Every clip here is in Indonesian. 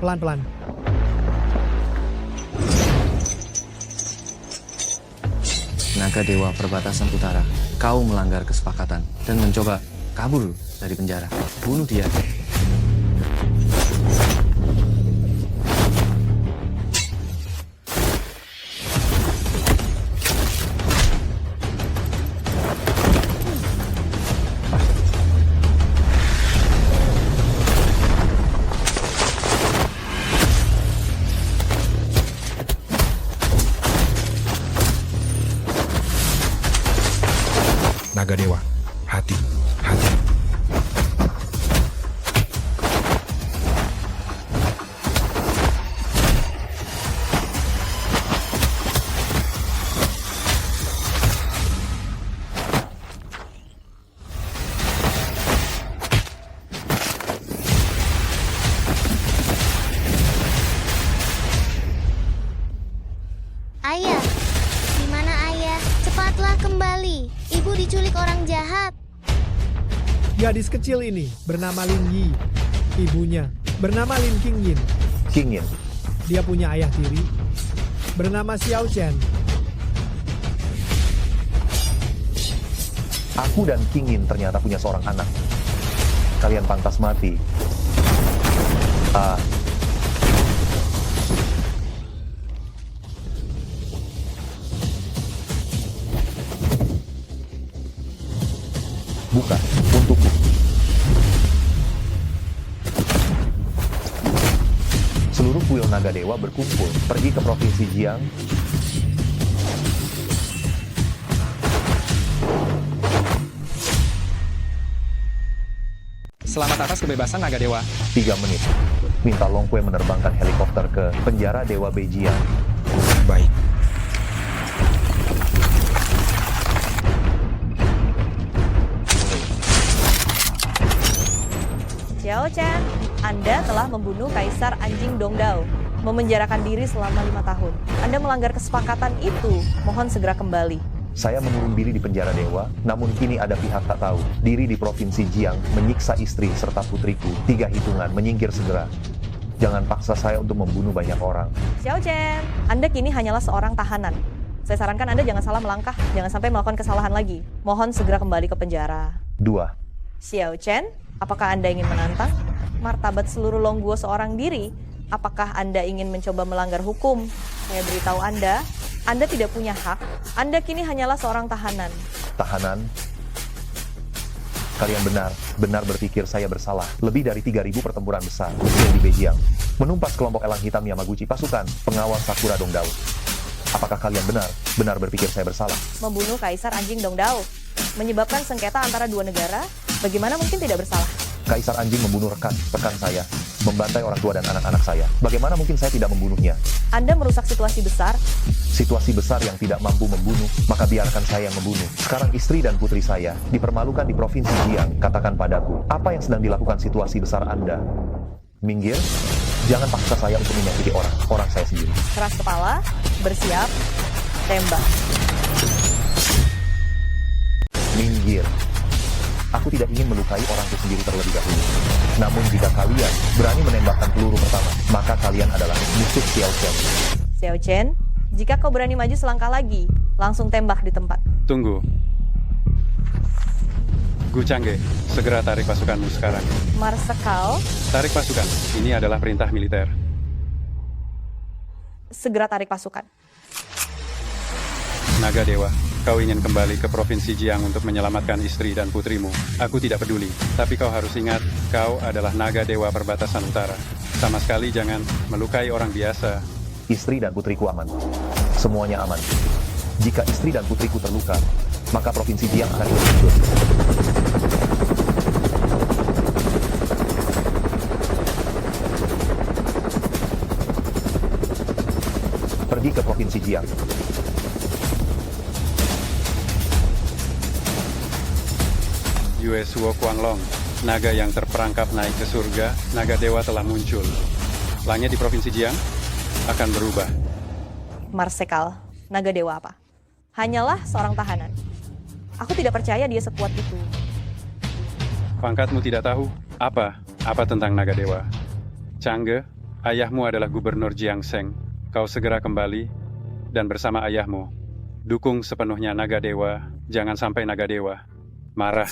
Pelan-pelan. Naga Dewa Perbatasan Utara, kau melanggar kesepakatan dan mencoba kabur dari penjara. Bunuh dia. Naga Dewa, hati, hati. Ayah, di mana ayah? Cepatlah kembali. Ibu diculik orang jahat. Gadis kecil ini bernama Lin Yi. Ibunya bernama Lin Qingyin. Qingyin, Dia punya ayah tiri bernama Xiao Chen. aku dan Qingyin ternyata punya seorang anak. Kalian pantas mati. Bukan, untukku. Seluruh kuil Naga Dewa berkumpul, pergi ke Provinsi Jiang. Selamat atas kebebasan Naga Dewa. 3 menit. Minta Long Kue menerbangkan helikopter ke penjara Dewa Beijiang. Baik. Xiao Chen, Anda telah membunuh Kaisar Anjing Dongdao, memenjarakan diri selama 5 tahun. Anda melanggar kesepakatan itu, mohon segera kembali. Saya mengurung diri di penjara Dewa, namun kini ada pihak tak tahu. Diri di Provinsi Jiang, menyiksa istri serta putriku. 3 hitungan, menyingkir segera. Jangan paksa saya untuk membunuh banyak orang. Xiao Chen, Anda kini hanyalah seorang tahanan. Saya sarankan Anda jangan salah melangkah, jangan sampai melakukan kesalahan lagi. Mohon segera kembali ke penjara. 2. Xiao Chen, apakah Anda ingin menantang martabat seluruh Longguo seorang diri? Apakah Anda ingin mencoba melanggar hukum? Saya beritahu Anda tidak punya hak. Anda kini hanyalah seorang tahanan. Tahanan. Kalian benar berpikir saya bersalah. Lebih dari 3.000 pertempuran besar di Beijiang. Menumpas kelompok elang hitam Yamaguchi, pasukan pengawal Sakura Dongdao. Apakah kalian benar berpikir saya bersalah? Membunuh Kaisar Anjing Dongdao, menyebabkan sengketa antara dua negara, bagaimana mungkin tidak bersalah? Kaisar Anjing membunuh rekan saya, membantai orang tua dan anak-anak saya. Bagaimana mungkin saya tidak membunuhnya? Anda merusak situasi besar. Situasi besar yang tidak mampu membunuh, maka biarkan saya yang membunuh. Sekarang istri dan putri saya dipermalukan di Provinsi Jiang. Katakan padaku, apa yang sedang dilakukan situasi besar Anda? Minggir, jangan paksa saya untuk menyakiti orang saya sendiri. Keras kepala, bersiap, tembak. Minggir. Aku tidak ingin melukai orangku sendiri terlebih dahulu. Namun jika kalian berani menembakkan peluru pertama, maka kalian adalah musuh Xiao Chen. Xiao Chen, jika kau berani maju selangkah lagi, langsung tembak di tempat. Tunggu. Gu Changge, segera tarik pasukanmu sekarang. Marsekal, Tarik pasukan. Ini adalah perintah militer. segera tarik pasukan. Naga Dewa, kau ingin kembali ke Provinsi Jiang untuk menyelamatkan istri dan putrimu. Aku tidak peduli, tapi kau harus ingat, kau adalah Naga Dewa Perbatasan Utara. Sama sekali jangan melukai orang biasa. Istri dan putriku aman. Semuanya aman. Jika istri dan putriku terluka, maka Provinsi Jiang akan hancur. Pergi ke Provinsi Jiang. Yue Suo Kuanglong, naga yang terperangkap naik ke surga, naga dewa telah muncul. Langit di Provinsi Jiang akan berubah. Marsekal, naga dewa apa? Hanyalah seorang tahanan. Aku tidak percaya dia sekuat itu. Pangkatmu tidak tahu? Apa tentang naga dewa? Changge, Ayahmu adalah Gubernur Jiangseng. Kau segera kembali dan bersama ayahmu. Dukung sepenuhnya Naga Dewa. Jangan sampai Naga Dewa marah.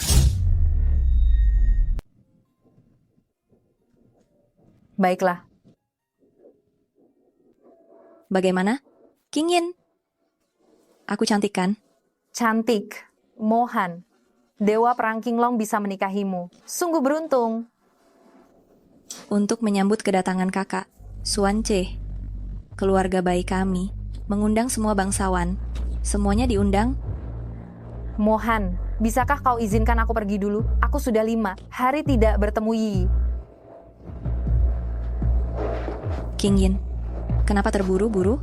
Baiklah. Bagaimana? King Yin? Aku cantik kan? Cantik. Mohan. Dewa Perang Qinglong bisa menikahimu. Sungguh beruntung. Untuk menyambut kedatangan kakak, Suance, keluarga baik kami, mengundang semua bangsawan. Semuanya diundang. Mohan, bisakah kau izinkan aku pergi dulu? Aku sudah 5 hari tidak bertemu Yi. King Yin, kenapa terburu-buru?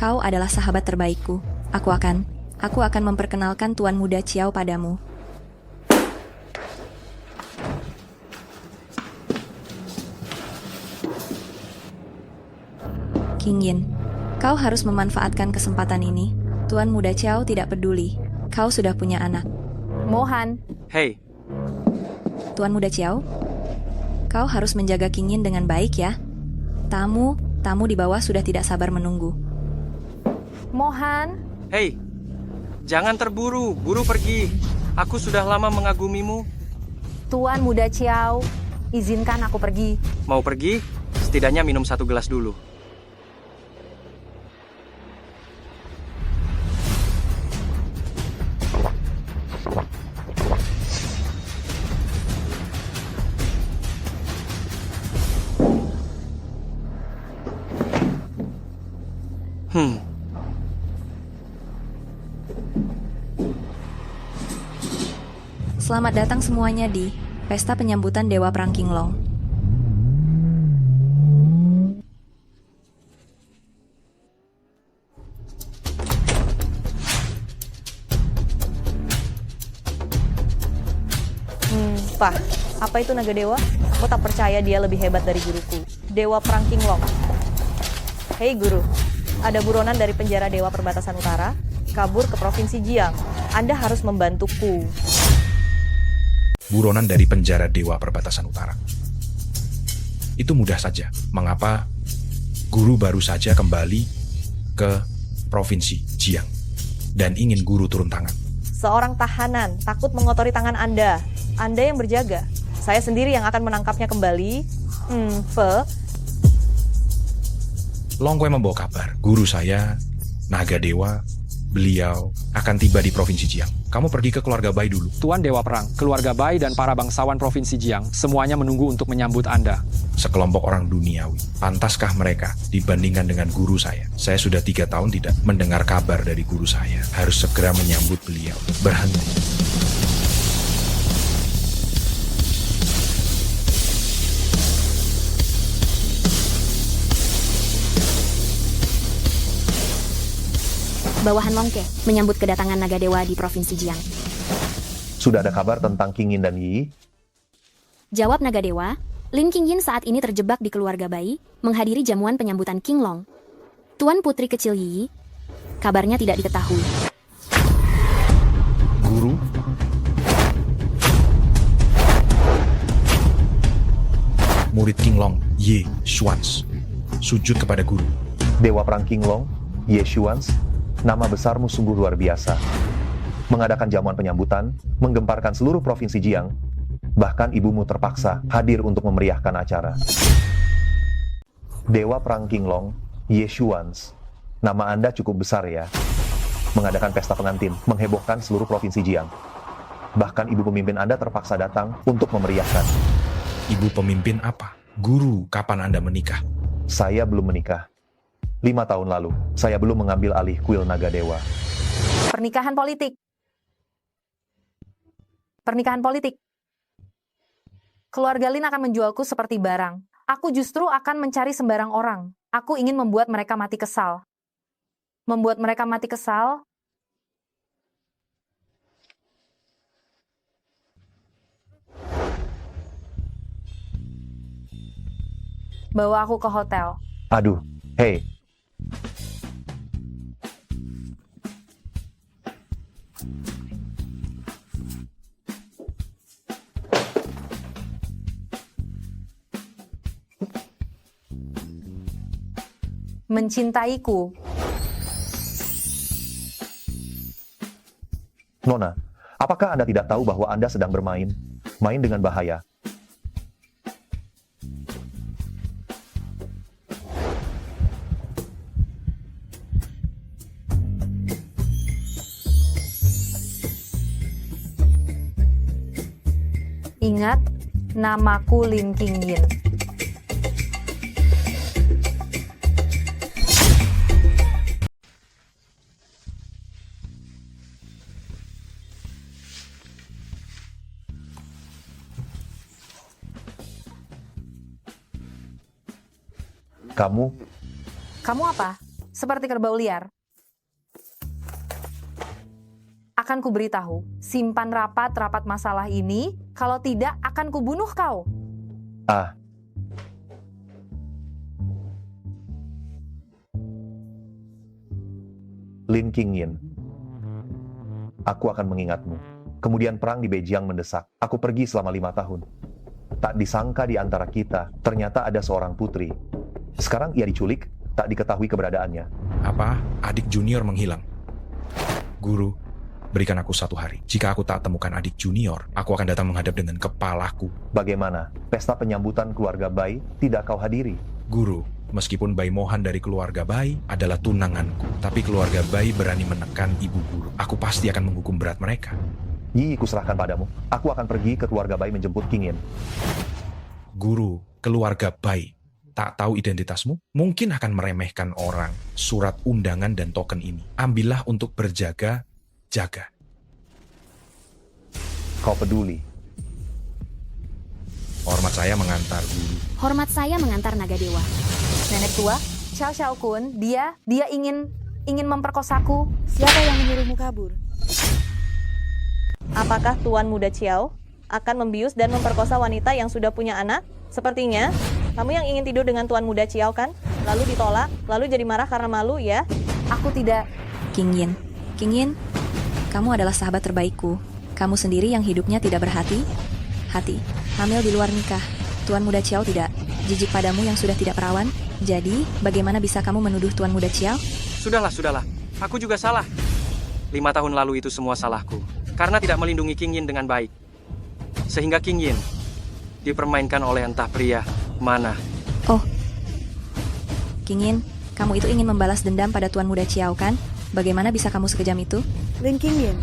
Kau adalah sahabat terbaikku. Aku akan memperkenalkan Tuan Muda Chiao padamu. King Yin, kau harus memanfaatkan kesempatan ini. Tuan Muda Chiao tidak peduli. Kau sudah punya anak. Mohan, Hei, Tuan Muda Chiao, kau harus menjaga King Yin dengan baik ya. Tamu di bawah sudah tidak sabar menunggu. Mohan, Hei, jangan terburu, buru pergi. Aku sudah lama mengagumimu. Tuan Muda Chiao, izinkan aku pergi. Mau pergi? Setidaknya minum 1 gelas dulu. Selamat datang semuanya di Pesta Penyambutan Dewa Perang Qinglong. Pak, apa itu naga dewa? Aku tak percaya dia lebih hebat dari guruku, Dewa Perang Qinglong. Hei guru, ada buronan dari penjara Dewa Perbatasan Utara, kabur ke Provinsi Jiang. Anda harus membantuku. Buronan dari penjara Dewa Perbatasan Utara. Itu mudah saja. Mengapa guru baru saja kembali ke Provinsi Jiang dan ingin guru turun tangan? Seorang tahanan takut mengotori tangan Anda. Anda yang berjaga. Saya sendiri yang akan menangkapnya kembali. Longkwe membawa kabar, guru saya, Naga Dewa, beliau akan tiba di Provinsi Jiang. Kamu pergi ke keluarga Bai dulu. Tuan Dewa Perang, keluarga Bai dan para bangsawan Provinsi Jiang, semuanya menunggu untuk menyambut Anda. Sekelompok orang duniawi. Pantaskah mereka dibandingkan dengan guru saya? Saya sudah 3 tahun tidak mendengar kabar dari guru saya. Harus segera menyambut beliau. Berhenti. Bawahan Longke menyambut kedatangan Naga Dewa di Provinsi Jiang. Sudah ada kabar tentang King Yin dan Yi? Jawab Naga Dewa, Lin King Yin saat ini terjebak di keluarga Bai, menghadiri jamuan penyambutan Qinglong. Tuan Putri kecil Yi, kabarnya tidak diketahui. Guru? Murid Qinglong, Ye Xuans, sujud kepada guru. Dewa Perang Qinglong, Ye Xuans, nama besarmu sungguh luar biasa. Mengadakan jamuan penyambutan, menggemparkan seluruh provinsi Jiang, bahkan ibumu terpaksa hadir untuk memeriahkan acara. Dewa Perang Qinglong, Ye Xuans, nama Anda cukup besar ya. Mengadakan pesta pengantin, menghebohkan seluruh provinsi Jiang. Bahkan ibu pemimpin Anda terpaksa datang untuk memeriahkan. Ibu pemimpin apa? Guru, kapan Anda menikah? Saya belum menikah. 5 tahun lalu, saya belum mengambil alih kuil Naga Dewa. Pernikahan politik. Pernikahan politik. Keluarga Lin akan menjualku seperti barang. Aku justru akan mencari sembarang orang. Aku ingin membuat mereka mati kesal. Membuat mereka mati kesal. Bawa aku ke hotel. Aduh, hei. mencintaiku. Nona, apakah Anda tidak tahu bahwa Anda sedang bermain dengan bahaya? Ingat, namaku Lin Qingyin. Kamu apa? Seperti kerbau liar. Akan kuberitahu, simpan rapat masalah ini, kalau tidak akan kubunuh kau. Lin Qingyin, aku akan mengingatmu. Kemudian perang di Beijing mendesak. Aku pergi selama 5 tahun. Tak disangka di antara kita, ternyata ada seorang putri. Sekarang ia diculik, tak diketahui keberadaannya. Apa? Adik junior menghilang. Guru, berikan aku 1 hari. Jika aku tak temukan adik junior, aku akan datang menghadap dengan kepalaku. Bagaimana? Pesta penyambutan keluarga Bai tidak kau hadiri? Guru, meskipun Bai Mohan dari keluarga Bai adalah tunanganku, tapi keluarga Bai berani menekan ibu guru. Aku pasti akan menghukum berat mereka. Yi, kuserahkan padamu. Aku akan pergi ke keluarga Bai menjemput Qingyin. Guru, keluarga Bai tak tahu identitasmu, mungkin akan meremehkan orang, surat undangan dan token ini. Ambillah untuk berjaga-jaga. Kau peduli? Hormat saya mengantar, Guru. Hormat saya mengantar naga dewa. Nenek tua, Xiao Xiao Kun, dia ingin memperkosaku. Siapa yang menyuruhmu kabur? Apakah Tuan Muda Xiao akan membius dan memperkosa wanita yang sudah punya anak? Sepertinya, kamu yang ingin tidur dengan Tuan Muda Xiao kan? Lalu ditolak, lalu jadi marah karena malu ya? Aku tidak. Qingyin, kamu adalah sahabat terbaikku. Kamu sendiri yang hidupnya tidak berhati. Hamil di luar nikah. Tuan Muda Xiao tidak jijik padamu yang sudah tidak perawan. Jadi, bagaimana bisa kamu menuduh Tuan Muda Xiao? Sudahlah. Aku juga salah. 5 tahun lalu itu semua salahku. Karena tidak melindungi Qingyin dengan baik. Sehingga Qingyin dipermainkan oleh entah pria mana. Oh, Qingyin, kamu itu ingin membalas dendam pada Tuan Muda Xiao kan? Bagaimana bisa kamu sekejam itu? Lin Qingyin,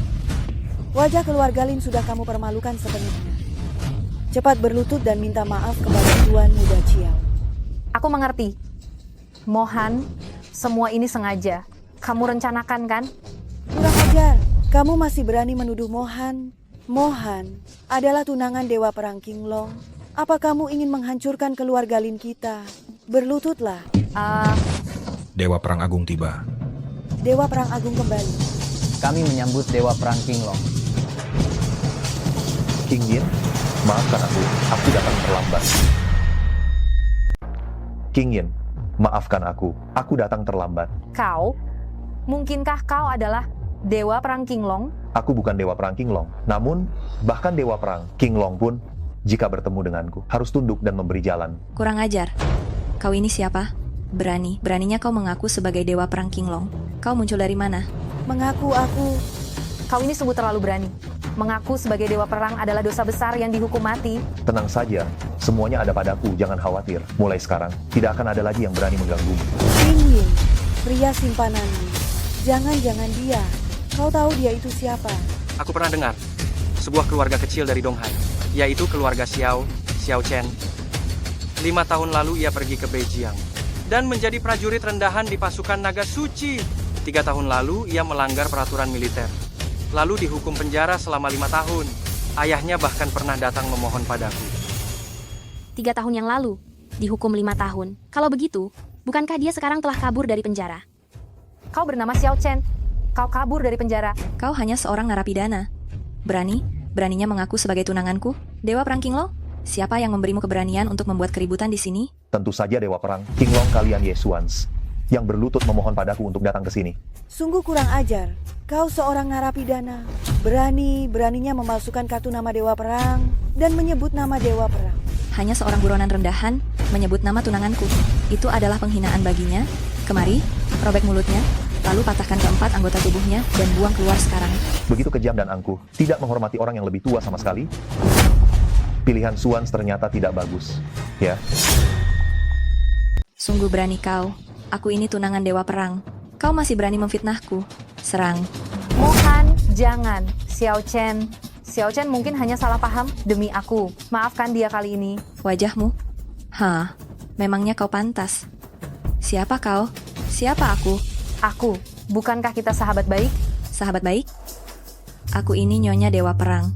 wajah keluarga Lin sudah kamu permalukan sepenuhnya. Cepat berlutut dan minta maaf kepada Tuan Muda Xiao. Aku mengerti. Mohan, semua ini sengaja. Kamu rencanakan kan? Kurang ajar, kamu masih berani menuduh Mohan. Mohan adalah tunangan Dewa Perang Qinglong. Apa kamu ingin menghancurkan keluarga Lin kita? Berlututlah. Dewa Perang Agung tiba. Dewa Perang Agung kembali. Kami menyambut Dewa Perang Qinglong. Qingyin, maafkan aku datang terlambat. Qingyin, maafkan aku datang terlambat. Kau? Mungkinkah kau adalah Dewa Perang Qinglong? Aku bukan Dewa Perang Qinglong. Namun, bahkan Dewa Perang Qinglong pun, jika bertemu denganku, harus tunduk dan memberi jalan. Kurang ajar. Kau ini siapa? Beraninya kau mengaku sebagai Dewa Perang Qinglong. Kau muncul dari mana? Kau ini sungguh terlalu berani. Mengaku sebagai Dewa Perang adalah dosa besar yang dihukum mati. Tenang saja, semuanya ada padaku, jangan khawatir. Mulai sekarang, tidak akan ada lagi yang berani mengganggumu. Qingyin, pria simpananmu. Jangan dia. Kau tahu dia itu siapa? Aku pernah dengar. Sebuah keluarga kecil dari Donghai, yaitu keluarga Xiao Chen. 5 tahun lalu ia pergi ke Beijing dan menjadi prajurit rendahan di pasukan naga suci. 3 tahun lalu ia melanggar peraturan militer, lalu dihukum penjara selama 5 tahun. Ayahnya bahkan pernah datang memohon padaku. 3 tahun yang lalu, dihukum 5 tahun. Kalau begitu, bukankah dia sekarang telah kabur dari penjara? Kau bernama Xiao Chen. Kau kabur dari penjara. Kau hanya seorang narapidana. Beraninya mengaku sebagai tunanganku? Dewa Perang Qinglong? Siapa yang memberimu keberanian untuk membuat keributan di sini? Tentu saja Dewa Perang Qinglong kalian Yesuans, yang berlutut memohon padaku untuk datang ke sini. Sungguh kurang ajar. Kau seorang narapidana. Beraninya memalsukan kartu nama Dewa Perang dan menyebut nama Dewa Perang. Hanya seorang buronan rendahan menyebut nama tunanganku. Itu adalah penghinaan baginya. Kemari, robek mulutnya, lalu patahkan keempat anggota tubuhnya dan buang keluar sekarang. Begitu kejam dan angkuh, tidak menghormati orang yang lebih tua sama sekali. Pilihan Suans ternyata tidak bagus, ya. Sungguh berani kau. Aku ini tunangan dewa perang. Kau masih berani memfitnahku. Serang. Mohan, jangan. Xiao Chen. Xiao Chen mungkin hanya salah paham demi aku. Maafkan dia kali ini. Wajahmu? Hah, memangnya kau pantas. Siapa kau? Siapa aku? Aku. Bukankah kita sahabat baik? Sahabat baik? Aku ini nyonya dewa perang.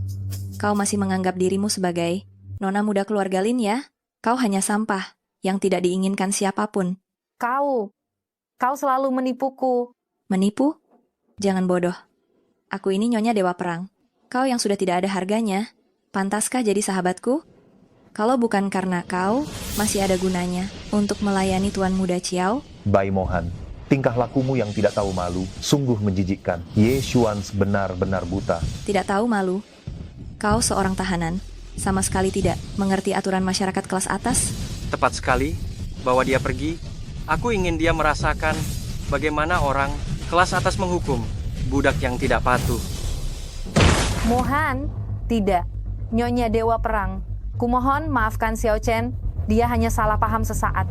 Kau masih menganggap dirimu sebagai nona muda keluarga Lin ya? Kau hanya sampah yang tidak diinginkan siapapun. Kau selalu menipuku. Menipu? Jangan bodoh. Aku ini nyonya dewa perang. Kau yang sudah tidak ada harganya. Pantaskah jadi sahabatku? Kalau bukan karena kau masih ada gunanya untuk melayani Tuan Muda Chiao. Bai Mohan, tingkah lakumu yang tidak tahu malu sungguh menjijikkan. Ye Xuans benar-benar buta. Tidak tahu malu. Kau seorang tahanan, sama sekali tidak mengerti aturan masyarakat kelas atas. Tepat sekali, bawa dia pergi. Aku ingin dia merasakan bagaimana orang kelas atas menghukum budak yang tidak patuh. Mohan, tidak. Nyonya dewa perang. Kumohon maafkan Xiao Chen, dia hanya salah paham sesaat.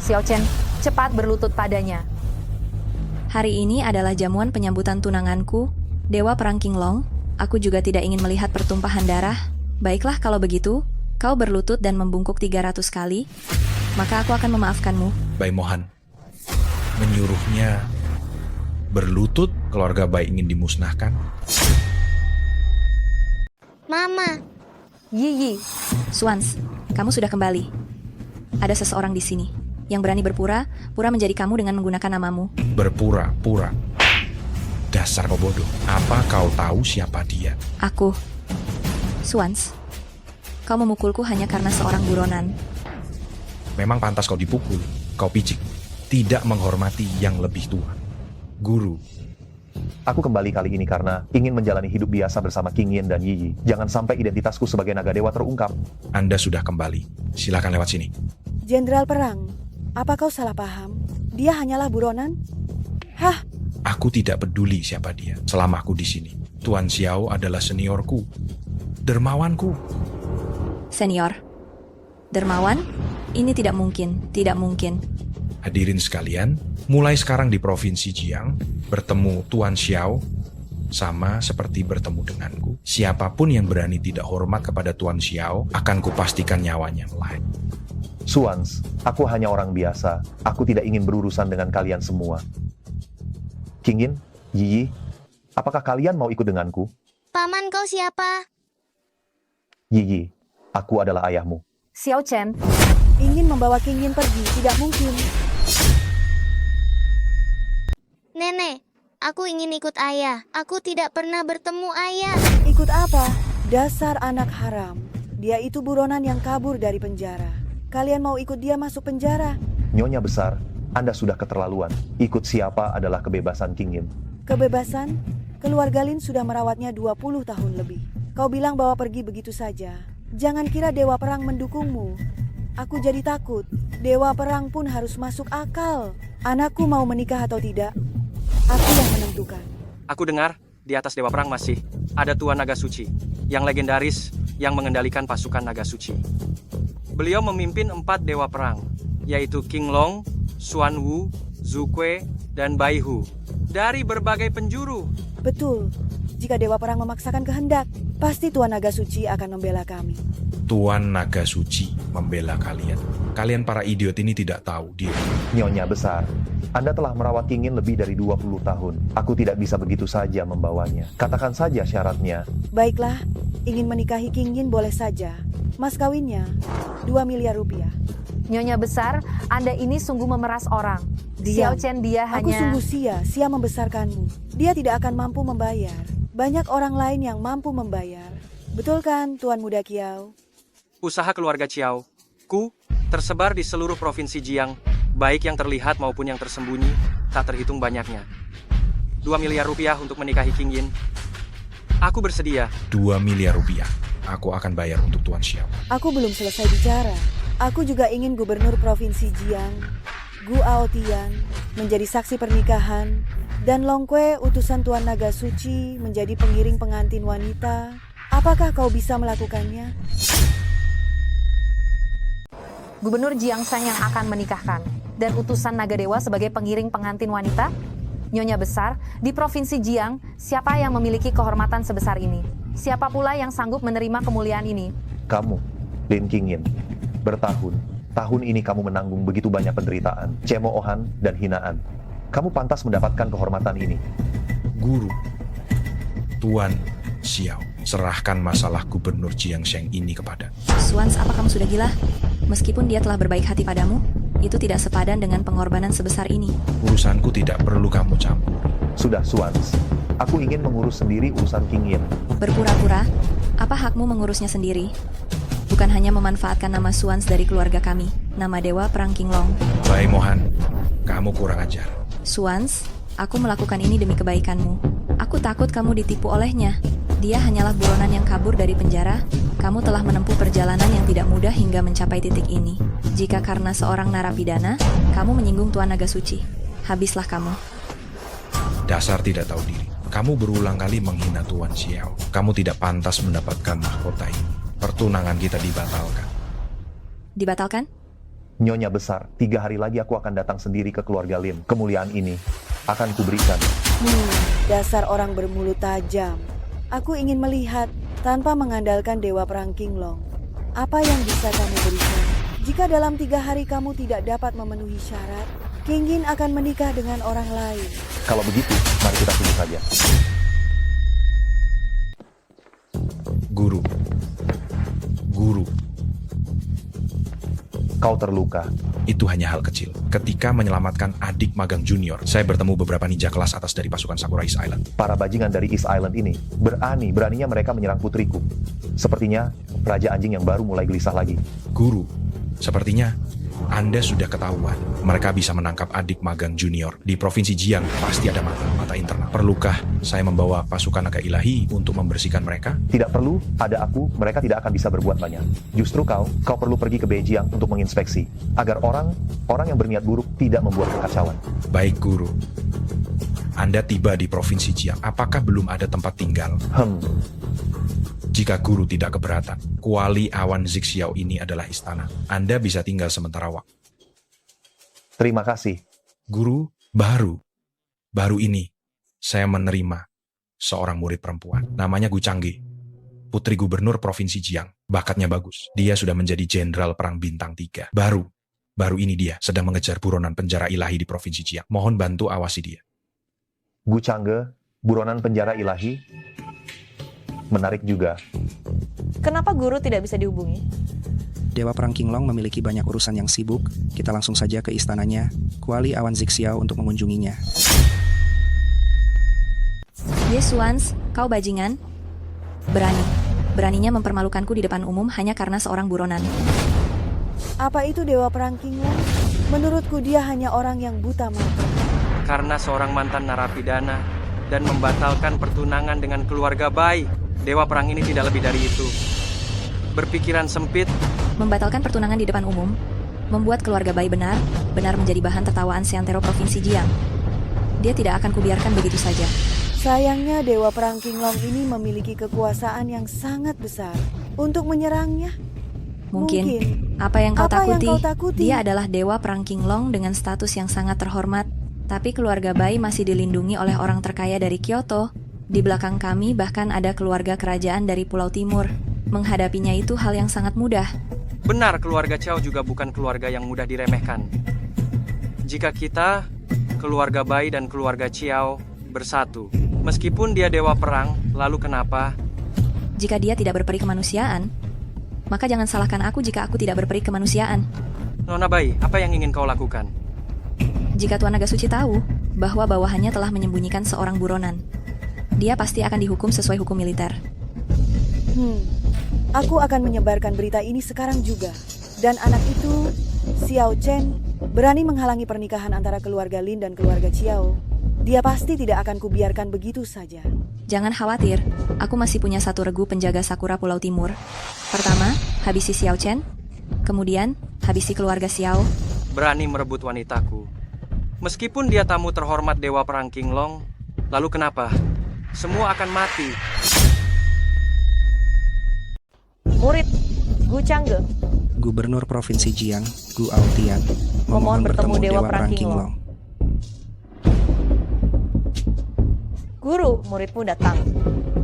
Xiao Chen, cepat berlutut padanya. Hari ini adalah jamuan penyambutan tunanganku, Dewa Perang Qinglong. Aku juga tidak ingin melihat pertumpahan darah. Baiklah kalau begitu, kau berlutut dan membungkuk 300 kali, maka aku akan memaafkanmu. Bai Mohan, menyuruhnya berlutut, keluarga Bai ingin dimusnahkan. Mama. Yi. Suans, kamu sudah kembali. Ada seseorang di sini yang berani berpura menjadi kamu dengan menggunakan namamu. Berpura-pura. Dasar kau bodoh. Apa kau tahu siapa dia? Aku. Suans, kau memukulku hanya karena seorang buronan. Memang pantas kau dipukul. Kau picik. Tidak menghormati yang lebih tua. Guru. Aku kembali kali ini karena ingin menjalani hidup biasa bersama King Yin dan Yi Yi. Jangan sampai identitasku sebagai naga dewa terungkap. Anda sudah kembali. Silakan lewat sini. Jenderal Perang, apa kau salah paham? Dia hanyalah buronan? Hah? Aku tidak peduli siapa dia selama aku di sini. Tuan Xiao adalah seniorku. Dermawanku. Senior? Dermawan? Ini tidak mungkin, tidak mungkin. Hadirin sekalian, mulai sekarang di Provinsi Jiang, bertemu Tuan Xiao sama seperti bertemu denganku. Siapapun yang berani tidak hormat kepada Tuan Xiao, akan kupastikan nyawanya melayang. Suans, aku hanya orang biasa. Aku tidak ingin berurusan dengan kalian semua. King Yin, Yi Yi, apakah kalian mau ikut denganku? Paman kau siapa? Yi Yi, aku adalah ayahmu. Xiao Chen. Ingin membawa King Yin pergi, tidak mungkin. Nenek, aku ingin ikut ayah. Aku tidak pernah bertemu ayah. Ikut apa? Dasar anak haram. Dia itu buronan yang kabur dari penjara. Kalian mau ikut dia masuk penjara? Nyonya besar, Anda sudah keterlaluan. Ikut siapa adalah kebebasan King Yin. Kebebasan? Keluarga Lin sudah merawatnya 20 tahun lebih. Kau bilang bawa pergi begitu saja. Jangan kira Dewa Perang mendukungmu. Aku jadi takut. Dewa Perang pun harus masuk akal. Anakku mau menikah atau tidak, aku yang menentukan. Aku dengar di atas Dewa Perang masih ada Tuan Naga Suci yang legendaris yang mengendalikan pasukan Naga Suci. Beliau memimpin 4 Dewa Perang, yaitu Qinglong, Xuan Wu, Zhu Kui, dan Bai Hu dari berbagai penjuru. Betul. Jika Dewa Perang memaksakan kehendak, pasti Tuan Naga Suci akan membela kami. Tuan Naga Suci membela kalian. Kalian para idiot ini tidak tahu diri. Nyonya besar, Anda telah merawat King Yin lebih dari 20 tahun. Aku tidak bisa begitu saja membawanya. Katakan saja syaratnya. Baiklah, ingin menikahi King Yin boleh saja. Mas kawinnya, 2 miliar rupiah. Nyonya besar, Anda ini sungguh memeras orang. Xiao Chen dia Aku hanya... sungguh sia membesarkanmu. Dia tidak akan mampu membayar. Banyak orang lain yang mampu membayar. Betul kan, Tuan Muda Kiao? Usaha keluarga Chiao, tersebar di seluruh provinsi Jiang, baik yang terlihat maupun yang tersembunyi, tak terhitung banyaknya. 2 miliar rupiah untuk menikahi King Yin. Aku bersedia. 2 miliar rupiah. Aku akan bayar untuk Tuan Xiao. Aku belum selesai bicara. Aku juga ingin gubernur Provinsi Jiang. Gu Aotian menjadi saksi pernikahan, dan Long Kue, utusan Tuan Naga Suci, menjadi pengiring pengantin wanita. Apakah kau bisa melakukannya? Gubernur Jiangshan yang akan menikahkan, dan utusan naga dewa sebagai pengiring pengantin wanita? Nyonya besar, di Provinsi Jiang, siapa yang memiliki kehormatan sebesar ini? Siapa pula yang sanggup menerima kemuliaan ini? Kamu, Lin Qingyin, tahun ini kamu menanggung begitu banyak penderitaan, cemoohan, dan hinaan. Kamu pantas mendapatkan kehormatan ini. Guru, Tuan Xiao, serahkan masalah Gubernur Jiangsheng ini kepada. Swans, apa kamu sudah gila? Meskipun dia telah berbaik hati padamu, itu tidak sepadan dengan pengorbanan sebesar ini. Urusanku tidak perlu kamu campur. Sudah, Swans. Aku ingin mengurus sendiri urusan Qingyin. Berpura-pura? Apa hakmu mengurusnya sendiri? Bukan hanya memanfaatkan nama Swans dari keluarga kami, nama Dewa Perang Qinglong. Bai Mohan, kamu kurang ajar. Swans, aku melakukan ini demi kebaikanmu. Aku takut kamu ditipu olehnya. Dia hanyalah buronan yang kabur dari penjara. Kamu telah menempuh perjalanan yang tidak mudah hingga mencapai titik ini. Jika karena seorang narapidana, kamu menyinggung Tuan Naga Suci, habislah kamu. Dasar tidak tahu diri. Kamu berulang kali menghina Tuan Xiao. Kamu tidak pantas mendapatkan mahkota ini. Pertunangan kita dibatalkan. Dibatalkan? Nyonya besar, 3 hari lagi aku akan datang sendiri ke keluarga Lin. Kemuliaan ini akan kuberikan. Dasar orang bermulut tajam. Aku ingin melihat, tanpa mengandalkan Dewa Perang Qinglong, apa yang bisa kamu berikan. Jika dalam 3 hari kamu tidak dapat memenuhi syarat, Qingyin akan menikah dengan orang lain. Kalau begitu, mari kita tunggu saja. Guru. Kau terluka. Itu hanya hal kecil. Ketika menyelamatkan adik magang junior, saya bertemu beberapa ninja kelas atas dari pasukan Sakura East Island. Para bajingan dari East Island ini, beraninya mereka menyerang putriku. Sepertinya, Raja Anjing yang baru mulai gelisah lagi. Guru, sepertinya Anda sudah ketahuan. Mereka bisa menangkap adik magang junior. Di Provinsi Jiang pasti ada mata internal. Perlukah saya membawa pasukan naga ilahi untuk membersihkan mereka? Tidak perlu, ada aku, mereka tidak akan bisa berbuat banyak. Justru kau perlu pergi ke Beijing untuk menginspeksi, agar orang yang berniat buruk tidak membuat kekacauan. Baik, Guru. Anda tiba di Provinsi Jiang, apakah belum ada tempat tinggal? Jika Guru tidak keberatan, Kuali Awan Zixiao ini adalah istana. Anda bisa tinggal sementara waktu. Terima kasih. Guru, baru ini, saya menerima seorang murid perempuan. Namanya Gu Changge, putri gubernur Provinsi Jiang. Bakatnya bagus. Dia sudah menjadi jenderal perang bintang 3. Baru ini dia sedang mengejar buronan penjara ilahi di Provinsi Jiang. Mohon bantu awasi dia. Gu Changge, buronan penjara ilahi. Menarik juga. Kenapa guru tidak bisa dihubungi? Dewa Perang Qinglong memiliki banyak urusan yang sibuk. Kita langsung saja ke istananya, Kuali Awan Zixiao, untuk mengunjunginya. Yes, Swans, kau bajingan? Beraninya mempermalukanku di depan umum hanya karena seorang buronan. Apa itu Dewa Perang Qinglong? Menurutku dia hanya orang yang buta mata. Karena seorang mantan narapidana dan membatalkan pertunangan dengan keluarga Bai, Dewa Perang ini tidak lebih dari itu. Berpikiran sempit. Membatalkan pertunangan di depan umum, membuat keluarga Bai benar menjadi bahan tertawaan seantero Provinsi Jiang. Dia tidak akan kubiarkan begitu saja. Sayangnya Dewa Perang Qinglong ini memiliki kekuasaan yang sangat besar untuk menyerangnya. Mungkin. Apa yang kau takuti? Dia adalah Dewa Perang Qinglong dengan status yang sangat terhormat. Tapi keluarga Bai masih dilindungi oleh orang terkaya dari Kyoto. Di belakang kami bahkan ada keluarga kerajaan dari Pulau Timur. Menghadapinya itu hal yang sangat mudah. Benar, keluarga Qiao juga bukan keluarga yang mudah diremehkan. Jika kita, keluarga Bai dan keluarga Qiao, bersatu, meskipun dia dewa perang, lalu kenapa? Jika dia tidak berperi kemanusiaan, maka jangan salahkan aku jika aku tidak berperi kemanusiaan. Nona Bai, apa yang ingin kau lakukan? Jika Tuan Naga Suci tahu bahwa bawahannya telah menyembunyikan seorang buronan, dia pasti akan dihukum sesuai hukum militer. Aku akan menyebarkan berita ini sekarang juga. Dan anak itu, Xiao Chen, berani menghalangi pernikahan antara keluarga Lin dan keluarga Qiao. Dia pasti tidak akan kubiarkan begitu saja. Jangan khawatir, aku masih punya satu regu penjaga Sakura Pulau Timur. Pertama, habisi Xiao Chen. Kemudian, habisi keluarga Xiao. berani merebut wanitaku. Meskipun dia tamu terhormat Dewa Perang Qinglong, lalu kenapa? Semua akan mati. Murid Gu Changge, Gubernur Provinsi Jiang, Gu Aotian, memohon bertemu Dewa Perang Qinglong. Guru, muridmu datang.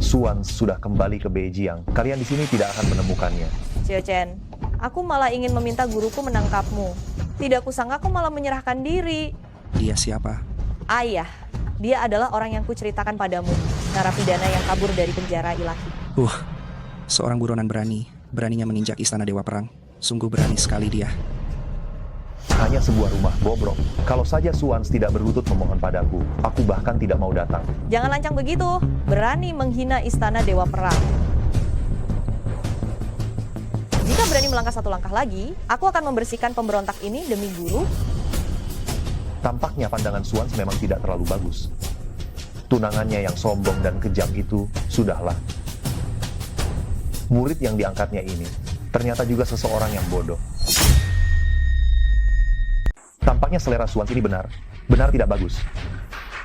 Suan sudah kembali ke Beijing. Kalian di sini tidak akan menemukannya. Xiao Chen, aku malah ingin meminta guruku menangkapmu. Tidak kusangka kau malah menyerahkan diri. Dia siapa? Ayah, dia adalah orang yang kuceritakan padamu, narapidana yang kabur dari penjara ilahi. Seorang buronan beraninya menginjak istana Dewa Perang. Sungguh berani sekali dia. Hanya sebuah rumah bobrok. Kalau saja Suan tidak berlutut memohon padaku, aku bahkan tidak mau datang. Jangan lancang begitu, berani menghina istana Dewa Perang. Jika berani melangkah satu langkah lagi, aku akan membersihkan pemberontak ini demi guru. Tampaknya pandangan Suan memang tidak terlalu bagus. Tunangannya yang sombong dan kejam itu, sudahlah. Murid yang diangkatnya ini, ternyata juga seseorang yang bodoh. Tampaknya selera Suan ini benar tidak bagus.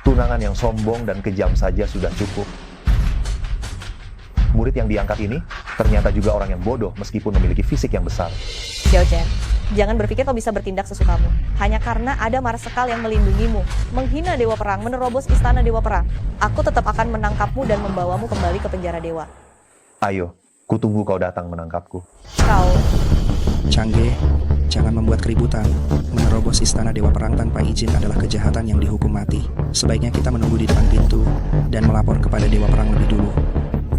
Tunangan yang sombong dan kejam saja sudah cukup. Murid yang diangkat ini ternyata juga orang yang bodoh meskipun memiliki fisik yang besar. Xiao Chen, jangan berpikir kau bisa bertindak sesukamu. Hanya karena ada Marsekal yang melindungimu, menghina Dewa Perang, menerobos istana Dewa Perang. Aku tetap akan menangkapmu dan membawamu kembali ke penjara dewa. Ayo, kutunggu kau datang menangkapku. Kau, Changge, jangan membuat keributan. Menerobos istana Dewa Perang tanpa izin adalah kejahatan yang dihukum mati. Sebaiknya kita menunggu di depan pintu dan melapor kepada Dewa Perang lebih dulu.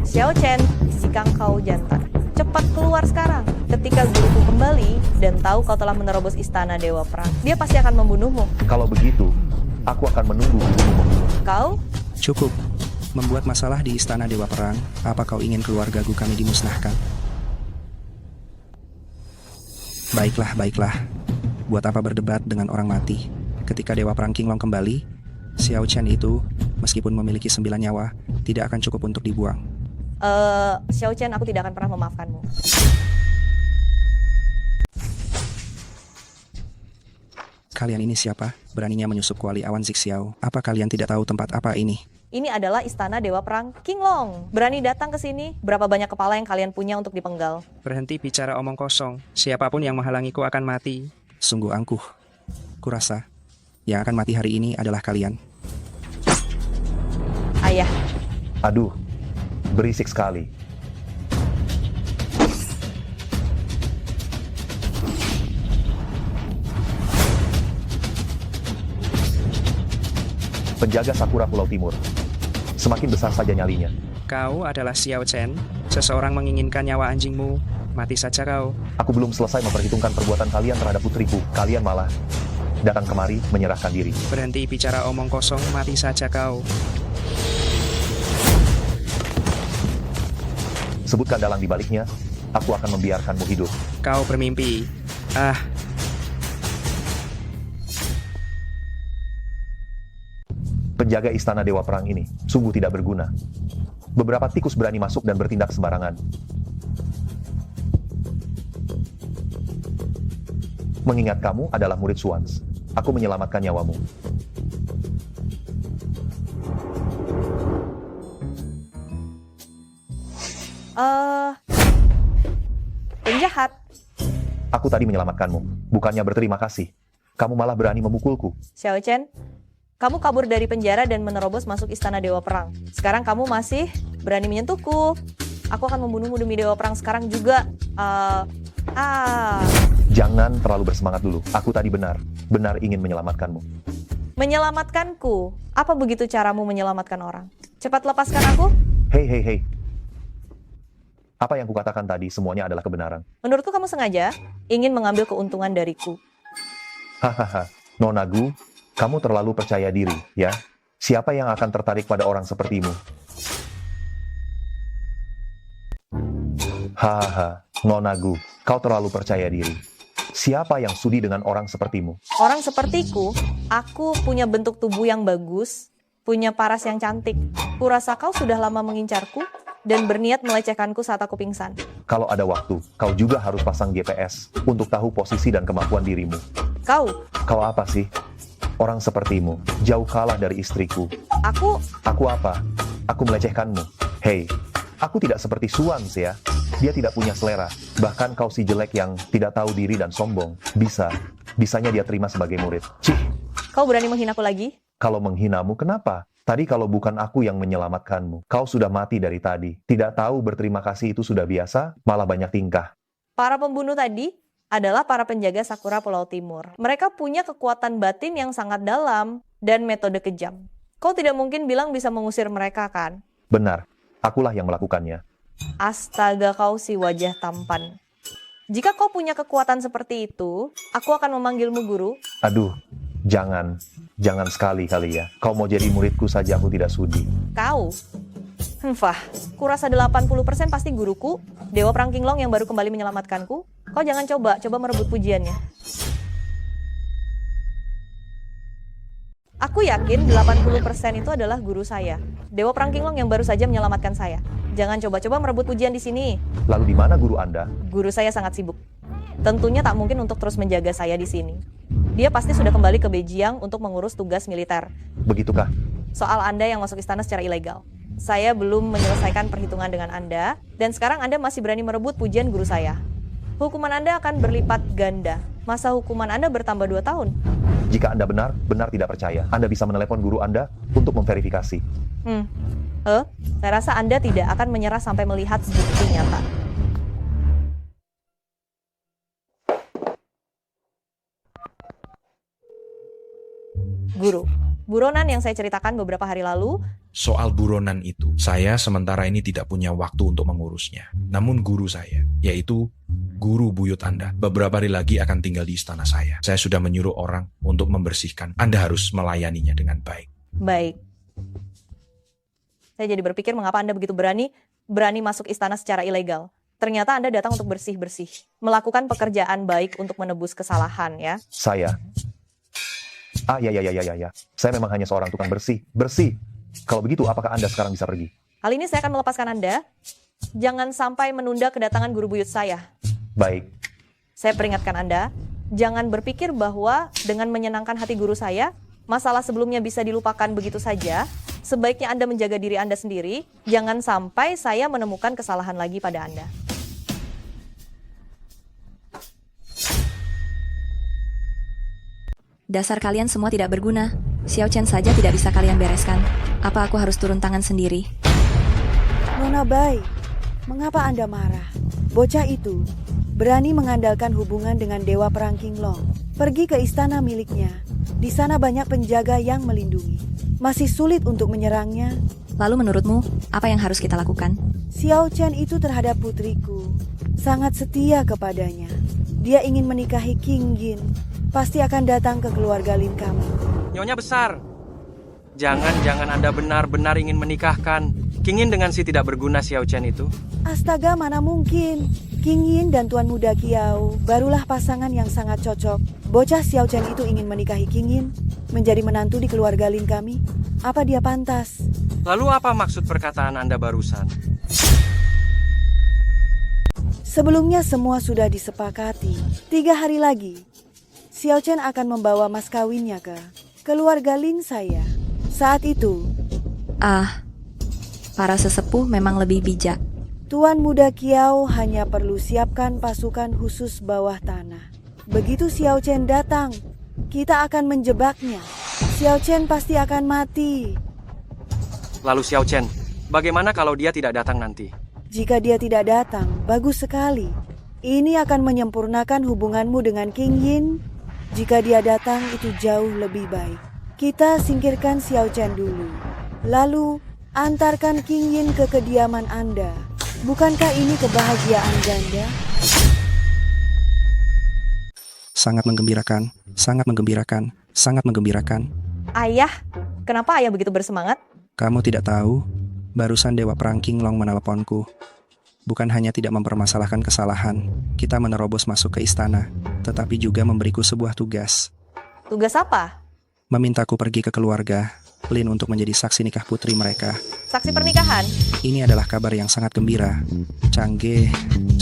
Xiao Chen, jika kau jantan, cepat keluar sekarang. Ketika guruku kembali dan tahu kau telah menerobos istana Dewa Perang, dia pasti akan membunuhmu. Kalau begitu, aku akan menunggu gurumu membunuh. Kau? Cukup. Membuat masalah di istana Dewa Perang, apa kau ingin keluarga Gu kami dimusnahkan? Baiklah. Buat apa berdebat dengan orang mati? Ketika Dewa Perang Qinglong kembali, Xiao Chen itu, meskipun memiliki 9 nyawa, tidak akan cukup untuk dibuang. Xiao Chen, aku tidak akan pernah memaafkanmu. Kalian ini siapa? Beraninya menyusup kuali Awan Zixiao. Apa kalian tidak tahu tempat apa ini? Ini adalah istana Dewa Perang Qinglong. Berani datang ke sini? Berapa banyak kepala yang kalian punya untuk dipenggal? Berhenti bicara omong kosong. Siapapun yang menghalangiku akan mati. Sungguh angkuh. Kurasa, yang akan mati hari ini adalah kalian. Ayah. Aduh, berisik sekali. Penjaga Sakura Pulau Timur. Semakin besar saja nyalinya. Kau adalah Xiao Chen. Seseorang menginginkan nyawa anjingmu. Mati saja kau. Aku belum selesai memperhitungkan perbuatan kalian terhadap putriku. Kalian malah datang kemari menyerahkan diri. Berhenti bicara omong kosong. Mati saja kau. Sebutkan dalang di baliknya. Aku akan membiarkanmu hidup. Kau bermimpi. Penjaga istana Dewa Perang ini sungguh tidak berguna. Beberapa tikus berani masuk dan bertindak sembarangan. Mengingat kamu adalah murid Suans, aku menyelamatkan nyawamu. Penjahat. Aku tadi menyelamatkanmu, bukannya berterima kasih. Kamu malah berani memukulku. Xiao Chen, kamu kabur dari penjara dan menerobos masuk istana Dewa Perang. Sekarang kamu masih berani menyentuhku. Aku akan membunuhmu demi Dewa Perang sekarang juga. Jangan terlalu bersemangat dulu. Aku tadi benar ingin menyelamatkanmu. Menyelamatkanku? Apa begitu caramu menyelamatkan orang? Cepat lepaskan aku. Hei. Apa yang kukatakan tadi semuanya adalah kebenaran. Menurutku kamu sengaja ingin mengambil keuntungan dariku. Hahaha, Nona Gu, kamu terlalu percaya diri, ya? Siapa yang akan tertarik pada orang sepertimu? Hahaha, Nona Gu, kau terlalu percaya diri. Siapa yang sudi dengan orang sepertimu? Orang sepertiku, aku punya bentuk tubuh yang bagus, punya paras yang cantik. Kurasa kau sudah lama mengincarku dan berniat melecehkanku saat aku pingsan. Kalau ada waktu, kau juga harus pasang GPS untuk tahu posisi dan kemampuan dirimu. Kau apa sih? Orang sepertimu, jauh kalah dari istriku. Aku Apa? Aku melecehkanmu. Hei, aku tidak seperti Suans ya. Dia tidak punya selera. Bahkan kau si jelek yang tidak tahu diri dan sombong. Bisanya dia terima sebagai murid. Cih, Kau berani menghinaku lagi? kalau menghinamu kenapa? Tadi kalau bukan aku yang menyelamatkanmu, kau sudah mati dari tadi. Tidak tahu berterima kasih itu sudah biasa, malah banyak tingkah. Para pembunuh tadi adalah para penjaga Sakura Pulau Timur. Mereka punya kekuatan batin yang sangat dalam dan metode kejam. Kau tidak mungkin bilang bisa mengusir mereka, kan? Benar, akulah yang melakukannya. Astaga, kau si wajah tampan. Jika kau punya kekuatan seperti itu, aku akan memanggilmu guru. Aduh, jangan sekali-kali ya. Kau mau jadi muridku saja aku tidak sudi. Kau? Fah, kurasa 80% pasti guruku, Dewa Perang Kinglong yang baru kembali menyelamatkanku. Kau jangan coba merebut pujiannya. Aku yakin 80% itu adalah guru saya, Dewa Perang Kinglong yang baru saja menyelamatkan saya. Jangan coba-coba merebut pujian di sini. Lalu di mana guru Anda? Guru saya sangat sibuk. Tentunya tak mungkin untuk terus menjaga saya di sini. Dia pasti sudah kembali ke Beijing untuk mengurus tugas militer. Begitukah? Soal Anda yang masuk istana secara ilegal. Saya belum menyelesaikan perhitungan dengan Anda, dan sekarang Anda masih berani merebut pujian guru saya. Hukuman Anda akan berlipat ganda. Masa hukuman Anda bertambah 2 tahun. Jika Anda benar tidak percaya, Anda bisa menelepon guru Anda untuk memverifikasi. Saya rasa Anda tidak akan menyerah sampai melihat bukti nyata. Guru, buronan yang saya ceritakan beberapa hari lalu. Soal buronan itu, saya sementara ini tidak punya waktu untuk mengurusnya. Namun guru saya, yaitu guru buyut Anda, beberapa hari lagi akan tinggal di istana saya. Saya sudah menyuruh orang untuk membersihkan. Anda harus melayaninya dengan baik. Baik. Saya jadi berpikir mengapa Anda begitu berani masuk istana secara ilegal. Ternyata Anda datang untuk bersih-bersih. Melakukan pekerjaan baik untuk menebus kesalahan, ya. Saya. Ya. Saya memang hanya seorang tukang bersih. Kalau begitu, apakah Anda sekarang bisa pergi? Kali ini saya akan melepaskan Anda. Jangan sampai menunda kedatangan guru buyut saya. Baik. Saya peringatkan Anda, jangan berpikir bahwa dengan menyenangkan hati guru saya, masalah sebelumnya bisa dilupakan begitu saja. Sebaiknya Anda menjaga diri Anda sendiri. Jangan sampai saya menemukan kesalahan lagi pada Anda. Dasar kalian semua tidak berguna. Xiao Chen saja tidak bisa kalian bereskan. Apa aku harus turun tangan sendiri? Nona Bai, mengapa Anda marah? Bocah itu berani mengandalkan hubungan dengan Dewa Perang Kinglong. Pergi ke istana miliknya. Di sana banyak penjaga yang melindungi. Masih sulit untuk menyerangnya. Lalu menurutmu, apa yang harus kita lakukan? Xiao Chen itu terhadap putriku sangat setia kepadanya. Dia ingin menikahi King Yin. Pasti akan datang ke keluarga Lin kami. Nyonya besar, jangan Anda benar-benar ingin menikahkan King Yin dengan si tidak berguna Xiao Chen itu? Astaga, mana mungkin. King Yin dan Tuan Muda Kiao barulah pasangan yang sangat cocok. Bocah Xiao Chen itu ingin menikahi King Yin, menjadi menantu di keluarga Lin kami. Apa dia pantas? Lalu apa maksud perkataan Anda barusan? Sebelumnya semua sudah disepakati. 3 hari lagi, Xiao Chen akan membawa mas kawinnya ke keluarga Lin saya. Saat itu, para sesepuh memang lebih bijak. Tuan Muda Kiao hanya perlu siapkan pasukan khusus bawah tanah. Begitu Xiao Chen datang, kita akan menjebaknya. Xiao Chen pasti akan mati. Lalu Xiao Chen, bagaimana kalau dia tidak datang nanti? Jika dia tidak datang, bagus sekali. Ini akan menyempurnakan hubunganmu dengan King Yin. Jika dia datang, itu jauh lebih baik. Kita singkirkan Xiao Chen dulu. Lalu, antarkan King Yin ke kediaman Anda. Bukankah ini kebahagiaan ganda? Sangat menggembirakan, sangat menggembirakan, sangat menggembirakan. Ayah, kenapa ayah begitu bersemangat? Kamu tidak tahu, barusan Dewa Perang Kinglong meneleponku. Bukan hanya tidak mempermasalahkan kesalahan, kita menerobos masuk ke istana, tetapi juga memberiku sebuah tugas. Tugas apa? Memintaku pergi ke keluarga Lin untuk menjadi saksi nikah putri mereka. Saksi pernikahan? Ini adalah kabar yang sangat gembira. Cangge,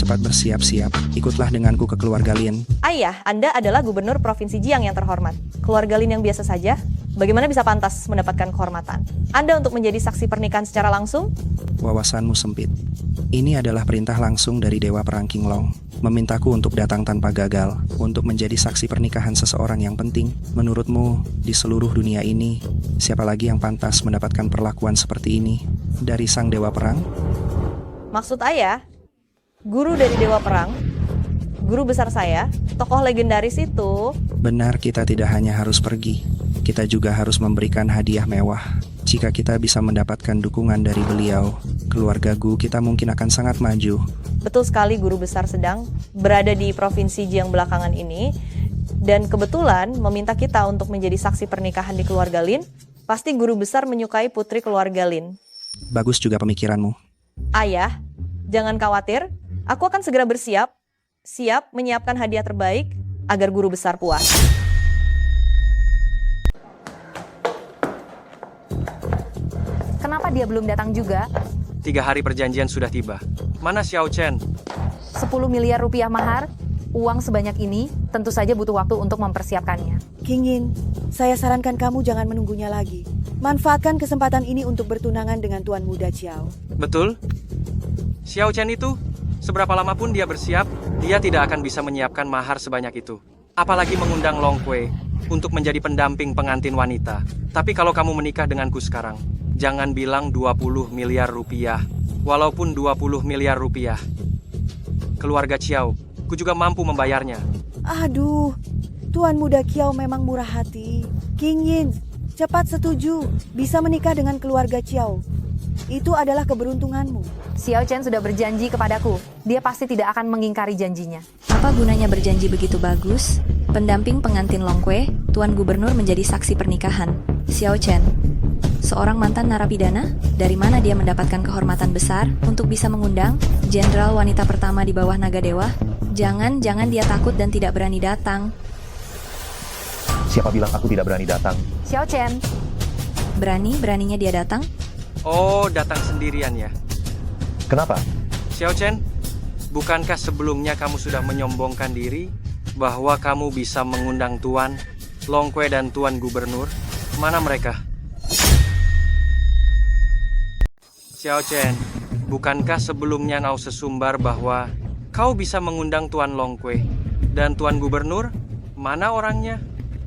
Cepat bersiap-siap, ikutlah denganku ke keluarga Lin. Ayah, Anda adalah gubernur Provinsi Jiang yang terhormat. Keluarga Lin yang biasa saja, bagaimana bisa pantas mendapatkan kehormatan? Anda untuk menjadi saksi pernikahan secara langsung? Wawasanmu sempit. Ini adalah perintah langsung dari Dewa Perang Qinglong. Memintaku untuk datang tanpa gagal, untuk menjadi saksi pernikahan seseorang yang penting. Menurutmu, di seluruh dunia ini, siapa lagi yang pantas mendapatkan perlakuan seperti ini? Dari Sang Dewa Perang? Maksud ayah, guru dari Dewa Perang, guru besar saya, tokoh legendaris itu. Benar, kita tidak hanya harus pergi, kita juga harus memberikan hadiah mewah. Jika kita bisa mendapatkan dukungan dari beliau, keluarga Gu kita mungkin akan sangat maju. Betul sekali, guru besar sedang berada di Provinsi Jiang belakangan ini, dan kebetulan meminta kita untuk menjadi saksi pernikahan di keluarga Lin. Pasti guru besar menyukai putri keluarga Lin. Bagus juga pemikiranmu. Ayah, jangan khawatir, aku akan segera bersiap, siap menyiapkan hadiah terbaik agar guru besar puas. Kenapa dia belum datang juga? 3 hari perjanjian sudah tiba. Mana Xiao Chen? 10 miliar rupiah mahar, uang sebanyak ini tentu saja butuh waktu untuk mempersiapkannya. King Yin, saya sarankan kamu jangan menunggunya lagi. Manfaatkan kesempatan ini untuk bertunangan dengan Tuan Muda Chiao. Betul? Xiao Chen itu, seberapa lama pun dia bersiap, dia tidak akan bisa menyiapkan mahar sebanyak itu. Apalagi mengundang Long Kui untuk menjadi pendamping pengantin wanita. Tapi kalau kamu menikah denganku sekarang, jangan bilang 20 miliar rupiah. Walaupun 20 miliar rupiah. Keluarga Chiao, ku juga mampu membayarnya. Aduh, Tuan Muda Chiao memang murah hati. King Yin, cepat setuju, bisa menikah dengan keluarga Chiao. Itu adalah keberuntunganmu. Xiao Chen sudah berjanji kepadaku, dia pasti tidak akan mengingkari janjinya. Apa gunanya berjanji begitu bagus? Pendamping pengantin Long Kui, Tuan Gubernur menjadi saksi pernikahan. Xiao Chen, seorang mantan narapidana, dari mana dia mendapatkan kehormatan besar untuk bisa mengundang jenderal wanita pertama di bawah Naga Dewa? Jangan dia takut dan tidak berani datang. Siapa bilang aku tidak berani datang? Xiao Chen. Beraninya dia datang? Oh, datang sendirian ya? Kenapa? Xiao Chen, bukankah sebelumnya kamu sudah menyombongkan diri bahwa kamu bisa mengundang Tuan Long Kui dan Tuan Gubernur? Mana mereka? Xiao Chen, bukankah sebelumnya kau sesumbar bahwa kau bisa mengundang Tuan Long Kui dan Tuan Gubernur? Mana orangnya?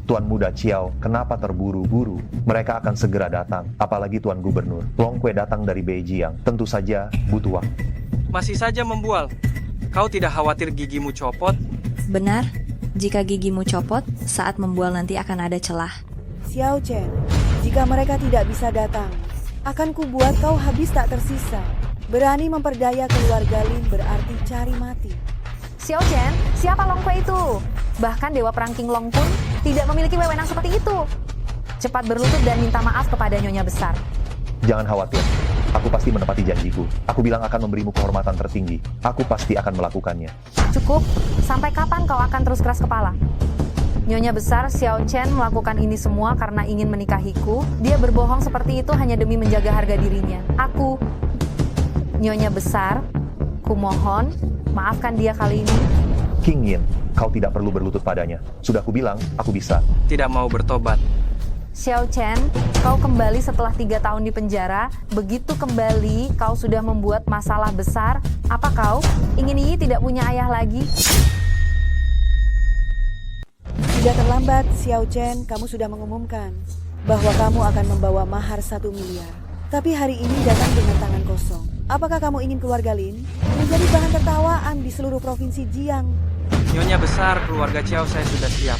Tuan Muda Chiao, kenapa terburu-buru? Mereka akan segera datang, apalagi Tuan Gubernur. Long Kui datang dari Beijing, tentu saja butuh waktu. Masih saja membual. Kau tidak khawatir gigimu copot? Benar, jika gigimu copot, saat membual nanti akan ada celah. Xiao Chen, jika mereka tidak bisa datang, akan kubuat kau habis tak tersisa. Berani memperdaya keluarga Lin berarti cari mati. Xiao Chen, siapa Long Kui itu? Bahkan Dewa Perang Qinglong pun tidak memiliki wewenang seperti itu. Cepat berlutut dan minta maaf kepada Nyonya Besar. Jangan khawatir, aku pasti menepati janjiku. Aku bilang akan memberimu kehormatan tertinggi. Aku pasti akan melakukannya. Cukup, sampai kapan kau akan terus keras kepala? Nyonya Besar, Xiao Chen melakukan ini semua karena ingin menikahiku. Dia berbohong seperti itu hanya demi menjaga harga dirinya. Aku, Nyonya Besar, kumohon, maafkan dia kali ini. King Yin, kau tidak perlu berlutut padanya. Sudah kubilang, aku bisa. Tidak mau bertobat. Xiao Chen, kau kembali setelah 3 tahun di penjara. Begitu kembali, kau sudah membuat masalah besar. Apa kau ingin Yi tidak punya ayah lagi? Tidak terlambat, Xiao Chen, kamu sudah mengumumkan bahwa kamu akan membawa mahar 1 miliar. Tapi hari ini datang dengan tangan kosong. Apakah kamu ingin keluarga Lin menjadi bahan tertawaan di seluruh provinsi Jiang? Nyonya Besar, keluarga Chiao saya sudah siap.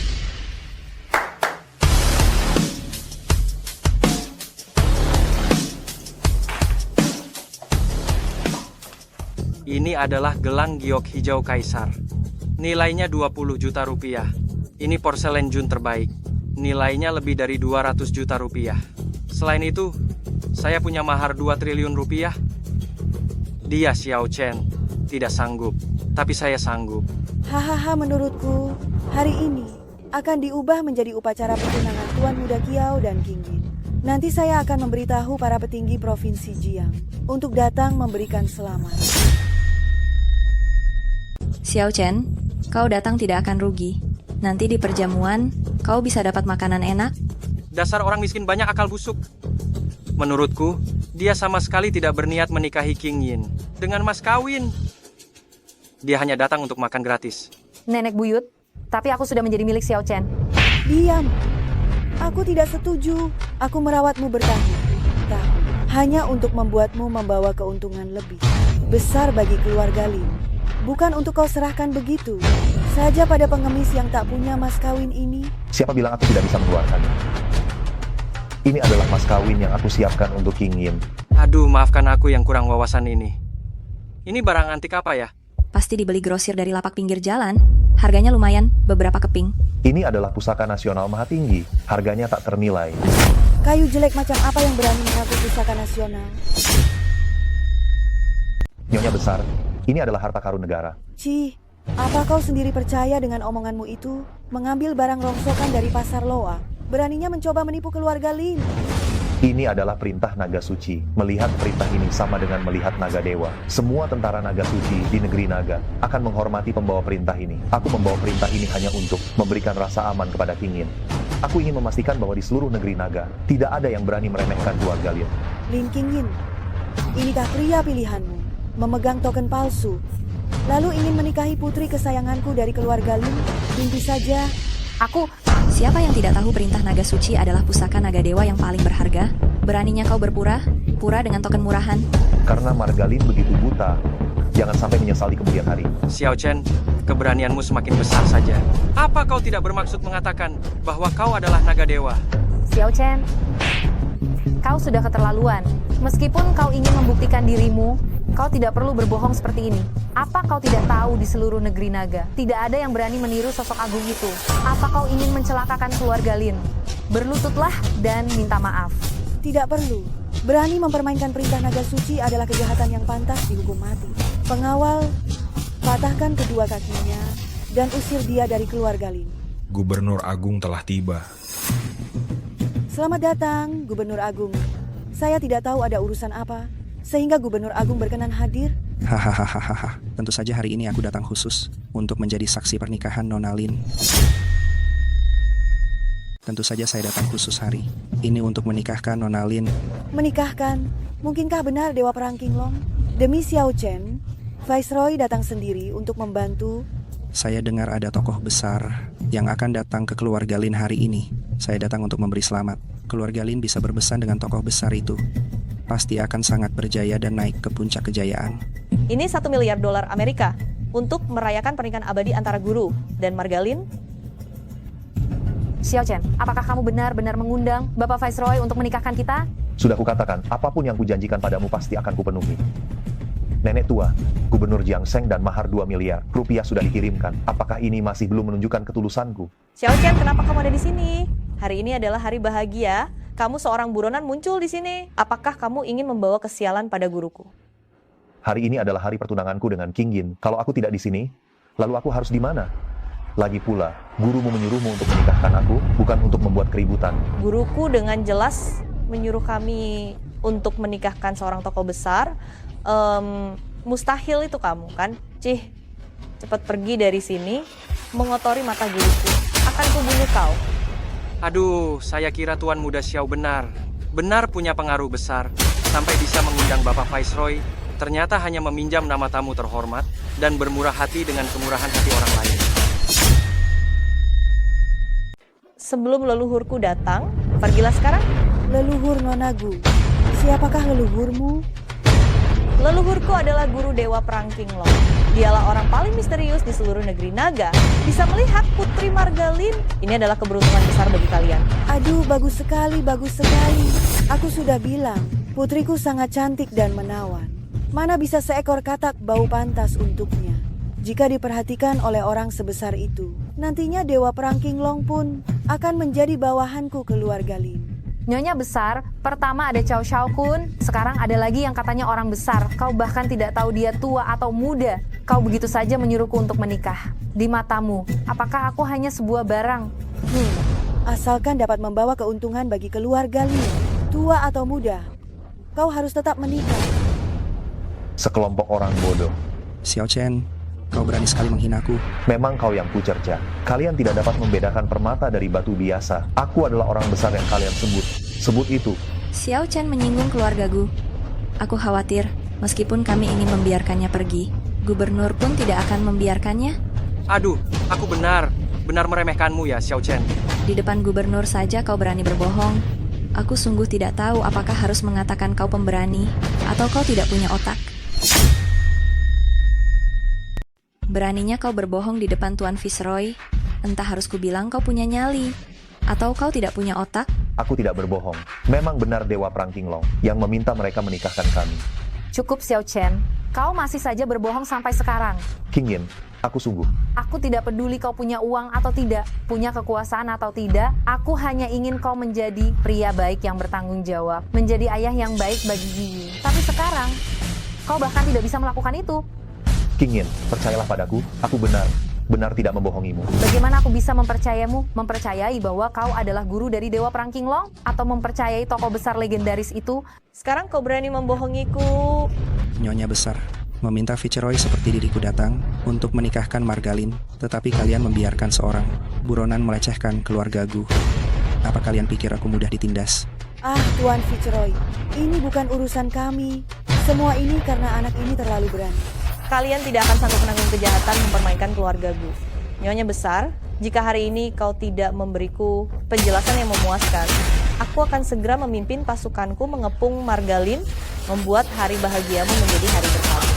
Ini adalah gelang giok hijau kaisar. Nilainya 20 juta rupiah. Ini porselen Jun terbaik. Nilainya lebih dari 200 juta rupiah. Selain itu, saya punya mahar 2 triliun rupiah. Dia Xiao Chen tidak sanggup, tapi saya sanggup. Hahaha, menurutku hari ini akan diubah menjadi upacara pertunangan Tuan Muda Chiao dan King Yin. Nanti saya akan memberitahu para petinggi provinsi Jiang untuk datang memberikan selamat. Xiao Chen, kau datang tidak akan rugi. Nanti di perjamuan, kau bisa dapat makanan enak. Dasar orang miskin banyak akal busuk. Menurutku, dia sama sekali tidak berniat menikahi King Yin dengan mas kawin. Dia hanya datang untuk makan gratis. Nenek buyut, tapi aku sudah menjadi milik Xiao Chen. Diam. Aku tidak setuju. Aku merawatmu bertahun-tahun hanya untuk membuatmu membawa keuntungan lebih besar bagi keluarga Lin. Bukan untuk kau serahkan begitu saja pada pengemis yang tak punya mas kawin ini. Siapa bilang aku tidak bisa mengeluarkannya? Ini adalah mas kawin yang aku siapkan untuk King Yin. Aduh, maafkan aku yang kurang wawasan ini. Ini barang antik apa ya? Pasti dibeli grosir dari lapak pinggir jalan. Harganya lumayan, beberapa keping. Ini adalah pusaka nasional maha tinggi. Harganya tak ternilai. Kayu jelek macam apa yang berani mengaku pusaka nasional? Nyonya besar, ini adalah harta karun negara. Ci, apa kau sendiri percaya dengan omonganmu itu? Mengambil barang rongsokan dari pasar Loa, beraninya mencoba menipu keluarga Lin. Ini adalah perintah naga suci. Melihat perintah ini sama dengan melihat naga dewa. Semua tentara naga suci di negeri naga akan menghormati pembawa perintah ini. Aku membawa perintah ini hanya untuk memberikan rasa aman kepada King Yin. Aku ingin memastikan bahwa di seluruh negeri naga tidak ada yang berani meremehkan keluarga Lin. Lin King Yin, inikah pria pilihanmu? Memegang token palsu, lalu ingin menikahi putri kesayanganku dari keluarga Lin? Mimpi saja. Siapa yang tidak tahu perintah naga suci adalah pusaka naga dewa yang paling berharga? Beraninya kau pura dengan token murahan. Karena Margalin begitu buta, jangan sampai menyesal di kemudian hari. Xiao Chen, keberanianmu semakin besar saja. Apa kau tidak bermaksud mengatakan bahwa kau adalah naga dewa? Xiao Chen, kau sudah keterlaluan. Meskipun kau ingin membuktikan dirimu, kau tidak perlu berbohong seperti ini. Apa kau tidak tahu di seluruh negeri naga tidak ada yang berani meniru sosok agung itu? Apa kau ingin mencelakakan keluarga Lin? Berlututlah dan minta maaf. Tidak perlu. Berani mempermainkan perintah naga suci adalah kejahatan yang pantas dihukum mati. Pengawal, patahkan kedua kakinya dan usir dia dari keluarga Lin. Gubernur Agung telah tiba. Selamat datang, Gubernur Agung. Saya tidak tahu ada urusan apa, sehingga Gubernur Agung berkenan hadir. Hahaha, tentu saja hari ini aku datang khusus untuk menjadi saksi pernikahan Nona Lin. Tentu saja saya datang khusus hari ini untuk menikahkan Nona Lin. Menikahkan? Mungkinkah benar Dewa Perang King Long? Demi Xiao Chen, Viceroy datang sendiri untuk membantu. Saya dengar ada tokoh besar yang akan datang ke keluarga Lin hari ini. Saya datang untuk memberi selamat. Keluarga Lin bisa berbesan dengan tokoh besar itu. Pasti akan sangat berjaya dan naik ke puncak kejayaan. Ini $1 miliar Amerika untuk merayakan pernikahan abadi antara guru dan Margalin. Xiao Chen, apakah kamu benar-benar mengundang Bapak Viceroy untuk menikahkan kita? Sudah kukatakan, apapun yang kujanjikan padamu pasti akan kupenuhi. Nenek tua, Gubernur Jiangsheng dan mahar 2 miliar rupiah sudah dikirimkan. Apakah ini masih belum menunjukkan ketulusanku? Xiao Chen, kenapa kamu ada di sini? Hari ini adalah hari bahagia. Kamu seorang buronan muncul di sini. Apakah kamu ingin membawa kesialan pada guruku? Hari ini adalah hari pertunanganku dengan King Yin. Kalau aku tidak di sini, lalu aku harus di mana? Lagi pula, gurumu menyuruhmu untuk menikahkan aku, bukan untuk membuat keributan. Guruku dengan jelas menyuruh kami untuk menikahkan seorang tokoh besar. Mustahil itu kamu kan? Cih, cepat pergi dari sini, mengotori mata guruku. Akan kubunuh kau. Aduh, saya kira Tuan Muda Xiao benar punya pengaruh besar, sampai bisa mengundang Bapak Viceroy, ternyata hanya meminjam nama tamu terhormat, dan bermurah hati dengan kemurahan hati orang lain. Sebelum leluhurku datang, pergilah sekarang. Leluhur Nonagu, siapakah leluhurmu? Leluhurku adalah guru Dewa Perang King Long. Dialah orang paling misterius di seluruh negeri naga. Bisa melihat Putri Margalin. Ini adalah keberuntungan besar bagi kalian. Aduh, bagus sekali, bagus sekali. Aku sudah bilang, putriku sangat cantik dan menawan. Mana bisa seekor katak bau pantas untuknya. Jika diperhatikan oleh orang sebesar itu, nantinya Dewa Perang King Long pun akan menjadi bawahanku keluarga Lin. Nyonya besar, pertama ada Cao Xiaokun, sekarang ada lagi yang katanya orang besar. Kau bahkan tidak tahu dia tua atau muda. Kau begitu saja menyuruhku untuk menikah. Di matamu, apakah aku hanya sebuah barang? Asalkan dapat membawa keuntungan bagi keluarga Lin, tua atau muda, kau harus tetap menikah. Sekelompok orang bodoh. Xiao Chen, Kau berani sekali menghinaku. Memang kau yang kucerca. Kalian tidak dapat membedakan permata dari batu biasa. Aku adalah orang besar yang kalian sebut. Sebut itu. Xiao Chen menyinggung keluarga Gu. Aku khawatir, meskipun kami ingin membiarkannya pergi, gubernur pun tidak akan membiarkannya. Aduh, aku benar meremehkanmu ya, Xiao Chen. Di depan gubernur saja kau berani berbohong. Aku sungguh tidak tahu apakah harus mengatakan kau pemberani, atau kau tidak punya otak. Beraninya kau berbohong di depan Tuan Viceroy. Entah harus kubilang kau punya nyali, atau kau tidak punya otak. Aku tidak berbohong. Memang benar Dewa Perang Qinglong yang meminta mereka menikahkan kami. Cukup Xiao Chen, kau masih saja berbohong sampai sekarang. King Yin, aku sungguh. Aku tidak peduli kau punya uang atau tidak, punya kekuasaan atau tidak. Aku hanya ingin kau menjadi pria baik yang bertanggung jawab, menjadi ayah yang baik bagi Yi. Tapi sekarang, kau bahkan tidak bisa melakukan itu. King Yin, percayalah padaku, aku benar tidak membohongimu. Bagaimana aku bisa mempercayamu? Mempercayai bahwa kau adalah guru dari Dewa Perang Qinglong? Atau mempercayai tokoh besar legendaris itu? Sekarang kau berani membohongiku. Nyonya besar, meminta Viceroy seperti diriku datang untuk menikahkan Margalin, tetapi kalian membiarkan seorang buronan melecehkan keluarga Gu. Apa kalian pikir aku mudah ditindas? Ah, Tuan Viceroy, ini bukan urusan kami. Semua ini karena anak ini terlalu berani. Kalian tidak akan sanggup menanggung kejahatan mempermainkan keluarga Gu. Nyonya besar, jika hari ini kau tidak memberiku penjelasan yang memuaskan, aku akan segera memimpin pasukanku mengepung Margalin, membuat hari bahagiamu menjadi hari berkabung.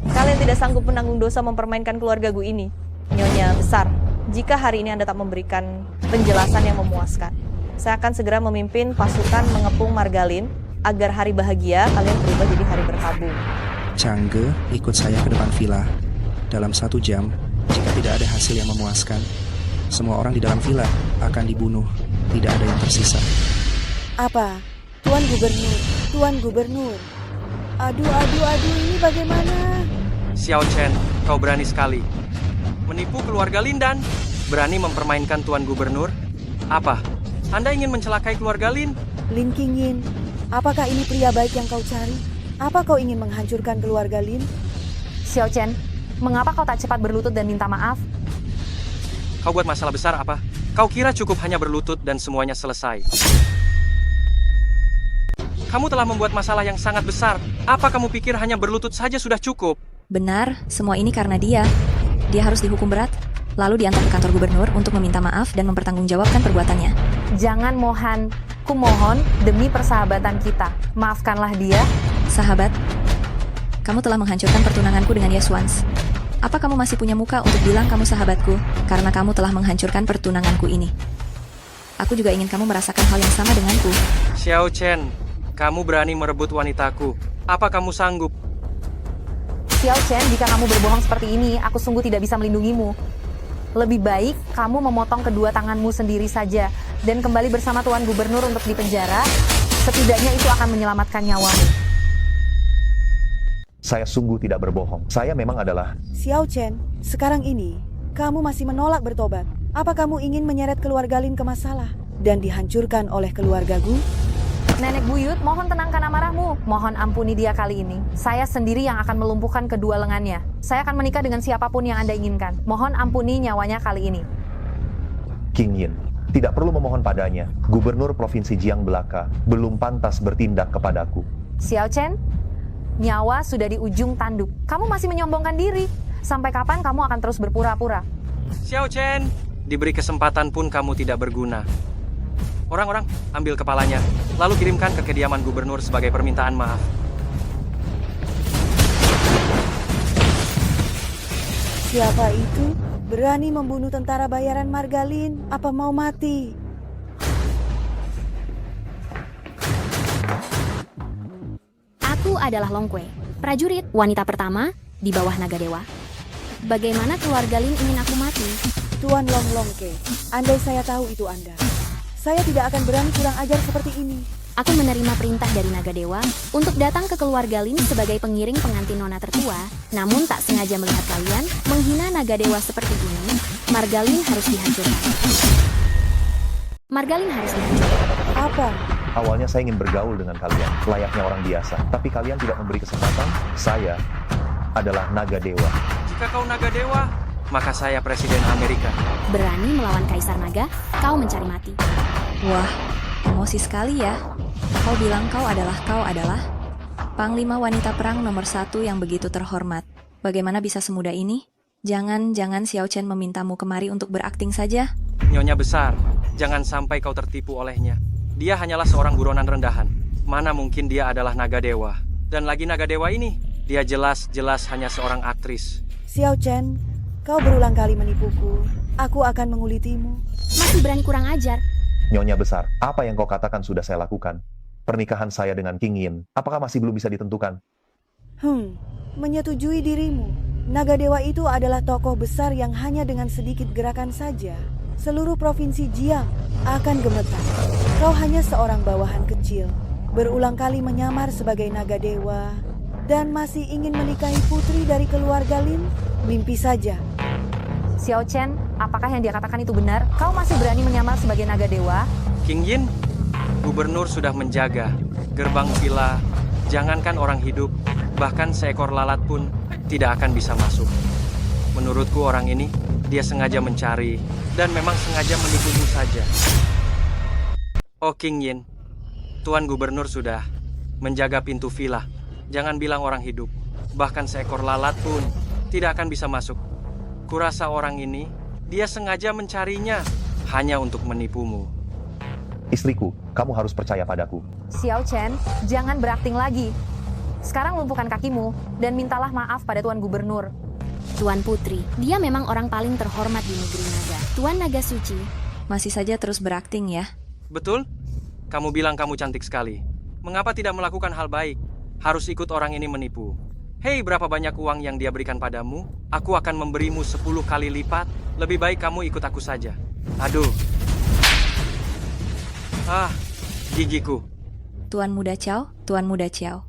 Kalian tidak sanggup menanggung dosa mempermainkan keluarga Gu ini. Nyonya besar, jika hari ini Anda tak memberikan penjelasan yang memuaskan, saya akan segera memimpin pasukan mengepung Margalin, agar hari bahagia kalian berubah jadi hari berkabung. Changge, ikut saya ke depan villa. Dalam 1 jam, jika tidak ada hasil yang memuaskan, semua orang di dalam villa akan dibunuh. Tidak ada yang tersisa. Apa? Tuan Gubernur, Tuan Gubernur. Aduh, ini bagaimana? Xiao Chen, kau berani sekali. Menipu keluarga Lindan. Berani mempermainkan Tuan Gubernur. Apa? Anda ingin mencelakai keluarga Lin? Lin Qingyin, apakah ini pria baik yang kau cari? Apa kau ingin menghancurkan keluarga Lin? Xiao Chen, mengapa kau tak cepat berlutut dan minta maaf? Kau buat masalah besar apa? Kau kira cukup hanya berlutut dan semuanya selesai? Kamu telah membuat masalah yang sangat besar. Apa kamu pikir hanya berlutut saja sudah cukup? Benar, semua ini karena dia. Dia harus dihukum berat, lalu diantar ke kantor gubernur untuk meminta maaf dan mempertanggungjawabkan perbuatannya. Jangan, Mohan. Kumohon, demi persahabatan kita, maafkanlah dia. Sahabat, kamu telah menghancurkan pertunanganku dengan Yeswans. Apa kamu masih punya muka untuk bilang kamu sahabatku, karena kamu telah menghancurkan pertunanganku ini? Aku juga ingin kamu merasakan hal yang sama denganku. Xiao Chen, kamu berani merebut wanitaku. Apa kamu sanggup? Xiao Chen, jika kamu berbohong seperti ini, aku sungguh tidak bisa melindungimu. Lebih baik kamu memotong kedua tanganmu sendiri saja dan kembali bersama Tuan Gubernur untuk dipenjara. Setidaknya itu akan menyelamatkan nyawamu. Saya sungguh tidak berbohong. Saya memang adalah... Xiao Chen, sekarang ini kamu masih menolak bertobat. Apa kamu ingin menyeret keluarga Lin ke masalah dan dihancurkan oleh keluarga Gu? Nenek buyut, mohon tenangkan amarahmu. Mohon ampuni dia kali ini. Saya sendiri yang akan melumpuhkan kedua lengannya. Saya akan menikah dengan siapapun yang Anda inginkan. Mohon ampuni nyawanya kali ini. King Yin, tidak perlu memohon padanya. Gubernur Provinsi Jiang Belaka belum pantas bertindak kepadaku. Xiao Chen, nyawa sudah di ujung tanduk. Kamu masih menyombongkan diri. Sampai kapan kamu akan terus berpura-pura? Xiao Chen, diberi kesempatan pun kamu tidak berguna. Orang-orang, ambil kepalanya, lalu kirimkan ke kediaman gubernur sebagai permintaan maaf. Siapa itu? Berani membunuh tentara bayaran Margalin? Apa mau mati? Aku adalah Long Kue, prajurit wanita pertama di bawah naga dewa. Bagaimana keluarga Lin ingin aku mati? Tuan Long Ke, andai saya tahu itu Anda, saya tidak akan berani kurang ajar seperti ini. Aku menerima perintah dari naga dewa untuk datang ke keluarga Lin sebagai pengiring pengantin nona tertua. Namun tak sengaja melihat kalian menghina naga dewa seperti ini, Margalin harus dihancurkan. Margalin harus dihancurkan. Apa? Awalnya saya ingin bergaul dengan kalian, layaknya orang biasa. Tapi kalian tidak memberi kesempatan. Saya adalah naga dewa. Jika kau naga dewa, maka saya Presiden Amerika. Berani melawan Kaisar Naga, kau mencari mati. Wah, emosi sekali ya. Kau bilang kau adalah Panglima wanita perang nomor 1 yang begitu terhormat. Bagaimana bisa semudah ini? Jangan Xiao Chen memintamu kemari untuk berakting saja. Nyonya besar, jangan sampai kau tertipu olehnya. Dia hanyalah seorang buronan rendahan. Mana mungkin dia adalah naga dewa. Dan lagi naga dewa ini, dia jelas-jelas hanya seorang aktris. Xiao Chen, kau berulang kali menipuku. Aku akan mengulitimu. Masih berani kurang ajar. Nyonya besar, apa yang kau katakan sudah saya lakukan. Pernikahan saya dengan King Yin, apakah masih belum bisa ditentukan? Menyetujui dirimu. Naga dewa itu adalah tokoh besar yang hanya dengan sedikit gerakan saja seluruh provinsi Jiang akan gemetar. Kau hanya seorang bawahan kecil, berulang kali menyamar sebagai naga dewa, dan masih ingin menikahi putri dari keluarga Lin? Mimpi saja. Xiao Chen, apakah yang dia katakan itu benar? Kau masih berani menyamar sebagai naga dewa? King Yin, gubernur sudah menjaga gerbang villa. Jangankan orang hidup, bahkan seekor lalat pun tidak akan bisa masuk. Menurutku orang ini, dia sengaja mencari dan memang sengaja menipumu saja. Oh King Yin, Tuan Gubernur sudah menjaga pintu villa. Jangan bilang orang hidup, bahkan seekor lalat pun tidak akan bisa masuk. Kurasa orang ini, dia sengaja mencarinya hanya untuk menipumu. Istriku, kamu harus percaya padaku. Xiao Chen, jangan berakting lagi. Sekarang lumpuhkan kakimu dan mintalah maaf pada Tuan Gubernur. Tuan Putri, dia memang orang paling terhormat di negeri naga. Tuan Naga Suci. Masih saja terus berakting ya. Betul? Kamu bilang kamu cantik sekali. Mengapa tidak melakukan hal baik? Harus ikut orang ini menipu. Hei, berapa banyak uang yang dia berikan padamu? Aku akan memberimu 10 kali lipat. Lebih baik kamu ikut aku saja. Aduh. Gigiku. Tuan Muda Qiao.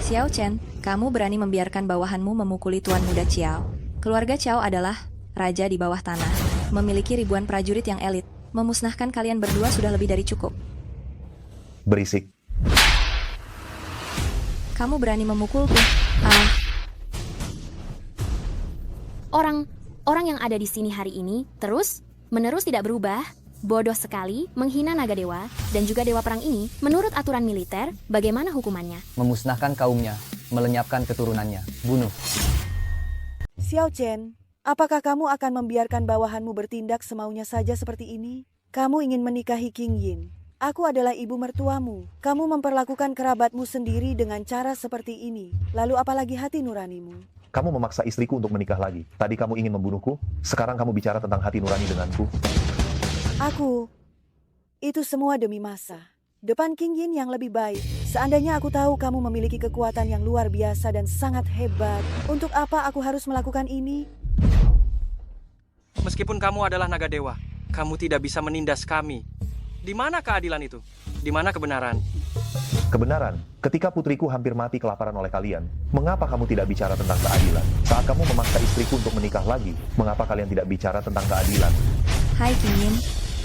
Xiao Chen, kamu berani membiarkan bawahanmu memukuli Tuan Muda Qiao. Keluarga Qiao adalah raja di bawah tanah, memiliki ribuan prajurit yang elit. Memusnahkan kalian berdua sudah lebih dari cukup. Berisik. Kamu berani memukulku. Orang yang ada di sini hari ini menerus tidak berubah. Bodoh sekali, menghina naga dewa, dan juga dewa perang ini, menurut aturan militer, bagaimana hukumannya? Memusnahkan kaumnya, melenyapkan keturunannya, bunuh. Xiao Chen, apakah kamu akan membiarkan bawahanmu bertindak semaunya saja seperti ini? Kamu ingin menikahi King Yin. Aku adalah ibu mertuamu. Kamu memperlakukan kerabatmu sendiri dengan cara seperti ini. Lalu apalagi hati nuranimu? Kamu memaksa istriku untuk menikah lagi. Tadi kamu ingin membunuhku, sekarang kamu bicara tentang hati nurani denganku. Itu semua demi masa depan King Yin yang lebih baik. Seandainya aku tahu kamu memiliki kekuatan yang luar biasa dan sangat hebat, untuk apa aku harus melakukan ini? Meskipun kamu adalah naga dewa, kamu tidak bisa menindas kami. Di mana keadilan itu? Di mana kebenaran? Kebenaran, ketika putriku hampir mati kelaparan oleh kalian, mengapa kamu tidak bicara tentang keadilan? Saat kamu memaksa istriku untuk menikah lagi, mengapa kalian tidak bicara tentang keadilan? Hai King Yin,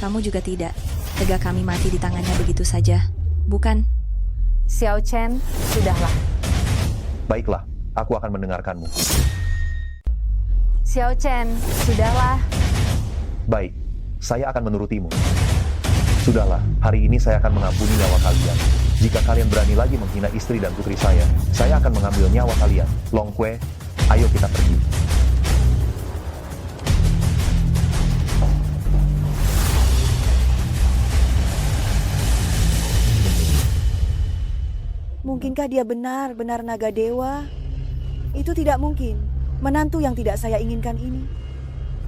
kamu juga tidak. Tega kami mati di tangannya begitu saja, bukan? Xiao Chen, sudahlah. Baiklah, aku akan mendengarkanmu. Xiao Chen, sudahlah. Baik, saya akan menurutimu. Sudahlah, hari ini saya akan mengampuni nyawa kalian. Jika kalian berani lagi menghina istri dan putri saya akan mengambil nyawa kalian. Long Kue, ayo kita pergi. Mungkinkah dia benar-benar naga dewa? Itu tidak mungkin. Menantu yang tidak saya inginkan ini.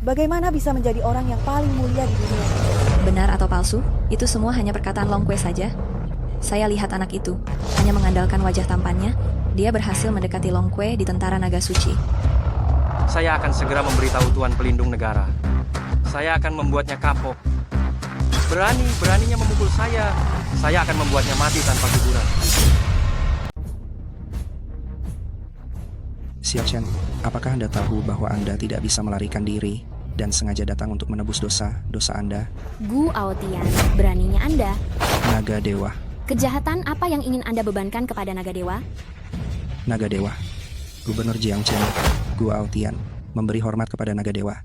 Bagaimana bisa menjadi orang yang paling mulia di dunia? Benar atau palsu, itu semua hanya perkataan Long Kue saja. Saya lihat anak itu, hanya mengandalkan wajah tampannya, dia berhasil mendekati Long Kue di tentara naga suci. Saya akan segera memberitahu Tuan Pelindung Negara. Saya akan membuatnya kapok. Beraninya memukul saya akan membuatnya mati tanpa kuburan. Xiao Chen, apakah Anda tahu bahwa Anda tidak bisa melarikan diri dan sengaja datang untuk menebus dosa Anda? Gu Aotian, beraninya Anda. Naga Dewa. Kejahatan apa yang ingin Anda bebankan kepada Naga Dewa? Naga Dewa, Gubernur Jiangchen, Gua Altian, memberi hormat kepada naga dewa.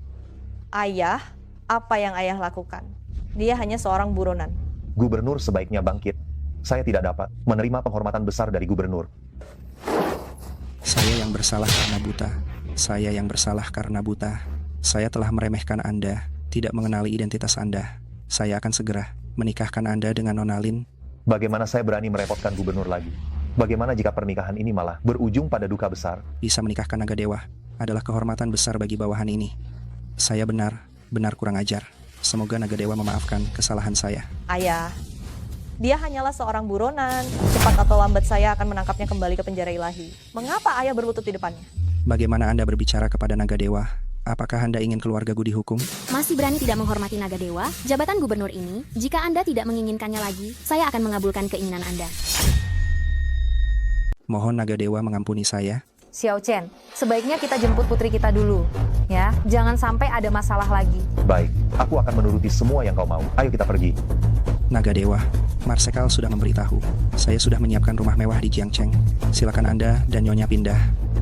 Ayah, apa yang ayah lakukan? Dia hanya seorang buronan. Gubernur sebaiknya bangkit. Saya tidak dapat menerima penghormatan besar dari gubernur. Saya yang bersalah karena buta. Saya yang bersalah karena buta. Saya telah meremehkan Anda, tidak mengenali identitas Anda. Saya akan segera menikahkan Anda dengan Nona Lin. Bagaimana saya berani merepotkan gubernur lagi? Bagaimana jika pernikahan ini malah berujung pada duka besar? Bisa menikahkan naga dewa adalah kehormatan besar bagi bawahan ini. Saya benar kurang ajar. Semoga naga dewa memaafkan kesalahan saya. Ayah, dia hanyalah seorang buronan. Cepat atau lambat saya akan menangkapnya kembali ke penjara ilahi. Mengapa ayah berlutut di depannya? Bagaimana Anda berbicara kepada naga dewa? Apakah Anda ingin keluargaku dihukum? Masih berani tidak menghormati naga dewa? Jabatan gubernur ini, jika Anda tidak menginginkannya lagi, saya akan mengabulkan keinginan Anda. Mohon naga dewa mengampuni saya. Xiao Chen, sebaiknya kita jemput putri kita dulu. Ya, jangan sampai ada masalah lagi. Baik, aku akan menuruti semua yang kau mau. Ayo kita pergi. Naga dewa, Marsekal sudah memberitahu. Saya sudah menyiapkan rumah mewah di Jiangcheng. Silakan Anda dan Nyonya pindah.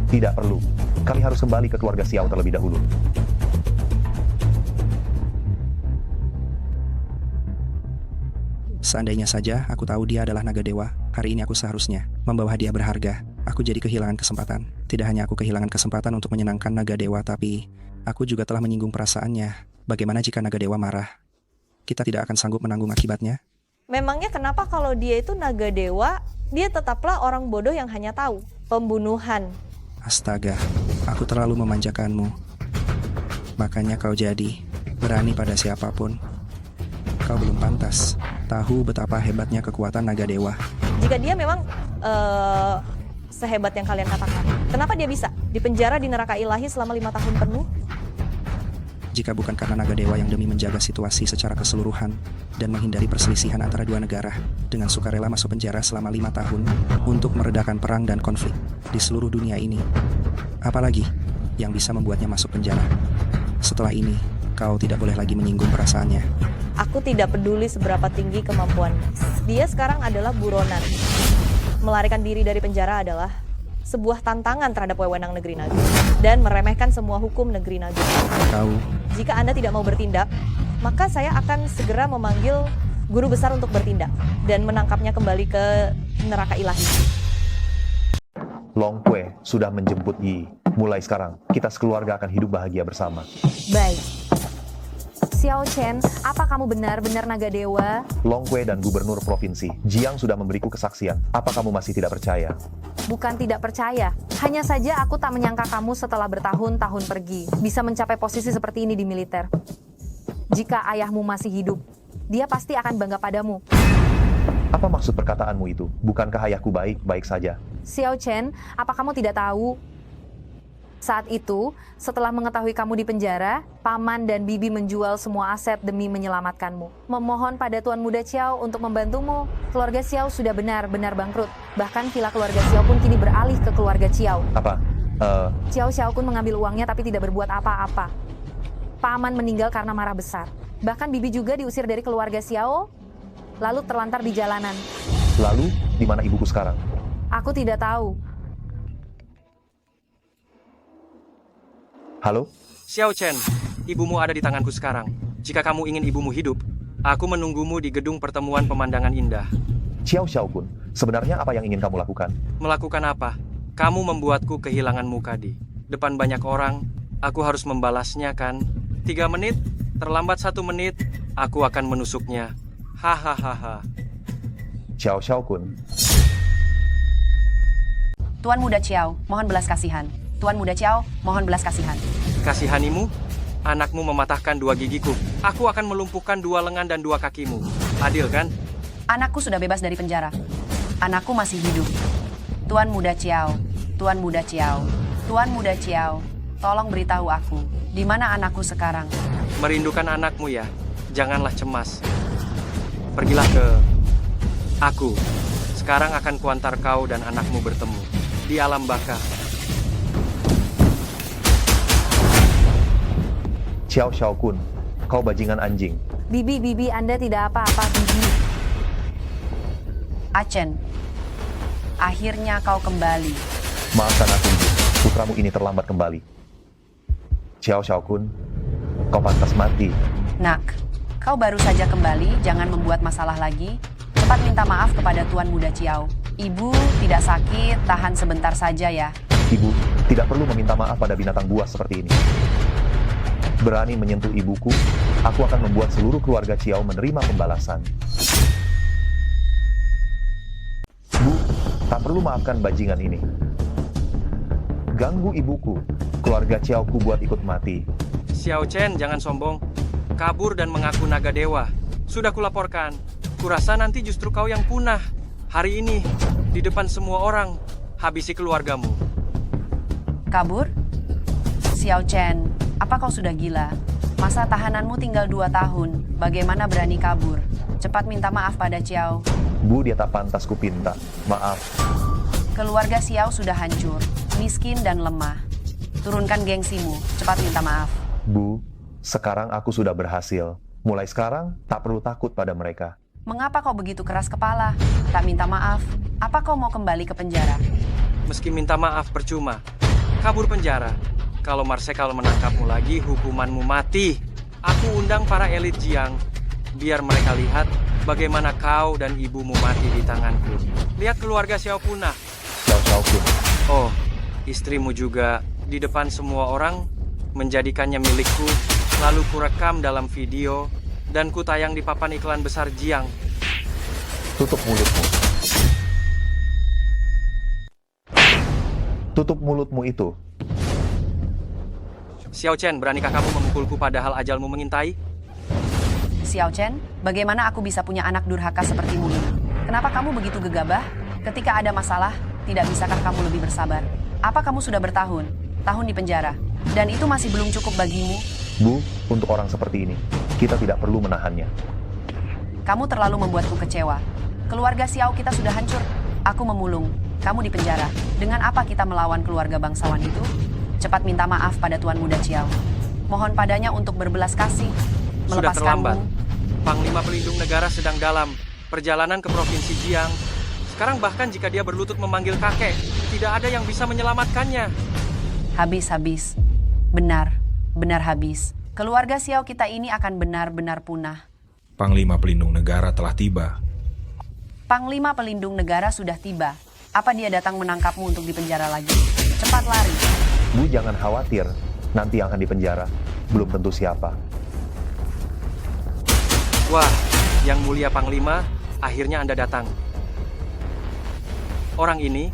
Tidak perlu. Kami harus kembali ke keluarga Xiao terlebih dahulu. Seandainya saja aku tahu dia adalah naga dewa, hari ini aku seharusnya membawa hadiah berharga. Aku jadi kehilangan kesempatan. Tidak hanya aku kehilangan kesempatan untuk menyenangkan naga dewa, tapi aku juga telah menyinggung perasaannya. Bagaimana jika naga dewa marah? Kita tidak akan sanggup menanggung akibatnya. Memangnya kenapa kalau dia itu naga dewa, dia tetaplah orang bodoh yang hanya tahu pembunuhan. Astaga, aku terlalu memanjakanmu. Makanya kau jadi berani pada siapapun. Kau belum pantas tahu betapa hebatnya kekuatan naga dewa. Jika dia memang sehebat yang kalian katakan, kenapa dia bisa dipenjara di neraka ilahi selama 5 tahun penuh? Jika bukan karena naga dewa yang demi menjaga situasi secara keseluruhan dan menghindari perselisihan antara dua negara, dengan sukarela masuk penjara selama 5 tahun untuk meredakan perang dan konflik di seluruh dunia ini. Apalagi yang bisa membuatnya masuk penjara. Setelah ini, kau tidak boleh lagi menyinggung perasaannya. Aku tidak peduli seberapa tinggi kemampuannya. Dia sekarang adalah buronan. Melarikan diri dari penjara adalah sebuah tantangan terhadap wewenang negeri naga dan meremehkan semua hukum negeri naga. Kau. Jika Anda tidak mau bertindak, maka saya akan segera memanggil guru besar untuk bertindak dan menangkapnya kembali ke neraka ilahi. Long Kue sudah menjemput Yi. Mulai sekarang, kita sekeluarga akan hidup bahagia bersama. Baik. Xiao Chen, apa kamu benar-benar naga dewa? Long Kue dan gubernur provinsi Jiang sudah memberiku kesaksian. Apa kamu masih tidak percaya? Bukan tidak percaya, hanya saja aku tak menyangka kamu setelah bertahun-tahun pergi bisa mencapai posisi seperti ini di militer. Jika ayahmu masih hidup, dia pasti akan bangga padamu. Apa maksud perkataanmu itu? Bukankah ayahku baik-baik saja? Xiao Chen, apa kamu tidak tahu? Saat itu, setelah mengetahui kamu di penjara, Paman dan Bibi menjual semua aset demi menyelamatkanmu. Memohon pada Tuan Muda Xiao untuk membantumu. Keluarga Xiao sudah benar-benar bangkrut. Bahkan villa keluarga Xiao pun kini beralih ke keluarga Xiao. Apa? Xiao pun mengambil uangnya tapi tidak berbuat apa-apa. Paman meninggal karena marah besar. Bahkan Bibi juga diusir dari keluarga Xiao, lalu terlantar di jalanan. Lalu, di mana ibuku sekarang? Aku tidak tahu. Halo? Xiao Chen, ibumu ada di tanganku sekarang. Jika kamu ingin ibumu hidup, aku menunggumu di gedung pertemuan pemandangan indah. Xiao Kun, sebenarnya apa yang ingin kamu lakukan? Melakukan apa? Kamu membuatku kehilangan muka di depan banyak orang. Aku harus membalasnya kan? 3 menit, terlambat 1 menit, aku akan menusuknya. Hahaha. Xiao Kun. Tuan Muda Xiao, mohon belas kasihan. Tuan Muda Xiao, mohon belas kasihan. Kasihanimu? Anakmu mematahkan 2 gigiku. Aku akan melumpuhkan 2 lengan dan 2 kakimu. Adil kan? Anakku sudah bebas dari penjara. Anakku masih hidup. Tuan Muda Xiao, Tuan Muda Xiao, Tuan Muda Xiao, tolong beritahu aku, di mana anakku sekarang? Merindukan anakmu ya? Janganlah cemas. Pergilah ke aku. Sekarang akan kuantar kau dan anakmu bertemu di alam baka. Xiao Kun, kau bajingan anjing. Bibi, Anda tidak apa-apa, Bibi. Achen, akhirnya kau kembali. Maafkan aku, Ibu. putramu ini terlambat kembali. Xiao Xiaokun, kau pantas mati. Nak, kau baru saja kembali, jangan membuat masalah lagi. Cepat minta maaf kepada Tuan Muda Xiao. Ibu tidak sakit, tahan sebentar saja ya. Ibu, tidak perlu meminta maaf pada binatang buas seperti ini. Berani menyentuh ibuku, aku akan membuat seluruh keluarga Xiao menerima pembalasan. Bu, tak perlu maafkan bajingan ini. Ganggu ibuku, keluarga Xiao ku buat ikut mati. Xiao Chen, jangan sombong. Kabur dan mengaku naga dewa. Sudah kulaporkan. Kurasa nanti justru kau yang punah. Hari ini, di depan semua orang, habisi keluargamu. Kabur? Xiao Chen, apa kau sudah gila? Masa tahananmu tinggal 2 tahun. Bagaimana berani kabur? Cepat minta maaf pada Xiao. Bu, dia tak pantas kupinta. Maaf. Keluarga Xiao sudah hancur, miskin dan lemah. Turunkan gengsimu, cepat minta maaf. Bu, sekarang aku sudah berhasil. Mulai sekarang, tak perlu takut pada mereka. Mengapa kau begitu keras kepala? Tak minta maaf. Apa kau mau kembali ke penjara? Meski minta maaf percuma. Kabur penjara. Kalau Marsekal menangkapmu lagi, hukumanmu mati. Aku undang para elit Jiang, biar mereka lihat bagaimana kau dan ibumu mati di tanganku. Lihat keluarga Xiao punah. Xiao Xiaokun. Oh, istrimu juga di depan semua orang menjadikannya milikku, lalu kurekam dalam video dan kutayang di papan iklan besar Jiang. Tutup mulutmu. Tutup mulutmu itu. Xiao Chen, beranikah kamu memukulku padahal ajalmu mengintai? Xiao Chen, bagaimana aku bisa punya anak durhaka sepertimu ini? Kenapa kamu begitu gegabah? Ketika ada masalah, tidak bisakah kamu lebih bersabar? Apa kamu sudah bertahun-tahun di penjara? Dan itu masih belum cukup bagimu? Bu, untuk orang seperti ini, kita tidak perlu menahannya. Kamu terlalu membuatku kecewa. Keluarga Xiao kita sudah hancur. Aku memulung, kamu di penjara. Dengan apa kita melawan keluarga bangsawan itu? Cepat minta maaf pada Tuan Muda Xiao. Mohon padanya untuk berbelas kasih. Sudah terlambat. Melepaskanmu. Panglima Pelindung Negara sedang dalam perjalanan ke Provinsi Jiang. Sekarang bahkan jika dia berlutut memanggil kakek, tidak ada yang bisa menyelamatkannya. Habis. Benar habis. Keluarga Xiao kita ini akan benar-benar punah. Panglima Pelindung Negara telah tiba. Panglima Pelindung Negara sudah tiba. Apa dia datang menangkapmu untuk dipenjara lagi? Cepat lari. Bu, jangan khawatir. Nanti yang akan dipenjara. Belum tentu siapa. Wah, Yang Mulia Panglima, akhirnya Anda datang. Orang ini,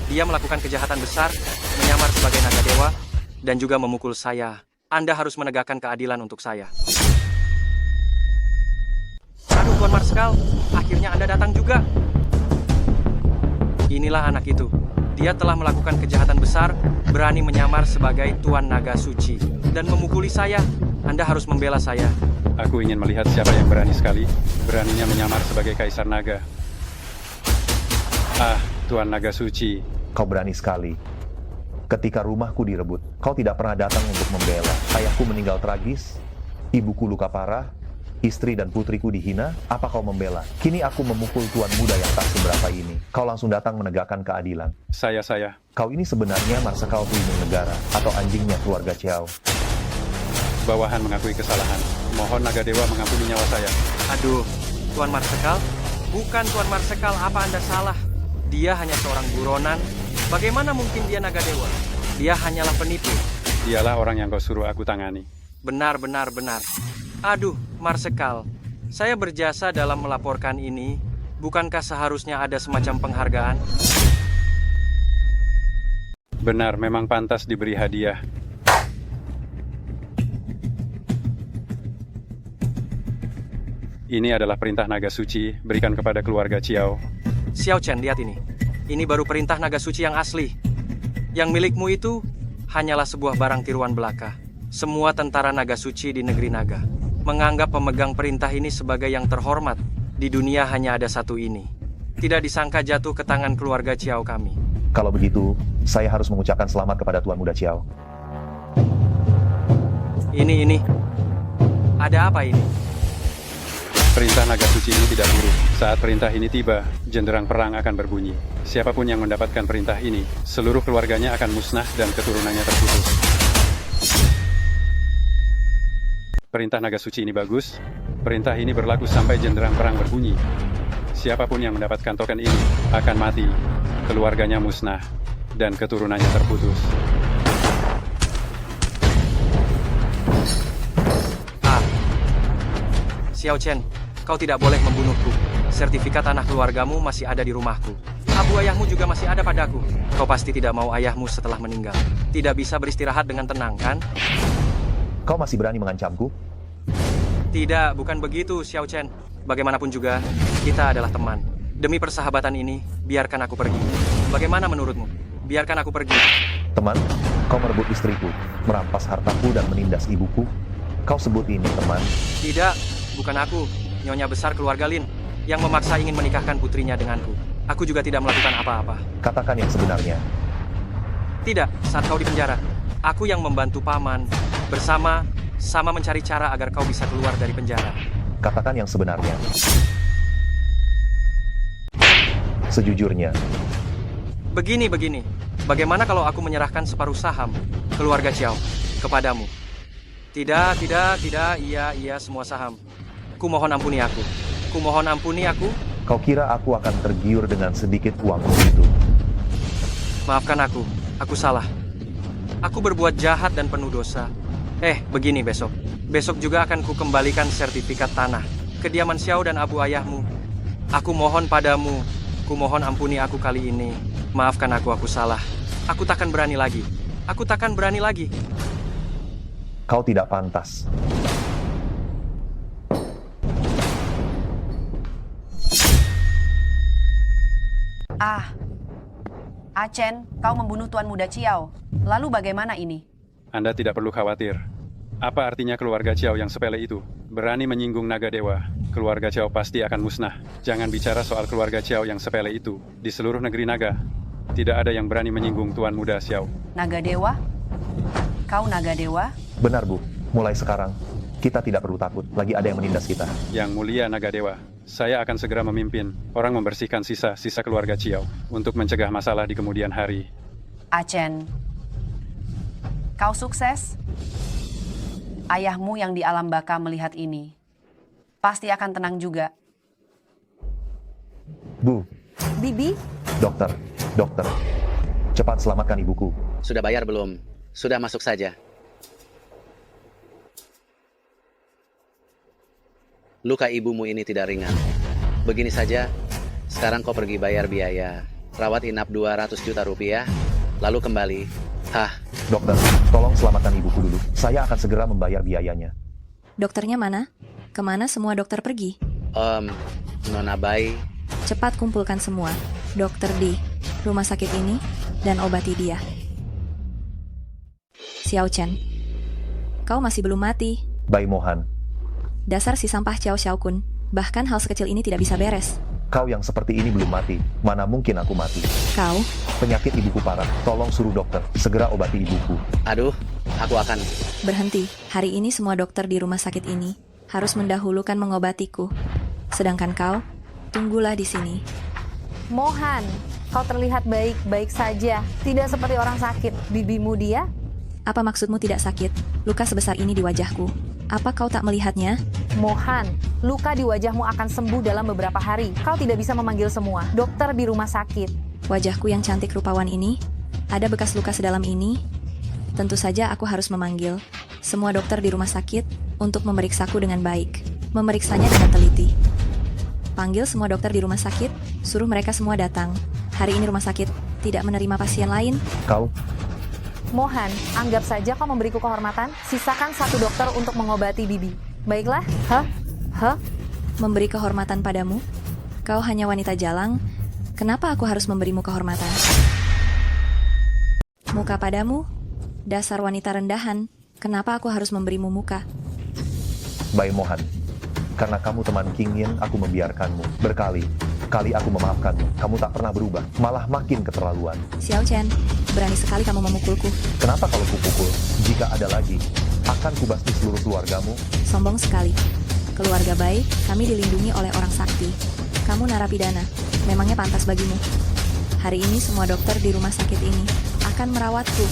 dia melakukan kejahatan besar, menyamar sebagai naga dewa, dan juga memukul saya. Anda harus menegakkan keadilan untuk saya. Aduh, Tuan Marskal, akhirnya Anda datang juga. Inilah anak itu. Dia telah melakukan kejahatan besar, berani menyamar sebagai Tuan Naga Suci, dan memukuli saya. Anda harus membela saya. Aku ingin melihat siapa yang berani sekali, beraninya menyamar sebagai Kaisar Naga. Ah, Tuan Naga Suci. Kau berani sekali. Ketika rumahku direbut, kau tidak pernah datang untuk membela. Ayahku meninggal tragis, ibuku luka parah, istri dan putriku dihina. Apa kau membela? Kini aku memukul tuan muda yang tak seberapa ini. Kau langsung datang menegakkan keadilan. Saya. Kau ini sebenarnya Marsekal Pelindung Negara atau anjingnya keluarga Xiao. Bawahan mengakui kesalahan. Mohon Naga Dewa mengampuni nyawa saya. Aduh, Tuan Marsekal? Bukan Tuan Marsekal, apa Anda salah? Dia hanya seorang buronan. Bagaimana mungkin dia Naga Dewa? Dia hanyalah penipu. Dialah orang yang kau suruh aku tangani. Benar. Aduh, Marsekal. Saya berjasa dalam melaporkan ini. Bukankah seharusnya ada semacam penghargaan? Benar, memang pantas diberi hadiah. Ini adalah perintah Naga Suci, berikan kepada keluarga Xiao. Xiao Chen, lihat ini. Ini baru perintah Naga Suci yang asli. Yang milikmu itu hanyalah sebuah barang tiruan belaka. Semua tentara Naga Suci di negeri Naga menganggap pemegang perintah ini sebagai yang terhormat. Di dunia hanya ada satu ini. Tidak disangka jatuh ke tangan keluarga Xiao kami. Kalau begitu, saya harus mengucapkan selamat kepada Tuan Muda Xiao. Ini. Ada apa ini? Perintah naga suci ini tidak buruk. Saat perintah ini tiba, genderang perang akan berbunyi. Siapapun yang mendapatkan perintah ini, seluruh keluarganya akan musnah dan keturunannya terputus. Perintah naga suci ini bagus. Perintah ini berlaku sampai genderang perang berbunyi. Siapapun yang mendapatkan token ini akan mati, keluarganya musnah, dan keturunannya terputus. Xiao Chen, kau tidak boleh membunuhku. Sertifikat tanah keluargamu masih ada di rumahku. Abu ayahmu juga masih ada padaku. Kau pasti tidak mau ayahmu setelah meninggal. Tidak bisa beristirahat dengan tenang, kan? Kau masih berani mengancamku? Tidak, bukan begitu, Xiao Chen. Bagaimanapun juga, kita adalah teman. Demi persahabatan ini, biarkan aku pergi. Bagaimana menurutmu? Biarkan aku pergi. Teman, kau merebut istriku, merampas hartaku dan menindas ibuku. Kau sebut ini teman? Tidak. Bukan aku, Nyonya besar keluarga Lin, yang memaksa ingin menikahkan putrinya denganku. Aku juga tidak melakukan apa-apa. Katakan yang sebenarnya. Tidak, saat kau di penjara, aku yang membantu paman, bersama-sama mencari cara agar kau bisa keluar dari penjara. Katakan yang sebenarnya. Sejujurnya. Begini, bagaimana kalau aku menyerahkan separuh saham keluarga Xiao kepadamu? Tidak, iya, semua saham. Kumohon ampuni aku. Kau kira aku akan tergiur dengan sedikit uangmu itu? Maafkan aku salah. Aku berbuat jahat dan penuh dosa. Begini besok. Besok juga akan kukembalikan sertifikat tanah, kediaman Xiao dan abu ayahmu. Aku mohon padamu, kumohon ampuni aku kali ini. Maafkan aku salah. Aku takkan berani lagi. Kau tidak pantas. Chen, kau membunuh Tuan Muda Chiao. Lalu bagaimana ini? Anda tidak perlu khawatir. Apa artinya keluarga Chiao yang sepele itu? Berani menyinggung naga dewa. Keluarga Chiao pasti akan musnah. Jangan bicara soal keluarga Chiao yang sepele itu. Di seluruh negeri naga, tidak ada yang berani menyinggung Tuan Muda Xiao. Naga dewa? Kau naga dewa? Benar, Bu. Mulai sekarang, kita tidak perlu takut. Lagi ada yang menindas kita. Yang mulia naga dewa, saya akan segera memimpin orang membersihkan sisa-sisa keluarga Chiao untuk mencegah masalah di kemudian hari. Chen, kau sukses? Ayahmu yang di alam baka melihat ini pasti akan tenang juga. Bu. Bibi? Dokter, cepat selamatkan ibuku. Sudah bayar belum? Sudah masuk saja. Luka ibumu ini tidak ringan. Begini saja, sekarang kau pergi bayar biaya rawat inap 200 juta rupiah, lalu kembali. Dokter, tolong selamatkan ibuku dulu. Saya akan segera membayar biayanya. Dokternya mana? Kemana semua dokter pergi? Nona Bai. Cepat kumpulkan semua dokter di rumah sakit ini dan obati dia. Xiao Chen, kau masih belum mati. Bai Mohan. Dasar si sampah Xiao Xiaokun. Bahkan hal sekecil ini tidak bisa beres. Kau yang seperti ini belum mati. Mana mungkin aku mati? Kau? Penyakit ibuku parah. Tolong suruh dokter segera obati ibuku. Aduh, aku akan. Berhenti. Hari ini semua dokter di rumah sakit ini harus mendahulukan mengobatiku. Sedangkan kau, tunggulah di sini. Mohan, kau terlihat baik-baik saja. Tidak seperti orang sakit. Bibimu dia? Apa maksudmu tidak sakit? Luka sebesar ini di wajahku. Apa kau tak melihatnya? Mohan, luka di wajahmu akan sembuh dalam beberapa hari. Kau tidak bisa memanggil semua dokter di rumah sakit. Wajahku yang cantik rupawan ini, ada bekas luka sedalam ini. Tentu saja aku harus memanggil semua dokter di rumah sakit untuk memeriksaku dengan baik. Memeriksanya dengan teliti. Panggil semua dokter di rumah sakit, suruh mereka semua datang. Hari ini rumah sakit tidak menerima pasien lain. Kau? Mohan, anggap saja kau memberiku kehormatan. Sisakan satu dokter untuk mengobati Bibi. Baiklah. Memberi kehormatan padamu? Kau hanya wanita jalang. Kenapa aku harus memberimu kehormatan? Muka padamu? Dasar wanita rendahan. Kenapa aku harus memberimu muka? Bai Mohan, karena kamu teman King Yin, aku membiarkanmu. Berkali-kali aku memaafkanmu. Kamu tak pernah berubah, malah makin keterlaluan. Xiao Chen, berani sekali kamu memukulku. Kenapa kalau kupukul? Jika ada lagi, akan kubasmi seluruh keluargamu. Sombong sekali. Keluarga Bai, kami dilindungi oleh orang sakti. Kamu narapidana, memangnya pantas bagimu. Hari ini semua dokter di rumah sakit ini akan merawatku.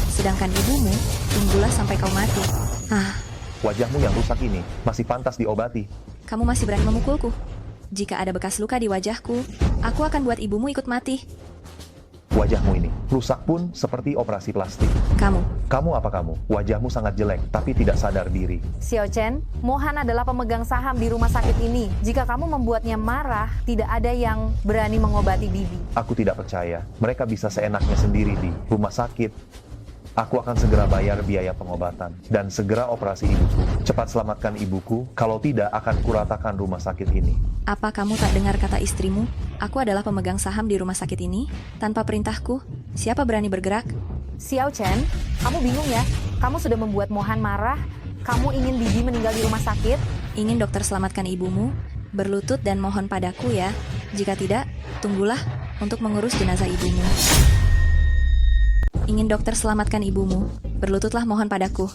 Sedangkan ibumu, tunggulah sampai kau mati. Wajahmu yang rusak ini masih pantas diobati. Kamu masih berani memukulku? Jika ada bekas luka di wajahku, aku akan buat ibumu ikut mati. Wajahmu ini rusak pun seperti operasi plastik. Kamu apa kamu? Wajahmu sangat jelek, tapi tidak sadar diri. Xiao Chen, Mohan adalah pemegang saham di rumah sakit ini. Jika kamu membuatnya marah, tidak ada yang berani mengobati Bibi. Aku tidak percaya. Mereka bisa seenaknya sendiri di rumah sakit. Aku akan segera bayar biaya pengobatan dan segera operasi ibuku. Cepat selamatkan ibuku, kalau tidak akan kuratakan rumah sakit ini. Apa kamu tak dengar kata istrimu? Aku adalah pemegang saham di rumah sakit ini. Tanpa perintahku, siapa berani bergerak? Xiao Chen, kamu bingung ya? Kamu sudah membuat Mohan marah. Kamu ingin Bibi meninggal di rumah sakit? Ingin dokter selamatkan ibumu? Berlutut dan mohon padaku ya. Jika tidak, tunggulah untuk mengurus jenazah ibumu. Ingin dokter selamatkan ibumu? Berlututlah mohon padaku.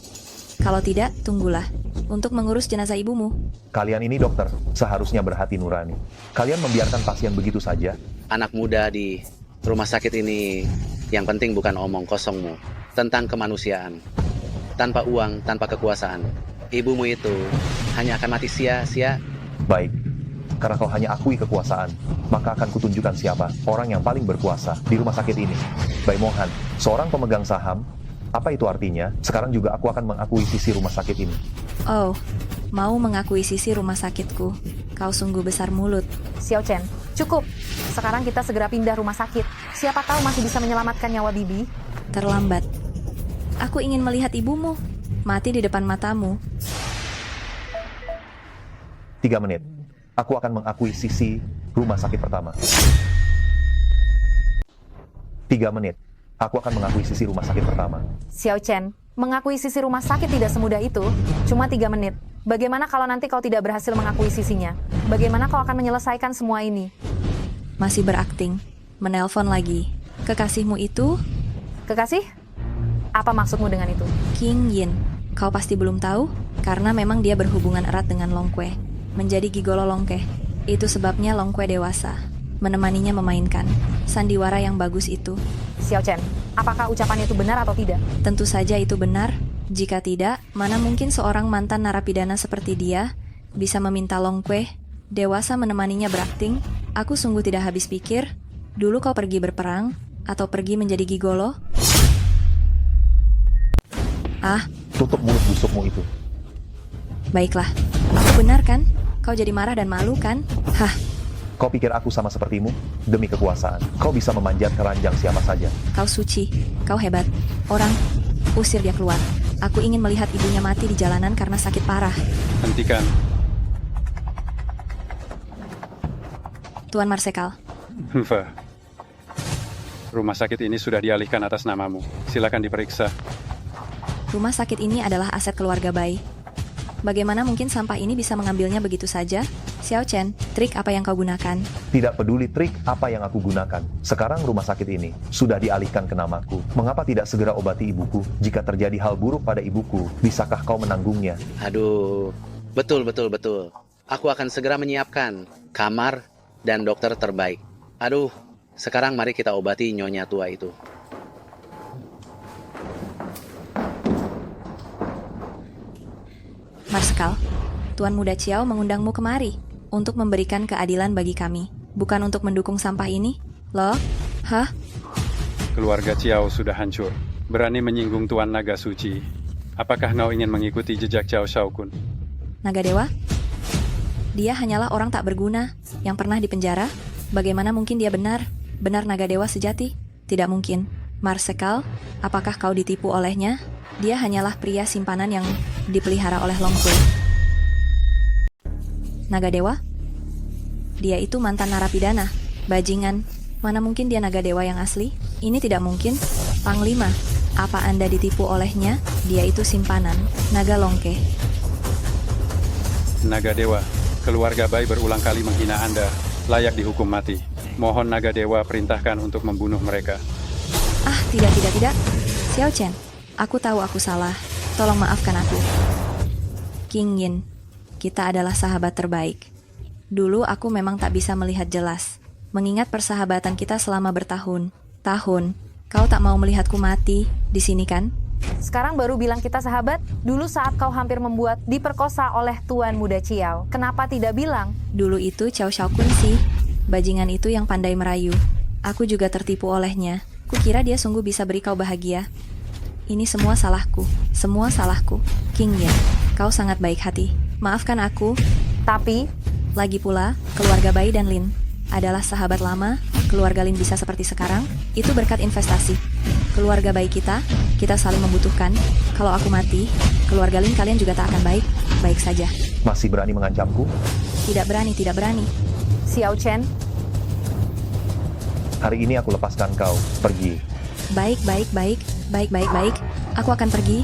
Kalau tidak, tunggulah untuk mengurus jenazah ibumu. Kalian ini dokter, seharusnya berhati nurani. Kalian membiarkan pasien begitu saja? Anak muda di rumah sakit ini, yang penting bukan omong kosongmu tentang kemanusiaan. Tanpa uang, tanpa kekuasaan, ibumu itu hanya akan mati sia-sia. Baik, karena kau hanya akui kekuasaan, maka akan kutunjukkan siapa orang yang paling berkuasa di rumah sakit ini. Bai Mohan, seorang pemegang saham. Apa itu artinya? Sekarang juga aku akan mengakuisisi rumah sakit ini. Oh, mau mengakuisisi rumah sakitku? Kau sungguh besar mulut. Xiao Chen, cukup. Sekarang kita segera pindah rumah sakit. Siapa tahu masih bisa menyelamatkan nyawa Bibi. Terlambat. Aku ingin melihat ibumu mati di depan matamu. 3 menit. Aku akan mengakuisisi rumah sakit pertama. 3 menit. Aku akan mengakuisisi rumah sakit pertama. Xiao Chen, mengakuisisi rumah sakit tidak semudah itu. Cuma 3 menit. Bagaimana kalau nanti kau tidak berhasil mengakuisisinya? Bagaimana kau akan menyelesaikan semua ini? Masih berakting. Menelpon lagi. Kekasihmu itu? Kekasih? Apa maksudmu dengan itu? King Yin. Kau pasti belum tahu? Karena memang dia berhubungan erat dengan Long Kue. Menjadi gigolo Long Kue. Itu sebabnya Long Kue dewasa. Menemaninya memainkan sandiwara yang bagus itu. Xiao Chen, apakah ucapan itu benar atau tidak? Tentu saja itu benar. Jika tidak, mana mungkin seorang mantan narapidana seperti dia bisa meminta Long Kue dewasa menemaninya berakting? Aku sungguh tidak habis pikir. Dulu kau pergi berperang atau pergi menjadi gigolo? Tutup mulut busukmu itu. Baiklah, aku benar kan? Kau jadi marah dan malu kan? Kau pikir aku sama sepertimu? Demi kekuasaan, kau bisa memanjat keranjang siapa saja. Kau suci, kau hebat. Orang, usir dia keluar. Aku ingin melihat ibunya mati di jalanan karena sakit parah. Hentikan. Tuan Marsekal. Rumah sakit ini sudah dialihkan atas namamu. Silakan diperiksa. Rumah sakit ini adalah aset keluarga Bai. Bagaimana mungkin sampah ini bisa mengambilnya begitu saja? Xiao Chen, trik apa yang kau gunakan? Tidak peduli trik apa yang aku gunakan. Sekarang rumah sakit ini sudah dialihkan ke namaku. Mengapa tidak segera obati ibuku? Jika terjadi hal buruk pada ibuku, bisakah kau menanggungnya? Aduh, betul. Aku akan segera menyiapkan kamar dan dokter terbaik. Aduh, sekarang mari kita obati nyonya tua itu. Marsekal, Tuan Muda Chiao mengundangmu kemari untuk memberikan keadilan bagi kami, bukan untuk mendukung sampah ini. Loh? Keluarga Chiao sudah hancur. Berani menyinggung Tuan Naga Suci. Apakah kau ingin mengikuti jejak Chiao Shaokun? Naga Dewa? Dia hanyalah orang tak berguna yang pernah dipenjara. Bagaimana mungkin dia benar Naga Dewa sejati? Tidak mungkin. Marsekal, apakah kau ditipu olehnya? Dia hanyalah pria simpanan yang dipelihara oleh Long Kue. Naga Dewa? Dia itu mantan narapidana, bajingan. Mana mungkin dia Naga Dewa yang asli? Ini tidak mungkin. Panglima, apa Anda ditipu olehnya? Dia itu simpanan, Naga Long Kue. Naga Dewa, keluarga Bai berulang kali menghina Anda. Layak dihukum mati. Mohon Naga Dewa perintahkan untuk membunuh mereka. Tidak. Xiao Chen, aku tahu aku salah. Tolong maafkan aku. King Yin. Kita adalah sahabat terbaik. Dulu aku memang tak bisa melihat jelas. Mengingat persahabatan kita selama bertahun-tahun. Kau tak mau melihatku mati di sini kan? Sekarang baru bilang kita sahabat? Dulu saat kau hampir membuat diperkosa oleh Tuan Muda Ciao, kenapa tidak bilang? Dulu itu Cao Xiaokun sih. Bajingan itu yang pandai merayu. Aku juga tertipu olehnya. Kukira dia sungguh bisa beri kau bahagia. Ini semua salahku. Semua salahku. King Yin, kau sangat baik hati. Maafkan aku. Tapi, lagi pula, keluarga Bai dan Lin adalah sahabat lama. Keluarga Lin bisa seperti sekarang, itu berkat investasi. Keluarga Bai kita saling membutuhkan. Kalau aku mati, keluarga Lin kalian juga tak akan baik saja. Masih berani mengancamku? Tidak berani. Xiao Chen, Hari ini aku lepaskan kau, pergi. Baik. Aku akan pergi.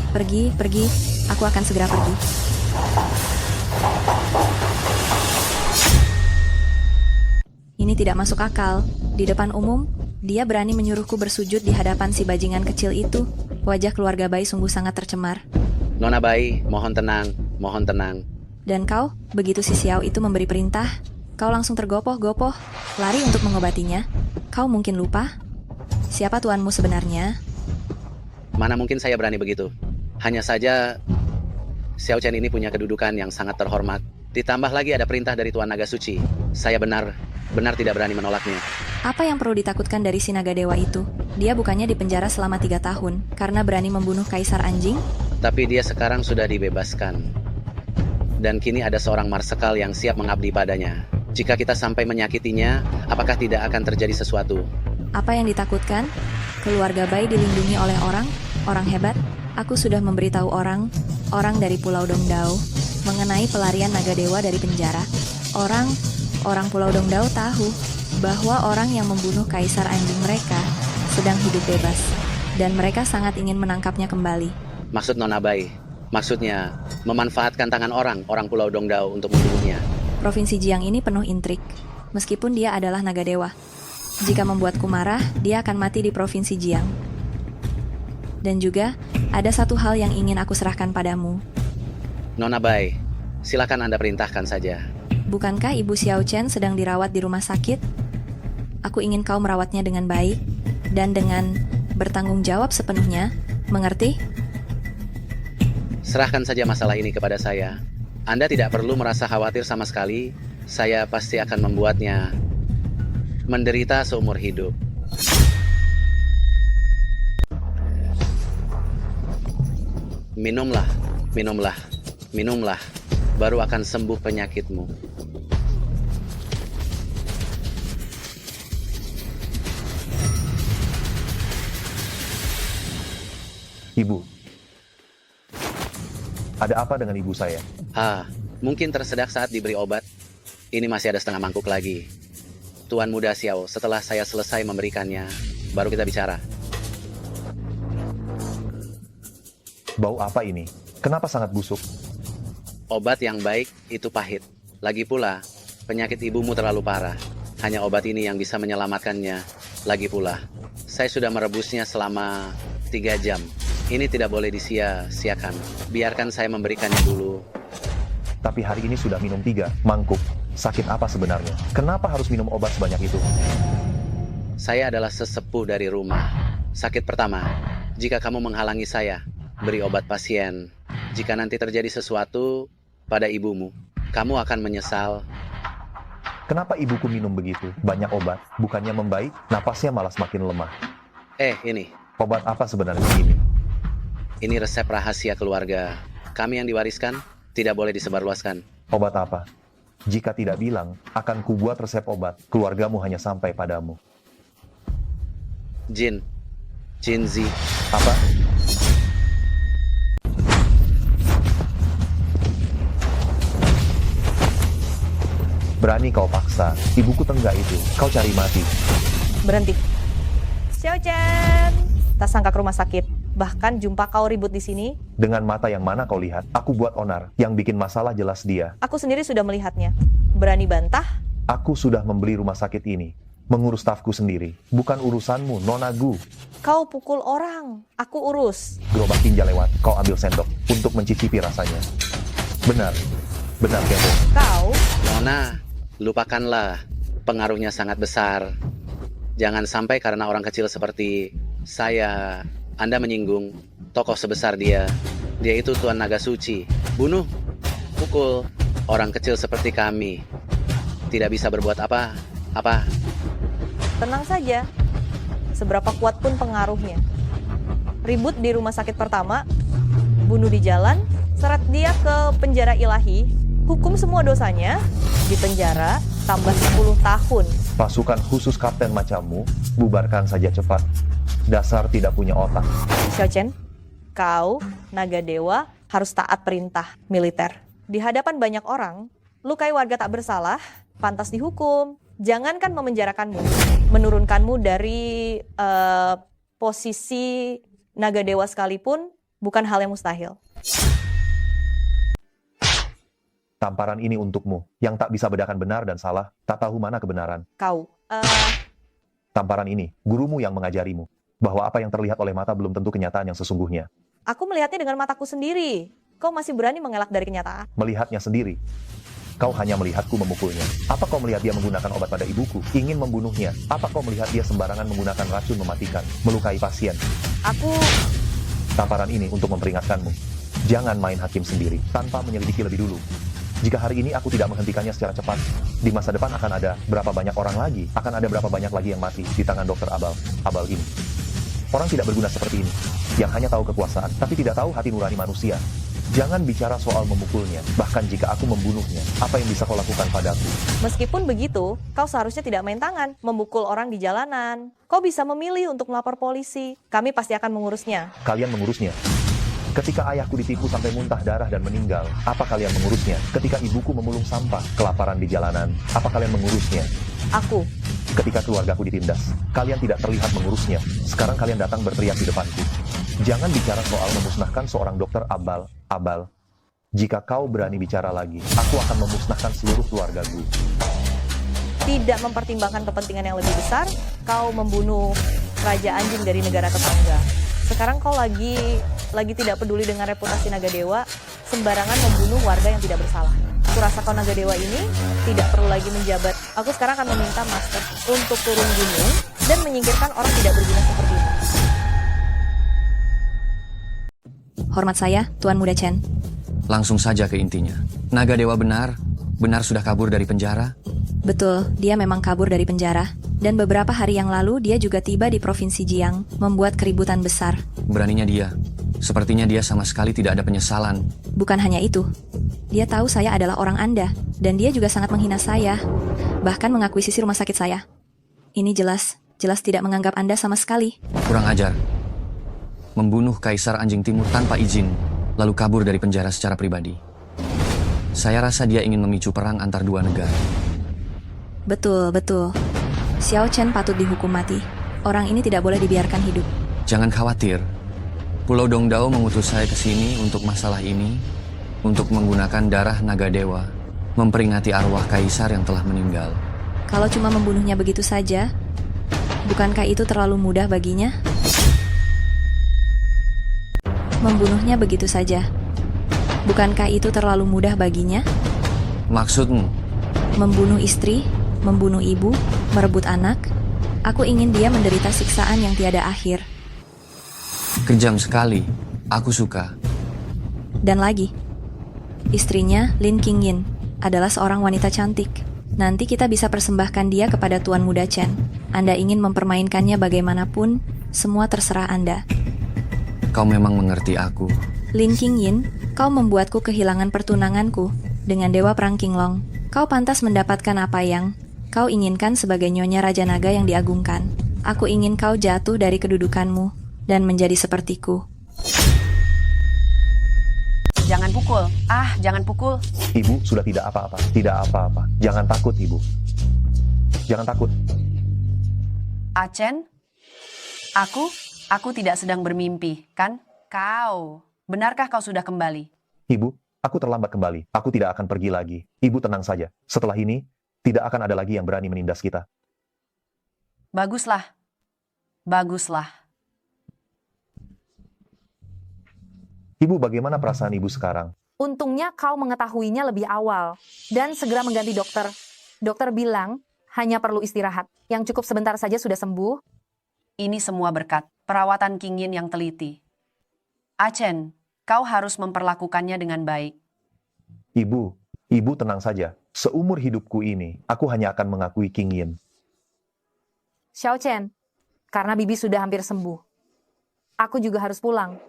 Aku akan segera pergi. Ini tidak masuk akal. Di depan umum, dia berani menyuruhku bersujud di hadapan si bajingan kecil itu. Wajah keluarga Bai sungguh sangat tercemar. Nona Bai, mohon tenang. Dan kau, begitu si Xiao itu memberi perintah, kau langsung tergopoh-gopoh, lari untuk mengobatinya. Kau mungkin lupa? Siapa tuanmu sebenarnya? Mana mungkin saya berani begitu. Hanya saja, Xiao Chen ini punya kedudukan yang sangat terhormat. Ditambah lagi ada perintah dari Tuan Naga Suci. Saya benar tidak berani menolaknya. Apa yang perlu ditakutkan dari si naga dewa itu? Dia bukannya dipenjara selama 3 tahun karena berani membunuh kaisar anjing? Tapi dia sekarang sudah dibebaskan. Dan kini ada seorang marsekal yang siap mengabdi padanya. Jika kita sampai menyakitinya, apakah tidak akan terjadi sesuatu? Apa yang ditakutkan? Keluarga Bai dilindungi oleh orang hebat. Aku sudah memberitahu orang dari Pulau Dongdao mengenai pelarian naga dewa dari penjara. Orang Pulau Dongdao tahu bahwa orang yang membunuh kaisar anjing mereka sedang hidup bebas, dan mereka sangat ingin menangkapnya kembali. Maksud Nona Bai, maksudnya memanfaatkan tangan orang Pulau Dongdao untuk membunuhnya. Provinsi Jiang ini penuh intrik, meskipun dia adalah naga dewa. Jika membuatku marah, dia akan mati di Provinsi Jiang. Dan juga, ada satu hal yang ingin aku serahkan padamu. Nona Bai, silakan Anda perintahkan saja. Bukankah Ibu Xiao Chen sedang dirawat di rumah sakit? Aku ingin kau merawatnya dengan baik, dan dengan bertanggung jawab sepenuhnya, mengerti? Serahkan saja masalah ini kepada saya. Anda tidak perlu merasa khawatir sama sekali. Saya pasti akan membuatnya menderita seumur hidup. Minumlah. Baru akan sembuh penyakitmu. Ibu, ada apa dengan ibu saya? Mungkin tersedak saat diberi obat. Ini masih ada setengah mangkuk lagi. Tuan Muda Xiao, setelah saya selesai memberikannya, baru kita bicara. Bau apa ini? Kenapa sangat busuk? Obat yang baik itu pahit. Lagi pula, penyakit ibumu terlalu parah. Hanya obat ini yang bisa menyelamatkannya. Lagi pula, saya sudah merebusnya selama 3 jam. Ini tidak boleh disia-siakan. Biarkan saya memberikannya dulu. Tapi hari ini sudah minum 3 mangkuk. Sakit apa sebenarnya? Kenapa harus minum obat sebanyak itu? Saya adalah sesepuh dari rumah. Sakit pertama, jika kamu menghalangi saya beri obat pasien. Jika nanti terjadi sesuatu pada ibumu, kamu akan menyesal. Kenapa ibuku minum begitu banyak obat? Bukannya membaik, napasnya malah semakin lemah. Ini. Obat apa sebenarnya ini? Ini resep rahasia keluarga. Kami yang diwariskan, tidak boleh disebarluaskan. Obat apa? Jika tidak bilang, akan kubuat resep obat. Keluargamu hanya sampai padamu. Jinzi. Apa? Berani kau paksa, ibuku tenggak itu. Kau cari mati. Berhenti. Xiao Chen, tak sangka ke rumah sakit. Bahkan jumpa kau ribut di sini. Dengan mata yang mana kau lihat? Aku buat onar. Yang bikin masalah jelas dia. Aku sendiri sudah melihatnya. Berani bantah? Aku sudah membeli rumah sakit ini. Mengurus stafku sendiri. Bukan urusanmu, Nona Gu. Kau pukul orang. Aku urus. Gerobak tinja lewat. Kau ambil sendok untuk mencicipi rasanya. Benar. Benar, Kepo. Kau, Nona, lupakanlah. Pengaruhnya sangat besar. Jangan sampai karena orang kecil seperti saya, Anda menyinggung tokoh sebesar dia. Dia itu Tuan Naga Suci. Bunuh, pukul orang kecil seperti kami. Tidak bisa berbuat apa. tenang saja. Seberapa kuat pun pengaruhnya. Ribut di rumah sakit pertama, bunuh di jalan, seret dia ke penjara ilahi, hukum semua dosanya, di penjara, tambah 10 tahun. Pasukan khusus kapten macammu, bubarkan saja cepat. Dasar tidak punya otak. Xiao Chen, kau, naga dewa, harus taat perintah militer. Di hadapan banyak orang, lukai warga tak bersalah, pantas dihukum. Jangankan memenjarakanmu, menurunkanmu dari posisi naga dewa sekalipun, bukan hal yang mustahil. Tamparan ini untukmu, yang tak bisa bedakan benar dan salah, tak tahu mana kebenaran. Kau, Tamparan ini, gurumu yang mengajarimu, bahwa apa yang terlihat oleh mata belum tentu kenyataan yang sesungguhnya. aku melihatnya dengan mataku sendiri. Kau masih berani mengelak dari kenyataan. Melihatnya sendiri. Kau hanya melihatku memukulnya. Apa kau melihat dia menggunakan obat pada ibuku? Ingin membunuhnya. Apa kau melihat dia sembarangan menggunakan racun mematikan, melukai pasien? Aku... Tamparan ini untuk memperingatkanmu. Jangan main hakim sendiri, tanpa menyelidiki lebih dulu. Jika hari ini aku tidak menghentikannya secara cepat, di masa depan akan ada berapa banyak orang lagi, akan ada berapa banyak lagi yang mati di tangan dokter Abal ini. Orang tidak berguna seperti ini, yang hanya tahu kekuasaan, tapi tidak tahu hati nurani manusia. Jangan bicara soal memukulnya, bahkan jika aku membunuhnya, apa yang bisa kau lakukan padaku? Meskipun begitu, kau seharusnya tidak main tangan, memukul orang di jalanan. Kau bisa memilih untuk melapor polisi. Kami pasti akan mengurusnya. Kalian mengurusnya. Ketika ayahku ditipu sampai muntah darah dan meninggal, apa kalian mengurusnya? Ketika ibuku memulung sampah, kelaparan di jalanan, apa kalian mengurusnya? Aku. Ketika keluargaku ditindas, kalian tidak terlihat mengurusnya. Sekarang kalian datang berteriak di depanku. Jangan bicara soal memusnahkan seorang dokter Abal. Jika kau berani bicara lagi, aku akan memusnahkan seluruh keluargaku. Tidak mempertimbangkan kepentingan yang lebih besar, kau membunuh Raja Anjing dari negara tetangga. Sekarang kau lagi tidak peduli dengan reputasi naga dewa, sembarangan membunuh warga yang tidak bersalah. Aku rasa kau naga dewa ini tidak perlu lagi menjabat. Aku sekarang akan meminta Master untuk turun gunung dan menyingkirkan orang tidak berguna seperti itu. Hormat saya, Tuan Muda Chen. Langsung saja ke intinya. Naga dewa benar sudah kabur dari penjara? Betul, dia memang kabur dari penjara. Dan beberapa hari yang lalu dia juga tiba di Provinsi Jiang, membuat keributan besar. Beraninya dia. Sepertinya dia sama sekali tidak ada penyesalan. Bukan hanya itu. Dia tahu saya adalah orang Anda, dan dia juga sangat menghina saya. Bahkan mengakuisisi rumah sakit saya. Ini jelas tidak menganggap Anda sama sekali. Kurang ajar. Membunuh Kaisar Anjing Timur tanpa izin, lalu kabur dari penjara secara pribadi. Saya rasa dia ingin memicu perang antar dua negara. Betul. Xiao Chen patut dihukum mati. Orang ini tidak boleh dibiarkan hidup. Jangan khawatir. Pulau Dongdao mengutus saya ke sini untuk masalah ini, untuk menggunakan darah naga dewa, memperingati arwah kaisar yang telah meninggal. Kalau cuma membunuhnya begitu saja, bukankah itu terlalu mudah baginya? Membunuhnya begitu saja. Bukankah itu terlalu mudah baginya? Maksudmu? Membunuh istri, membunuh ibu, merebut anak. Aku ingin dia menderita siksaan yang tiada akhir. Kejam sekali. Aku suka. Dan lagi, istrinya, Lin Qingyin, adalah seorang wanita cantik. Nanti kita bisa persembahkan dia kepada Tuan Muda Chen. Anda ingin mempermainkannya bagaimanapun, semua terserah Anda. Kau memang mengerti aku. Lin Qingyin, kau membuatku kehilangan pertunanganku dengan Dewa Perang Qinglong. Kau pantas mendapatkan apa yang kau inginkan sebagai Nyonya Raja Naga yang diagungkan. Aku ingin kau jatuh dari kedudukanmu dan menjadi sepertiku. Jangan pukul. Jangan pukul. Ibu sudah tidak apa-apa. Tidak apa-apa. Jangan takut, Ibu. Jangan takut. Achen? Aku tidak sedang bermimpi, kan? Kau. Benarkah kau sudah kembali? Ibu, aku terlambat kembali. Aku tidak akan pergi lagi. Ibu tenang saja. Setelah ini, tidak akan ada lagi yang berani menindas kita. Baguslah. Ibu, bagaimana perasaan Ibu sekarang? Untungnya kau mengetahuinya lebih awal dan segera mengganti dokter. Dokter bilang hanya perlu istirahat. Yang cukup sebentar saja sudah sembuh. Ini semua berkat perawatan King Yin yang teliti. Achen, kau harus memperlakukannya dengan baik. Ibu tenang saja. Seumur hidupku ini, aku hanya akan mengakui King Yin. Xiao Chen, karena Bibi sudah hampir sembuh. Aku juga harus pulang.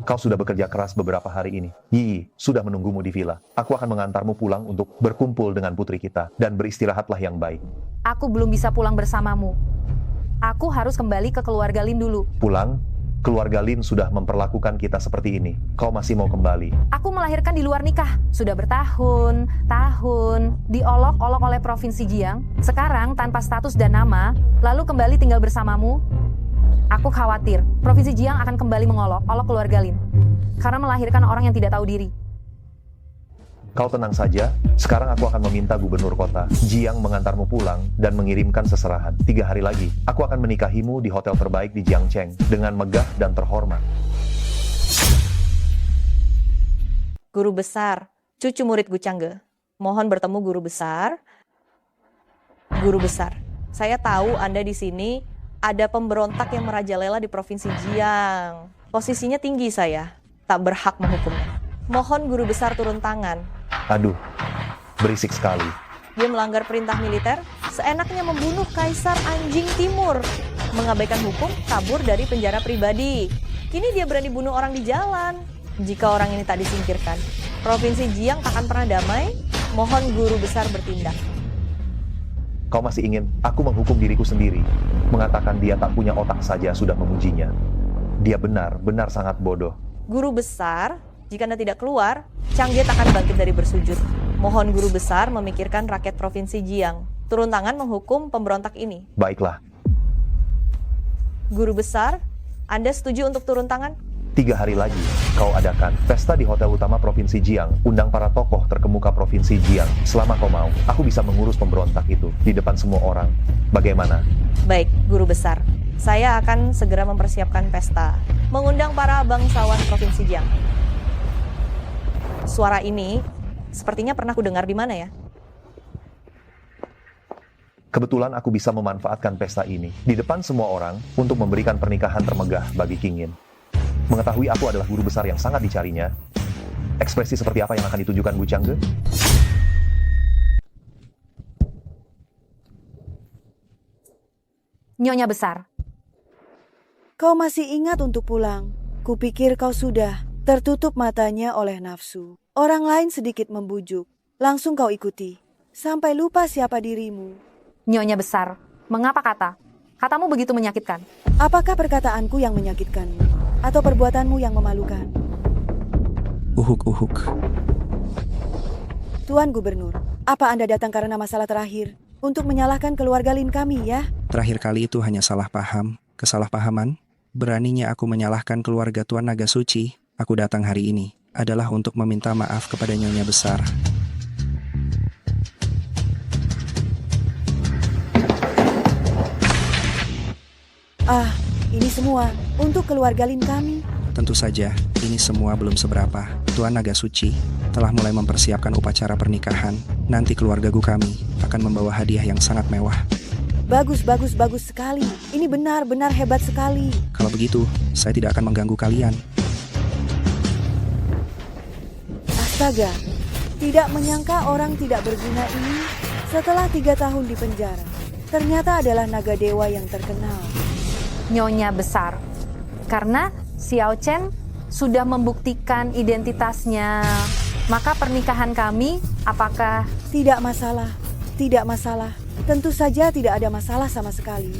Kau sudah bekerja keras beberapa hari ini. Yi sudah menunggumu di villa. Aku akan mengantarmu pulang untuk berkumpul dengan putri kita. Dan beristirahatlah yang baik. Aku belum bisa pulang bersamamu. Aku harus kembali ke keluarga Lin dulu. Pulang? Keluarga Lin sudah memperlakukan kita seperti ini. Kau masih mau kembali? Aku melahirkan di luar nikah. Sudah bertahun-tahun. Diolok-olok oleh Provinsi Jiang. Sekarang tanpa status dan nama. Lalu kembali tinggal bersamamu. Aku khawatir Provinsi Jiang akan kembali mengolok-olok keluarga Lin. Karena melahirkan orang yang tidak tahu diri. Kau tenang saja. Sekarang aku akan meminta gubernur kota Jiang mengantarmu pulang dan mengirimkan seserahan. 3 hari lagi, aku akan menikahimu di hotel terbaik di Jiangcheng dengan megah dan terhormat. Guru besar, cucu murid Gu Changge. Mohon bertemu guru besar. Guru besar, saya tahu Anda di sini ada pemberontak yang merajalela di Provinsi Jiang. Posisinya tinggi saya, tak berhak menghukumnya. Mohon guru besar turun tangan. Aduh, berisik sekali. Dia melanggar perintah militer, seenaknya membunuh Kaisar Anjing Timur. Mengabaikan hukum, kabur dari penjara pribadi. Kini dia berani bunuh orang di jalan. Jika orang ini tak disingkirkan, Provinsi Jiang takkan pernah damai. Mohon guru besar bertindak. Kau masih ingin aku menghukum diriku sendiri. Mengatakan dia tak punya otak saja sudah memujinya. Dia benar sangat bodoh. Guru besar, jika Anda tidak keluar, Changge akan bangkit dari bersujud. Mohon guru besar memikirkan rakyat Provinsi Jiang. Turun tangan menghukum pemberontak ini. Baiklah. Guru besar, Anda setuju untuk turun tangan? 3 hari lagi, kau adakan pesta di hotel utama Provinsi Jiang. Undang para tokoh terkemuka Provinsi Jiang. Selama kau mau, aku bisa mengurus pemberontak itu di depan semua orang. Bagaimana? Baik, guru besar. Saya akan segera mempersiapkan pesta. Mengundang para bangsawan Provinsi Jiang. Suara ini sepertinya pernah ku dengar di mana ya? Kebetulan aku bisa memanfaatkan pesta ini di depan semua orang untuk memberikan pernikahan termegah bagi King Yin. Mengetahui aku adalah guru besar yang sangat dicarinya, ekspresi seperti apa yang akan ditunjukkan Gu Changge? Nyonya besar. Kau masih ingat untuk pulang. Kupikir kau sudah tertutup matanya oleh nafsu. Orang lain sedikit membujuk. Langsung kau ikuti. Sampai lupa siapa dirimu. Nyonya besar, mengapa katamu begitu menyakitkan? Apakah perkataanku yang menyakitkanmu? Atau perbuatanmu yang memalukan? Uhuk. Tuan Gubernur, apa Anda datang karena masalah terakhir? Untuk menyalahkan keluarga Lin kami ya? Terakhir kali itu hanya salah paham, kesalahpahaman. Beraninya aku menyalahkan keluarga Tuan Naga Suci. Aku datang hari ini adalah untuk meminta maaf kepada Nyonya besar. Ini semua untuk keluarga Lin kami. Tentu saja, ini semua belum seberapa. Tuan Naga Suci telah mulai mempersiapkan upacara pernikahan. Nanti keluarga Gu kami akan membawa hadiah yang sangat mewah. Bagus sekali. Ini benar-benar hebat sekali. Kalau begitu, saya tidak akan mengganggu kalian. Astaga, tidak menyangka orang tidak berguna ini setelah 3 tahun di penjara. Ternyata adalah naga dewa yang terkenal. Nyonya besar, karena Xiao Chen sudah membuktikan identitasnya, maka pernikahan kami apakah... Tidak masalah. Tentu saja tidak ada masalah sama sekali.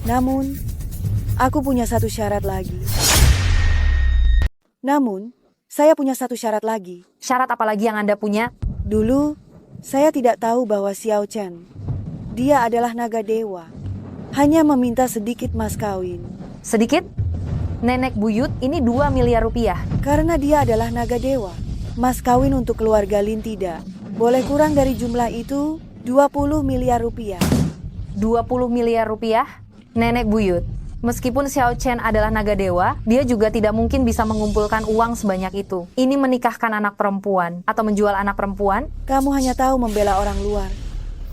Namun, aku punya satu syarat lagi. Syarat apa lagi yang Anda punya? Dulu, saya tidak tahu bahwa Xiao Chen, dia adalah naga dewa. Hanya meminta sedikit mas kawin. Sedikit? Nenek buyut ini 2 miliar rupiah. Karena dia adalah naga dewa. Mas kawin untuk keluarga Lin tidak. Boleh kurang dari jumlah itu 20 miliar rupiah. 20 miliar rupiah? Nenek buyut, Meskipun Xiao Chen adalah naga dewa, dia juga tidak mungkin bisa mengumpulkan uang sebanyak itu. Ini menikahkan anak perempuan atau menjual anak perempuan? Kamu hanya tahu membela orang luar.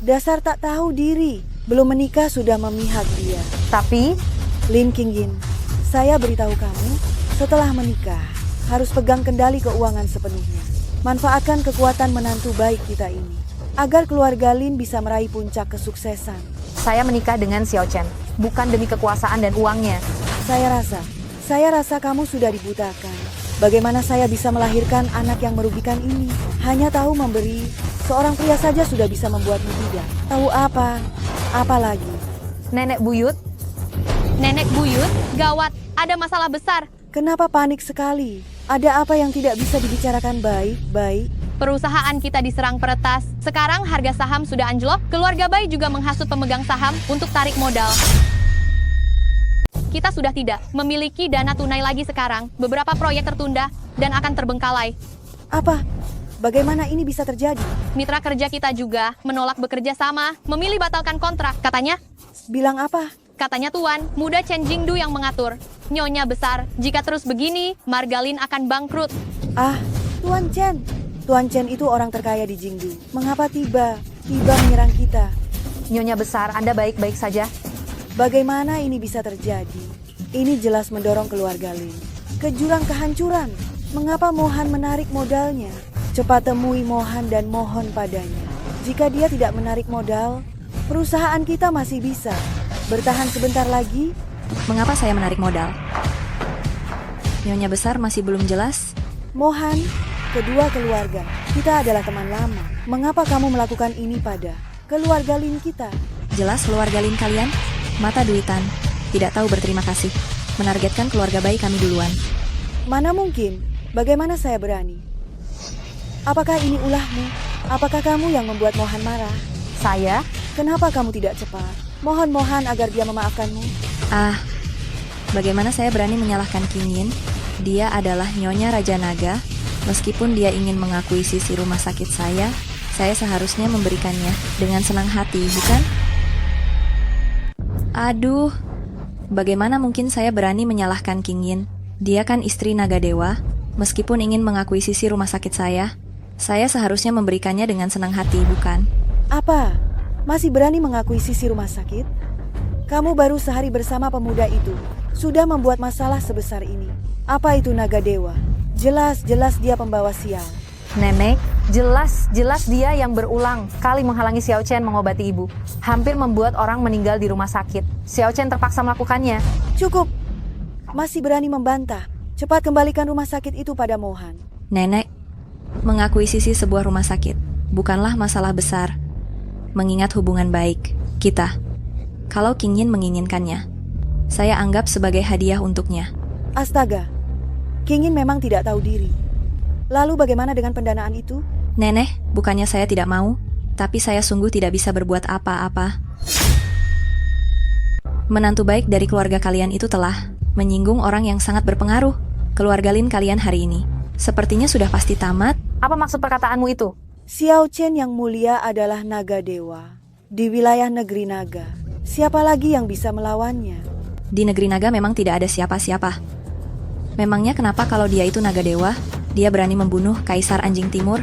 Dasar tak tahu diri. Belum menikah sudah memihak dia. Tapi, Lin Qingyin, saya beritahu kamu, setelah menikah, harus pegang kendali keuangan sepenuhnya. Manfaatkan kekuatan menantu baik kita ini, agar keluarga Lin bisa meraih puncak kesuksesan. saya menikah dengan Xiao Chen, bukan demi kekuasaan dan uangnya. Saya rasa kamu sudah dibutakan. Bagaimana saya bisa melahirkan anak yang merugikan ini? Hanya tahu memberi, seorang pria saja sudah bisa membuatmu tidak. Tahu apa? Apa lagi? Nenek buyut? Nenek buyut? Gawat, ada masalah besar. Kenapa panik sekali? Ada apa yang tidak bisa dibicarakan baik-baik? Perusahaan kita diserang peretas. Sekarang harga saham sudah anjlok. Keluarga Bai juga menghasut pemegang saham untuk tarik modal. Kita sudah tidak memiliki dana tunai lagi sekarang. Beberapa proyek tertunda dan akan terbengkalai. Apa? Bagaimana ini bisa terjadi? Mitra kerja kita juga menolak bekerja sama, memilih batalkan kontrak. Katanya, bilang apa? Katanya Tuan, muda Chen Jingdu yang mengatur. Nyonya besar, jika terus begini, Margalin akan bangkrut. Ah, Tuan Chen. Tuan Chen itu orang terkaya di Jingdu. Mengapa tiba-tiba menyerang kita? Nyonya besar, Anda baik-baik saja? Bagaimana ini bisa terjadi? Ini jelas mendorong keluarga Lin ke jurang kehancuran. Mengapa Mohan menarik modalnya? Cepat temui Mohan dan mohon padanya. Jika dia tidak menarik modal, perusahaan kita masih bisa bertahan sebentar lagi. Mengapa saya menarik modal? Nyonya besar masih belum jelas. Mohan, kedua keluarga, kita adalah teman lama. Mengapa kamu melakukan ini pada keluarga Lin kita? Jelas keluarga Lin kalian? Mata duitan, tidak tahu berterima kasih. Menargetkan keluarga bayi kami duluan. Mana mungkin? Bagaimana saya berani? Apakah ini ulahmu? Apakah kamu yang membuat Mohan marah? Saya? Kenapa kamu tidak cepat? Mohon Mohan agar dia memaafkanmu. Ah, bagaimana saya berani menyalahkan Qingyin? Dia adalah Nyonya Raja Naga. Meskipun dia ingin mengakuisisi rumah sakit saya seharusnya memberikannya dengan senang hati, bukan? Aduh, bagaimana mungkin saya berani menyalahkan Qingyin? Dia kan istri naga dewa. Meskipun ingin mengakuisisi rumah sakit saya seharusnya memberikannya dengan senang hati, bukan? Apa? Masih berani mengakuisisi rumah sakit? Kamu baru sehari bersama pemuda itu, sudah membuat masalah sebesar ini. Apa itu naga dewa? Jelas-jelas dia pembawa sial. Nenek, jelas dia yang berulang kali menghalangi Xiao Chen mengobati ibu. Hampir membuat orang meninggal di rumah sakit. Xiao Chen terpaksa melakukannya. Cukup. Masih berani membantah. Cepat kembalikan rumah sakit itu pada Mohan. Nenek, mengakuisisi sebuah rumah sakit bukanlah masalah besar. Mengingat hubungan baik kita. Kalau Qingyin menginginkannya, saya anggap sebagai hadiah untuknya. Astaga, Qingyin memang tidak tahu diri. Lalu bagaimana dengan pendanaan itu? Nenek, bukannya saya tidak mau, tapi saya sungguh tidak bisa berbuat apa-apa. Menantu baik dari keluarga kalian itu telah menyinggung orang yang sangat berpengaruh. Keluarga Lin kalian hari ini sepertinya sudah pasti tamat. Apa maksud perkataanmu itu? Xiao Chen yang mulia adalah naga dewa di wilayah negeri naga. Siapa lagi yang bisa melawannya? Di negeri naga memang tidak ada siapa-siapa. Memangnya kenapa kalau dia itu naga dewa, dia berani membunuh Kaisar Anjing Timur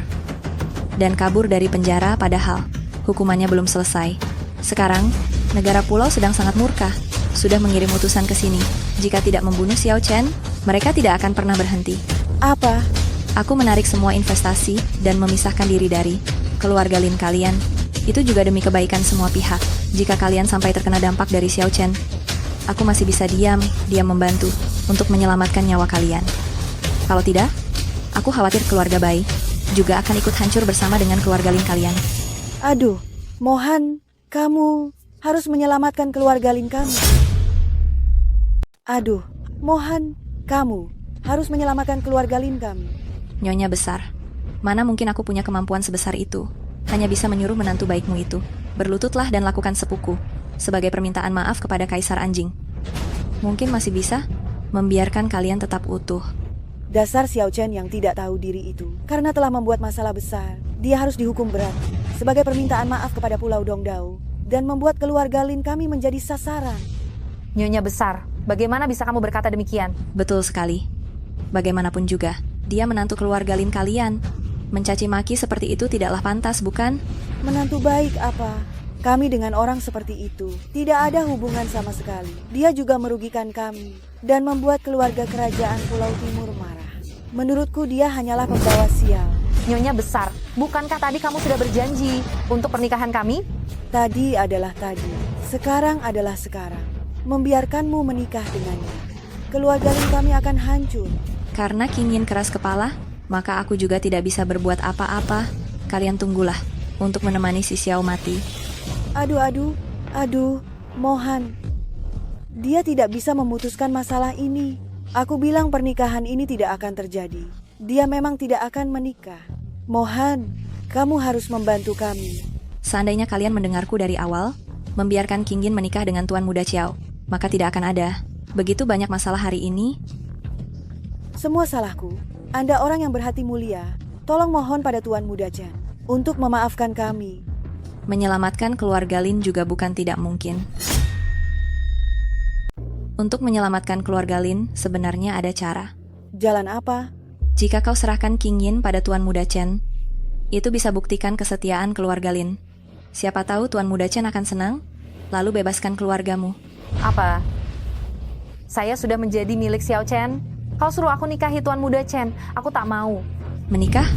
dan kabur dari penjara padahal hukumannya belum selesai. Sekarang, negara pulau sedang sangat murka, sudah mengirim utusan ke sini. Jika tidak membunuh Xiao Chen, mereka tidak akan pernah berhenti. Apa? Aku menarik semua investasi dan memisahkan diri dari keluarga Lin kalian. Itu juga demi kebaikan semua pihak. Jika kalian sampai terkena dampak dari Xiao Chen, aku masih bisa diam membantu untuk menyelamatkan nyawa kalian. Kalau tidak, aku khawatir keluarga Bai juga akan ikut hancur bersama dengan keluarga Lin kalian. Aduh, Mohan, kamu harus menyelamatkan keluarga Lin kami. Aduh, Mohan, kamu harus menyelamatkan keluarga Lin kami. Nyonya besar, mana mungkin aku punya kemampuan sebesar itu? Hanya bisa menyuruh menantu baikmu itu. Berlututlah dan lakukan sepuku, sebagai permintaan maaf kepada Kaisar Anjing. Mungkin masih bisa membiarkan kalian tetap utuh. Dasar Xiao Chen yang tidak tahu diri itu. Karena telah membuat masalah besar, dia harus dihukum berat. Sebagai permintaan maaf kepada Pulau Dongdao. Dan membuat keluarga Lin kami menjadi sasaran. Nyonya besar, Bagaimana bisa kamu berkata demikian? Betul sekali. Bagaimanapun juga, dia menantu keluarga Lin kalian. Mencaci maki seperti itu tidaklah pantas, bukan? Menantu baik apa? Kami dengan orang seperti itu tidak ada hubungan sama sekali. Dia juga merugikan kami dan membuat keluarga kerajaan Pulau Timur marah. Menurutku dia hanyalah pembawa sial. Nyonya besar, bukankah tadi kamu sudah berjanji untuk pernikahan kami? Tadi adalah tadi, sekarang adalah sekarang. Membiarkanmu menikah dengannya, keluarga Lin kami akan hancur. Karena King Yin keras kepala, maka aku juga tidak bisa berbuat apa-apa. Kalian tunggulah untuk menemani si Xiao mati. Aduh, Mohan. Dia tidak bisa memutuskan masalah ini. Aku bilang pernikahan ini tidak akan terjadi. Dia memang tidak akan menikah. Mohan, kamu harus membantu kami. Seandainya kalian mendengarku dari awal, membiarkan King Yin menikah dengan Tuan Muda Xiao, maka tidak akan ada begitu banyak masalah hari ini. Semua salahku. Anda orang yang berhati mulia. Tolong mohon pada Tuan Muda Chen untuk memaafkan kami. Menyelamatkan keluarga Lin juga bukan tidak mungkin. Untuk menyelamatkan keluarga Lin, sebenarnya ada cara. Jalan apa? Jika kau serahkan King Yin pada Tuan Muda Chen, itu bisa buktikan kesetiaan keluarga Lin. Siapa tahu Tuan Muda Chen akan senang, lalu bebaskan keluargamu. Apa? Saya sudah menjadi milik Xiao Chen. Kau suruh aku nikahi Tuan Muda Chen. Aku tak mau. Menikah?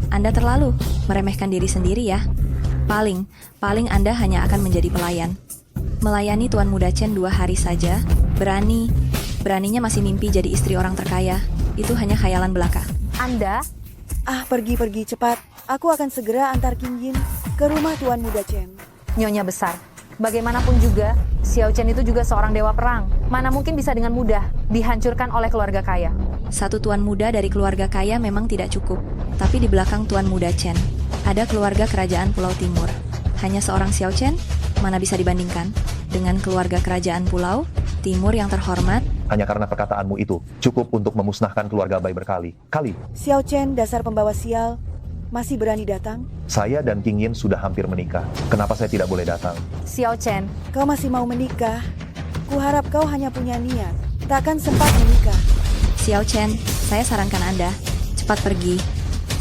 Anda terlalu meremehkan diri sendiri ya. Paling Anda hanya akan menjadi pelayan. Melayani Tuan Muda Chen 2 hari saja, beraninya masih mimpi jadi istri orang terkaya. Itu hanya khayalan belaka. Anda? Pergi cepat. Aku akan segera antar King Yin ke rumah Tuan Muda Chen. Nyonya besar, bagaimanapun juga, Xiao Chen itu juga seorang dewa perang. Mana mungkin bisa dengan mudah dihancurkan oleh keluarga kaya. Satu tuan muda dari keluarga kaya memang tidak cukup. Tapi di belakang Tuan Muda Chen, ada keluarga kerajaan Pulau Timur. Hanya seorang Xiao Chen, mana bisa dibandingkan dengan keluarga kerajaan Pulau Timur yang terhormat. Hanya karena perkataanmu itu, cukup untuk memusnahkan keluarga Bai berkali-kali. Xiao Chen, dasar pembawa sial, masih berani datang? Saya dan King Yin sudah hampir menikah. Kenapa saya tidak boleh datang? Xiao Chen, kau masih mau menikah? Kuharap kau hanya punya niat, takkan sempat menikah. Xiao Chen, saya sarankan Anda, cepat pergi.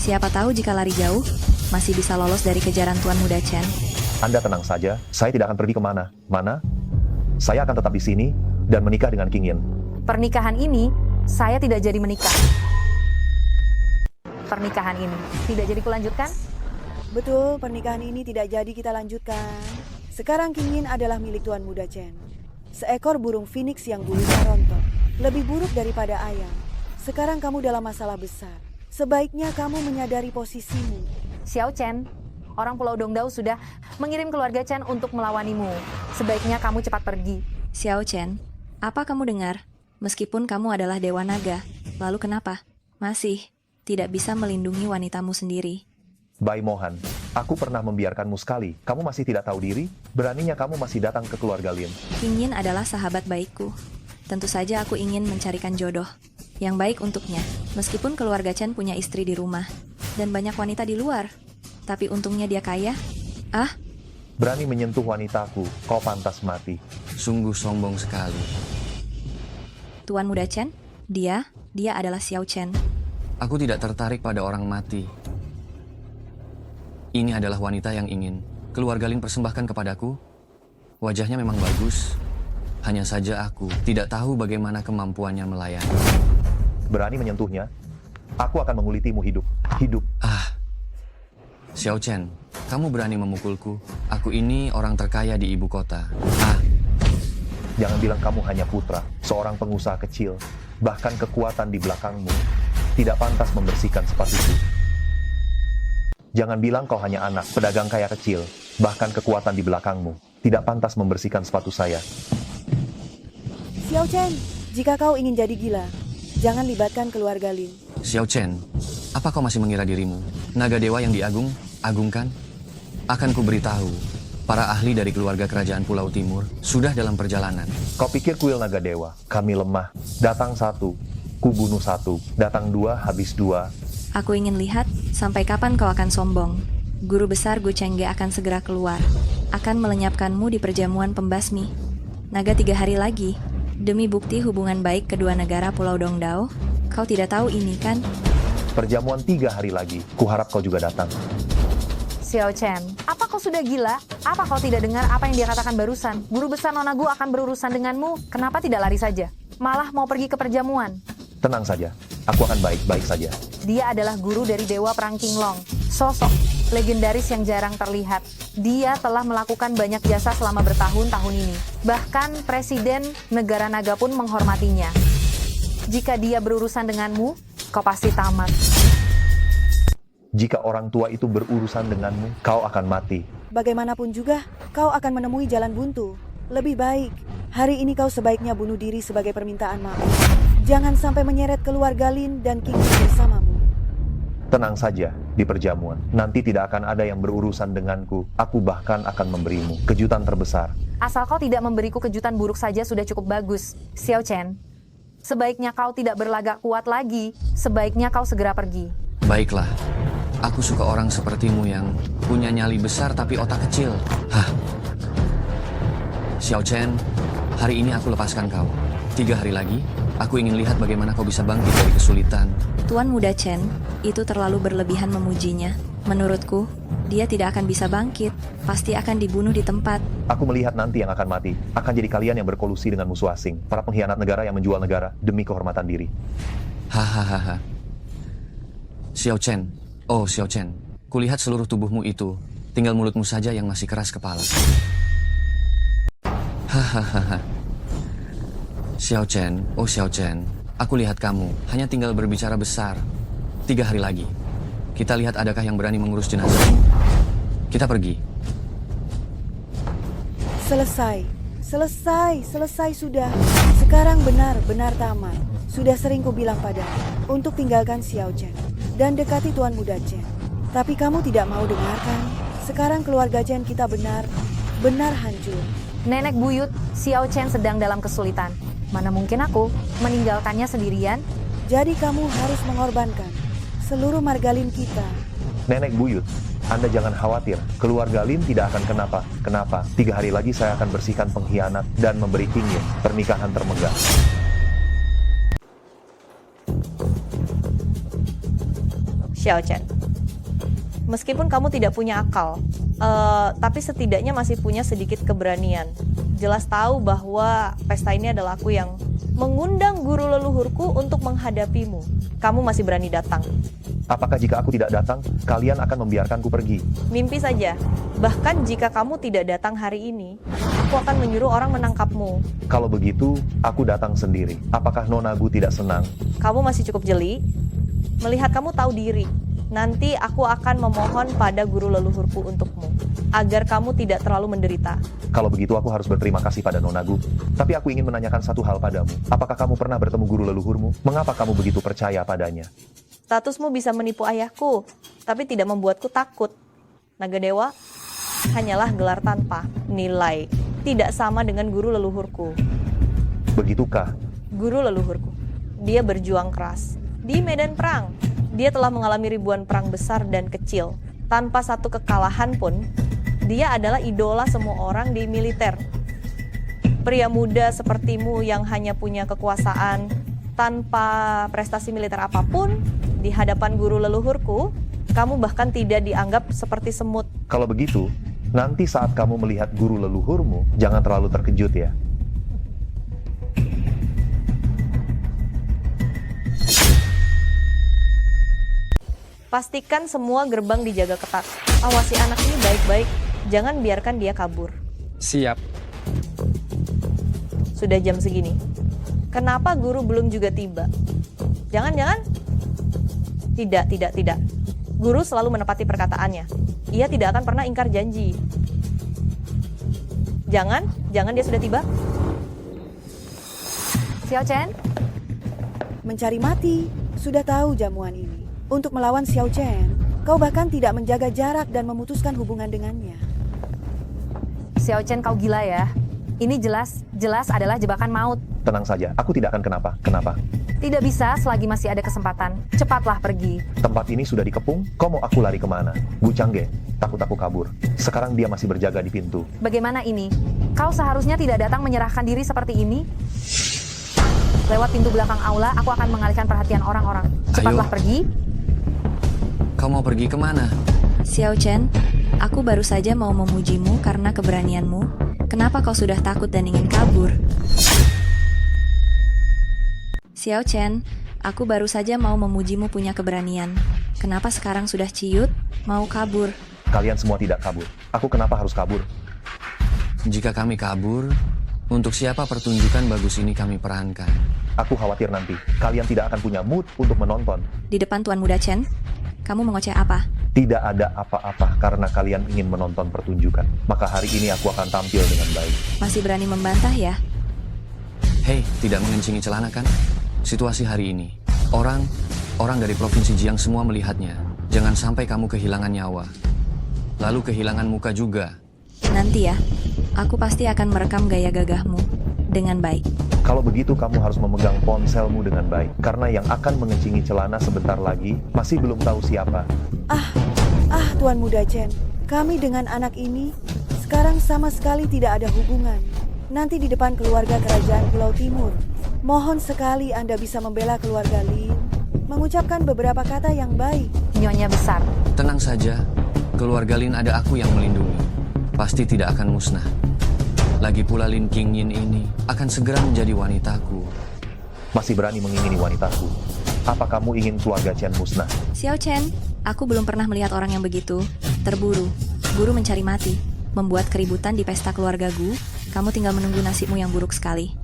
Siapa tahu jika lari jauh, masih bisa lolos dari kejaran Tuan Muda Chen. Anda tenang saja, saya tidak akan pergi kemana. Mana? Saya akan tetap di sini dan menikah dengan King Yin. Pernikahan ini, saya tidak jadi menikah. Pernikahan ini tidak jadi kulanjutkan? Betul, pernikahan ini tidak jadi kita lanjutkan. Sekarang King Yin adalah milik Tuan Muda Chen. Seekor burung phoenix yang bulunya rontok. Lebih buruk daripada ayam. Sekarang kamu dalam masalah besar. Sebaiknya kamu menyadari posisimu. Xiao Chen, orang Pulau Dongdao sudah mengirim keluarga Chen untuk melawanimu. Sebaiknya kamu cepat pergi. Xiao Chen, apa kamu dengar? Meskipun kamu adalah Dewa Naga, lalu kenapa masih tidak bisa melindungi wanitamu sendiri? Bai Mohan, aku pernah membiarkanmu sekali. Kamu masih tidak tahu diri? Beraninya kamu masih datang ke keluarga Lin. King Yin adalah sahabat baikku. Tentu saja aku ingin mencarikan jodoh yang baik untuknya. Meskipun keluarga Chen punya istri di rumah dan banyak wanita di luar, tapi untungnya dia kaya. Berani menyentuh wanitaku, kau pantas mati. Sungguh sombong sekali. Tuan Muda Chen, dia adalah Xiao Chen. Aku tidak tertarik pada orang mati. Ini adalah wanita yang ingin keluarga Lin persembahkan kepadaku. Wajahnya memang bagus. Hanya saja aku tidak tahu bagaimana kemampuannya melayani. Berani menyentuhnya? Aku akan mengulitimu hidup. Xiao Chen, kamu berani memukulku? Aku ini orang terkaya di ibu kota. Jangan bilang kamu hanya putra, seorang pengusaha kecil. Bahkan kekuatan di belakangmu tidak pantas membersihkan sepatuku. Jangan bilang kau hanya anak, pedagang kaya kecil. Bahkan kekuatan di belakangmu tidak pantas membersihkan sepatu saya. Xiao Chen, jika kau ingin jadi gila, jangan libatkan keluarga Lin. Xiao Chen, apa kau masih mengira dirimu naga dewa yang diagungkan? Akan ku beritahu, para ahli dari keluarga kerajaan Pulau Timur sudah dalam perjalanan. Kau pikir kuil naga dewa? Kami lemah. Datang 1, ku bunuh 1. Datang 2, habis 2. Aku ingin lihat sampai kapan kau akan sombong. Guru besar Gu Chengge akan segera keluar. Akan melenyapkanmu di perjamuan pembasmi. Naga 3 hari lagi. Demi bukti hubungan baik kedua negara Pulau Dongdao, kau tidak tahu ini kan? Perjamuan 3 hari lagi. Kuharap kau juga datang. Xiao Chen, apa kau sudah gila? Apa kau tidak dengar apa yang dia katakan barusan? Guru besar Nona Gu akan berurusan denganmu. Kenapa tidak lari saja? Malah mau pergi ke perjamuan. Tenang saja, aku akan baik-baik saja. Dia adalah guru dari Dewa Perang Qinglong. Sosok legendaris yang jarang terlihat. Dia telah melakukan banyak jasa selama bertahun-tahun ini. Bahkan Presiden Negara Naga pun menghormatinya. Jika dia berurusan denganmu, kau pasti tamat. Jika orang tua itu berurusan denganmu, kau akan mati. Bagaimanapun juga, kau akan menemui jalan buntu. Lebih baik, hari ini kau sebaiknya bunuh diri sebagai permintaan maaf. Jangan sampai menyeret keluarga Lin dan King bersamamu. Tenang saja, di perjamuan. Nanti tidak akan ada yang berurusan denganku. Aku bahkan akan memberimu kejutan terbesar. Asal kau tidak memberiku kejutan buruk saja sudah cukup bagus, Xiao Chen. Sebaiknya kau tidak berlagak kuat lagi. Sebaiknya kau segera pergi. Baiklah. Aku suka orang sepertimu yang punya nyali besar tapi otak kecil. Hah? Xiao Chen, hari ini aku lepaskan kau. 3 hari lagi, aku ingin lihat bagaimana kau bisa bangkit dari kesulitan. Tuan Muda Chen, itu terlalu berlebihan memujinya. Menurutku, dia tidak akan bisa bangkit. Pasti akan dibunuh di tempat. Aku melihat nanti yang akan mati. Akan jadi kalian yang berkolusi dengan musuh asing. Para pengkhianat negara yang menjual negara demi kehormatan diri. Hahaha. Xiao Chen, oh Xiao Chen, kulihat seluruh tubuhmu itu. Tinggal mulutmu saja yang masih keras kepala. Hahaha. Xiao Chen, oh Xiao Chen, aku lihat kamu hanya tinggal berbicara besar. 3 hari lagi. Kita lihat adakah yang berani mengurus jenazah. Kita pergi. Selesai sudah. Sekarang benar-benar tamat. Sudah sering ku bilang padamu untuk tinggalkan Xiao Chen dan dekati Tuan Muda Chen. Tapi kamu tidak mau dengarkan. Sekarang keluarga Chen kita benar hancur. Nenek buyut, Xiao Chen sedang dalam kesulitan. Mana mungkin aku meninggalkannya sendirian? Jadi kamu harus mengorbankan seluruh marga Lin kita. Nenek buyut, Anda jangan khawatir. Keluarga Lin tidak akan kenapa. Kenapa? 3 hari lagi saya akan bersihkan pengkhianat dan memberi King Yin pernikahan termegah. Xiao Chen, meskipun kamu tidak punya akal, tapi setidaknya masih punya sedikit keberanian. Jelas tahu bahwa pesta ini adalah aku yang mengundang guru leluhurku untuk menghadapimu. Kamu masih berani datang. Apakah jika aku tidak datang, kalian akan membiarkanku pergi? Mimpi saja. Bahkan jika kamu tidak datang hari ini, aku akan menyuruh orang menangkapmu. Kalau begitu, aku datang sendiri. Apakah Nona Gu tidak senang? Kamu masih cukup jeli. Melihat kamu tahu diri. Nanti aku akan memohon pada guru leluhurku untukmu, agar kamu tidak terlalu menderita. Kalau begitu aku harus berterima kasih pada Nona Gu. Tapi aku ingin menanyakan satu hal padamu. Apakah kamu pernah bertemu guru leluhurmu? Mengapa kamu begitu percaya padanya? Statusmu bisa menipu ayahku, tapi tidak membuatku takut. Naga Dewa hanyalah gelar tanpa nilai. Tidak sama dengan guru leluhurku. Begitukah? Guru leluhurku, dia berjuang keras di medan perang. Dia telah mengalami ribuan perang besar dan kecil. Tanpa satu kekalahan pun, dia adalah idola semua orang di militer. Pria muda sepertimu yang hanya punya kekuasaan tanpa prestasi militer apapun, di hadapan guru leluhurku, kamu bahkan tidak dianggap seperti semut. Kalau begitu, nanti saat kamu melihat guru leluhurmu, jangan terlalu terkejut ya. Pastikan semua gerbang dijaga ketat. Awasi anak ini baik-baik. Jangan biarkan dia kabur. Siap. Sudah jam segini. Kenapa guru belum juga tiba? Jangan-jangan? Tidak. Guru selalu menepati perkataannya. Ia tidak akan pernah ingkar janji. Jangan dia sudah tiba. Xiao Chen? Mencari mati. Sudah tahu jamuan ini. Untuk melawan Xiao Chen, kau bahkan tidak menjaga jarak dan memutuskan hubungan dengannya. Xiao Chen, kau gila ya? Ini jelas adalah jebakan maut. Tenang saja, aku tidak akan kenapa. Kenapa? Tidak bisa selagi masih ada kesempatan. Cepatlah pergi. Tempat ini sudah dikepung, kau mau aku lari kemana? Bu Cangge, takut aku kabur. Sekarang dia masih berjaga di pintu. Bagaimana ini? Kau seharusnya tidak datang menyerahkan diri seperti ini. Lewat pintu belakang aula, aku akan mengalihkan perhatian orang-orang. Cepatlah pergi. Kau mau pergi kemana? Xiao Chen, aku baru saja mau memujimu karena keberanianmu. Kenapa kau sudah takut dan ingin kabur? Xiao Chen, aku baru saja mau memujimu punya keberanian. Kenapa sekarang sudah ciut, mau kabur? Kalian semua tidak kabur. Aku kenapa harus kabur? Jika kami kabur, untuk siapa pertunjukan bagus ini kami perankan? Aku khawatir nanti kalian tidak akan punya mood untuk menonton. Di depan Tuan Muda Chen, kamu mengoceh apa? Tidak ada apa-apa karena kalian ingin menonton pertunjukan. Maka hari ini aku akan tampil dengan baik. Masih berani membantah ya? Hei, tidak mengencingi celana kan? Situasi hari ini, orang dari Provinsi Jiang semua melihatnya. Jangan sampai kamu kehilangan nyawa. Lalu kehilangan muka juga. Nanti ya, aku pasti akan merekam gaya gagahmu dengan baik. Kalau begitu kamu harus memegang ponselmu dengan baik. Karena yang akan mengencingi celana sebentar lagi masih belum tahu siapa. Tuan Muda Chen, kami dengan anak ini sekarang sama sekali tidak ada hubungan. Nanti di depan keluarga kerajaan Pulau Timur, mohon sekali Anda bisa membela keluarga Lin, mengucapkan beberapa kata yang baik. Nyonya besar. Tenang saja, keluarga Lin ada aku yang melindungi. Pasti tidak akan musnah. Lagi pula Lin Qingyin ini akan segera menjadi wanitaku. Masih berani mengingini wanitaku. Apa kamu ingin keluarga Chen musnah? Xiao Chen, aku belum pernah melihat orang yang begitu. Terburu, guru mencari mati, membuat keributan di pesta keluarga Gu. Kamu tinggal menunggu nasibmu yang buruk sekali.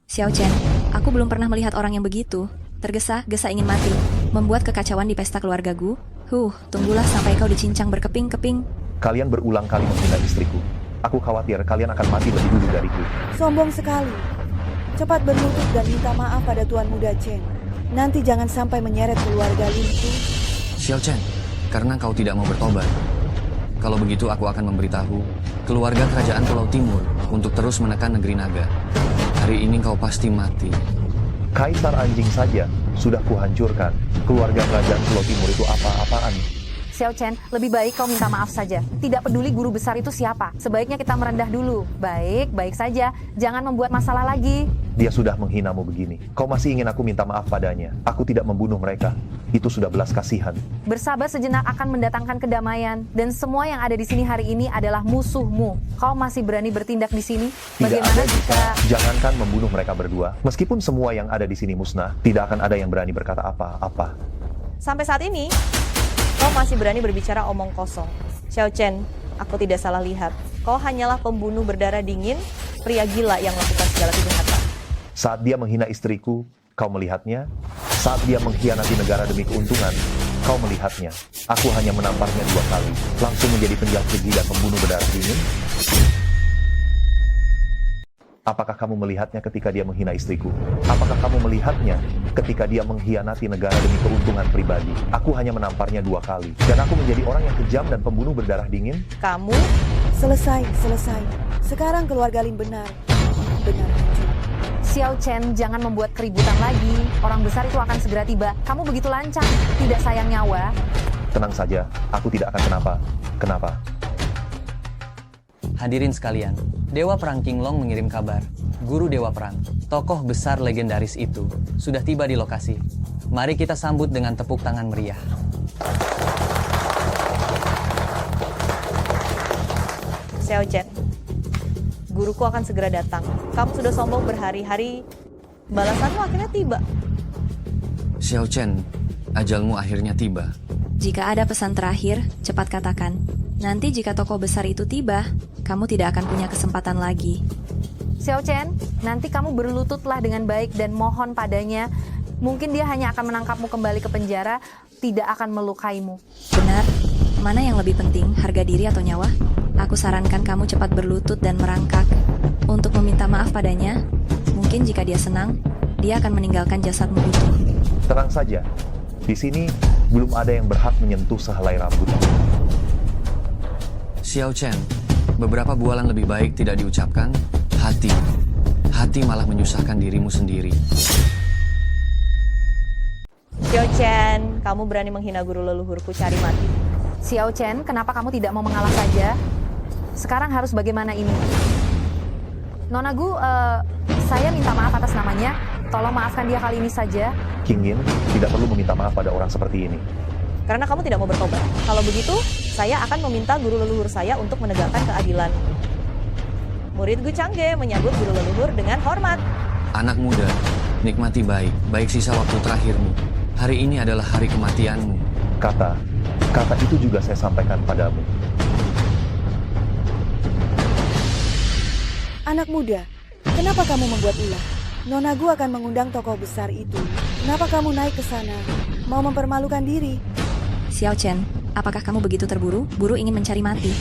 Xiao Chen, aku belum pernah melihat orang yang begitu. Tergesa-gesa ingin mati, membuat kekacauan di pesta keluarga Gu. Tunggulah sampai kau dicincang berkeping-keping. Kalian berulang kali menghina istriku. Aku khawatir kalian akan mati lebih dulu dariku. Sombong sekali. Cepat berlutut dan minta maaf pada Tuan Muda Chen. Nanti jangan sampai menyeret keluarga Linku. Xiao Chen, karena kau tidak mau bertobat. Kalau begitu aku akan memberitahu keluarga kerajaan Pulau Timur untuk terus menekan negeri naga. Hari ini kau pasti mati. Kaisar anjing saja sudah kuhancurkan. Keluarga kerajaan Pulau Timur itu apa-apaan? Xiao Chen, lebih baik kau minta maaf saja. Tidak peduli guru besar itu siapa. Sebaiknya kita merendah dulu. Baik saja. Jangan membuat masalah lagi. Dia sudah menghinamu begini. Kau masih ingin aku minta maaf padanya. Aku tidak membunuh mereka. Itu sudah belas kasihan. Bersabar sejenak akan mendatangkan kedamaian. Dan semua yang ada di sini hari ini adalah musuhmu. Kau masih berani bertindak di sini? Bagaimana jika... Jangankan membunuh mereka berdua. Meskipun semua yang ada di sini musnah, tidak akan ada yang berani berkata apa-apa. Sampai saat ini, kau masih berani berbicara omong kosong. Xiao Chen, aku tidak salah lihat. Kau hanyalah pembunuh berdarah dingin, pria gila yang melakukan segala kejahatan. Saat dia menghina istriku, kau melihatnya. Saat dia mengkhianati negara demi keuntungan, kau melihatnya. Aku hanya menamparnya 2 kali, langsung menjadi penjahat keji dan pembunuh berdarah dingin. Apakah kamu melihatnya ketika dia menghina istriku? Apakah kamu melihatnya ketika dia mengkhianati negara demi keuntungan pribadi? Aku hanya menamparnya 2 kali. Dan aku menjadi orang yang kejam dan pembunuh berdarah dingin? Kamu? Selesai. Sekarang keluarga Lin benar hancur. Xiao Chen, jangan membuat keributan lagi. Orang besar itu akan segera tiba. Kamu begitu lancang, tidak sayang nyawa. Tenang saja, aku tidak akan kenapa. Hadirin sekalian, Dewa Perang Qinglong mengirim kabar. Guru Dewa Perang, tokoh besar legendaris itu, sudah tiba di lokasi. Mari kita sambut dengan tepuk tangan meriah. Xiao Chen, guruku akan segera datang. Kamu sudah sombong berhari-hari, balasanmu akhirnya tiba. Xiao Chen, ajalmu akhirnya tiba. Jika ada pesan terakhir, cepat katakan. Nanti jika tokoh besar itu tiba, kamu tidak akan punya kesempatan lagi. Xiao Chen, nanti kamu berlututlah dengan baik dan mohon padanya. Mungkin dia hanya akan menangkapmu kembali ke penjara, tidak akan melukaimu. Benar. Mana yang lebih penting, harga diri atau nyawa? Aku sarankan kamu cepat berlutut dan merangkak. Untuk meminta maaf padanya, mungkin jika dia senang, dia akan meninggalkan jasadmu utuh. Tenang saja, di sini belum ada yang berhak menyentuh sehelai rambut. Xiao Chen, Beberapa bualan lebih baik tidak diucapkan. Hati malah menyusahkan dirimu sendiri. Xiao Chen, kamu berani menghina guru leluhurku, cari mati. Xiao Chen, kenapa kamu tidak mau mengalah saja? Sekarang harus bagaimana ini? Nona Gu, saya minta maaf atas namanya. Tolong maafkan dia kali ini saja. King Yin, tidak perlu meminta maaf pada orang seperti ini. Karena kamu tidak mau bertobat. Kalau begitu, saya akan meminta guru leluhur saya untuk menegakkan keadilan. Murid Gu Changge menyambut guru leluhur dengan hormat. Anak muda, nikmati baik sisa waktu terakhirmu. Hari ini adalah hari kematianmu. Kata itu juga saya sampaikan padamu. Anak muda, kenapa kamu membuat ulah? Nona Gu akan mengundang tokoh besar itu. Kenapa kamu naik ke sana? Mau mempermalukan diri? Xiao Chen, apakah kamu begitu terburu? Buru ingin mencari mati.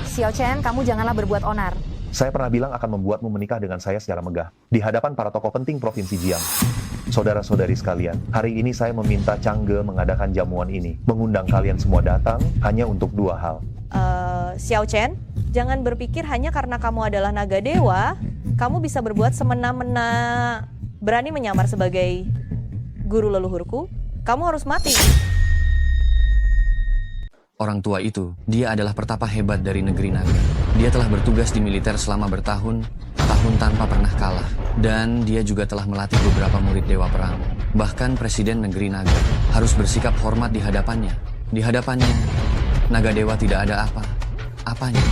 Xiao Chen, kamu janganlah berbuat onar. Saya pernah bilang akan membuatmu menikah dengan saya secara megah, di hadapan para tokoh penting Provinsi Jiang. Saudara-saudari sekalian, hari ini saya meminta Changge mengadakan jamuan ini, mengundang kalian semua datang hanya untuk 2 hal. Xiao Chen, jangan berpikir hanya karena kamu adalah naga dewa, kamu bisa berbuat semena-mena. Berani menyamar sebagai guru leluhurku, kamu harus mati. Orang tua itu, dia adalah pertapa hebat dari negeri naga. Dia telah bertugas di militer selama bertahun-tahun tanpa pernah kalah. Dan dia juga telah melatih beberapa murid dewa perang. Bahkan presiden negeri naga harus bersikap hormat di hadapannya. Di hadapannya, naga dewa tidak ada apanya.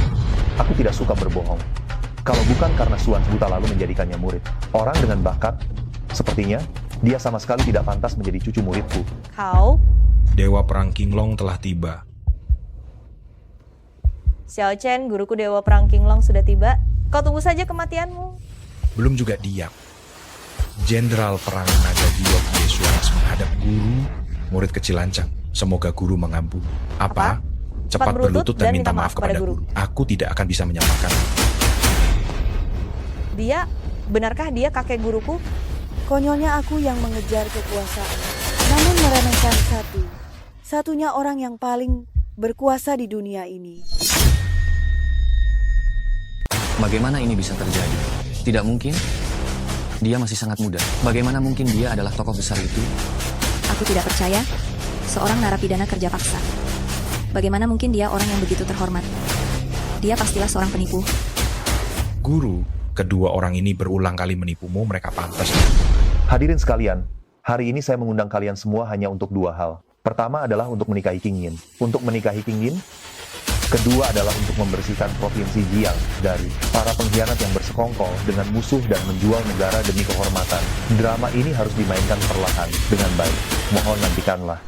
Aku tidak suka berbohong. Kalau bukan karena Suan buta lalu menjadikannya murid. Orang dengan bakat, sepertinya dia sama sekali tidak pantas menjadi cucu muridku. Kau, Dewa Perang Qinglong telah tiba. Xiao Chen, guruku dewa perang Qinglong sudah tiba. Kau tunggu saja kematianmu. Belum juga diam. Jenderal Perang Naga Giok Yesuas menghadap guru, murid kecil lancang. Semoga guru mengampuni. Apa? Cepat berlutut dan minta maaf kepada guru. Aku tidak akan bisa menyamakan. Benarkah dia kakek guruku? Konyolnya aku yang mengejar kekuasaan, namun meremehkan satunya orang yang paling berkuasa di dunia ini. Bagaimana ini bisa terjadi? Tidak mungkin. Dia masih sangat muda. Bagaimana mungkin dia adalah tokoh besar itu? Aku tidak percaya. Seorang narapidana kerja paksa. Bagaimana mungkin dia orang yang begitu terhormat? Dia pastilah seorang penipu. Guru, kedua orang ini berulang kali menipumu, mereka pantas. Hadirin sekalian, hari ini saya mengundang kalian semua hanya untuk 2 hal. Pertama adalah untuk menikahi King Yin. Untuk menikahi King Yin, kedua adalah untuk membersihkan Provinsi Jiang dari para pengkhianat yang bersekongkol dengan musuh dan menjual negara demi kehormatan. Drama ini harus dimainkan perlahan dengan baik. Mohon nantikanlah.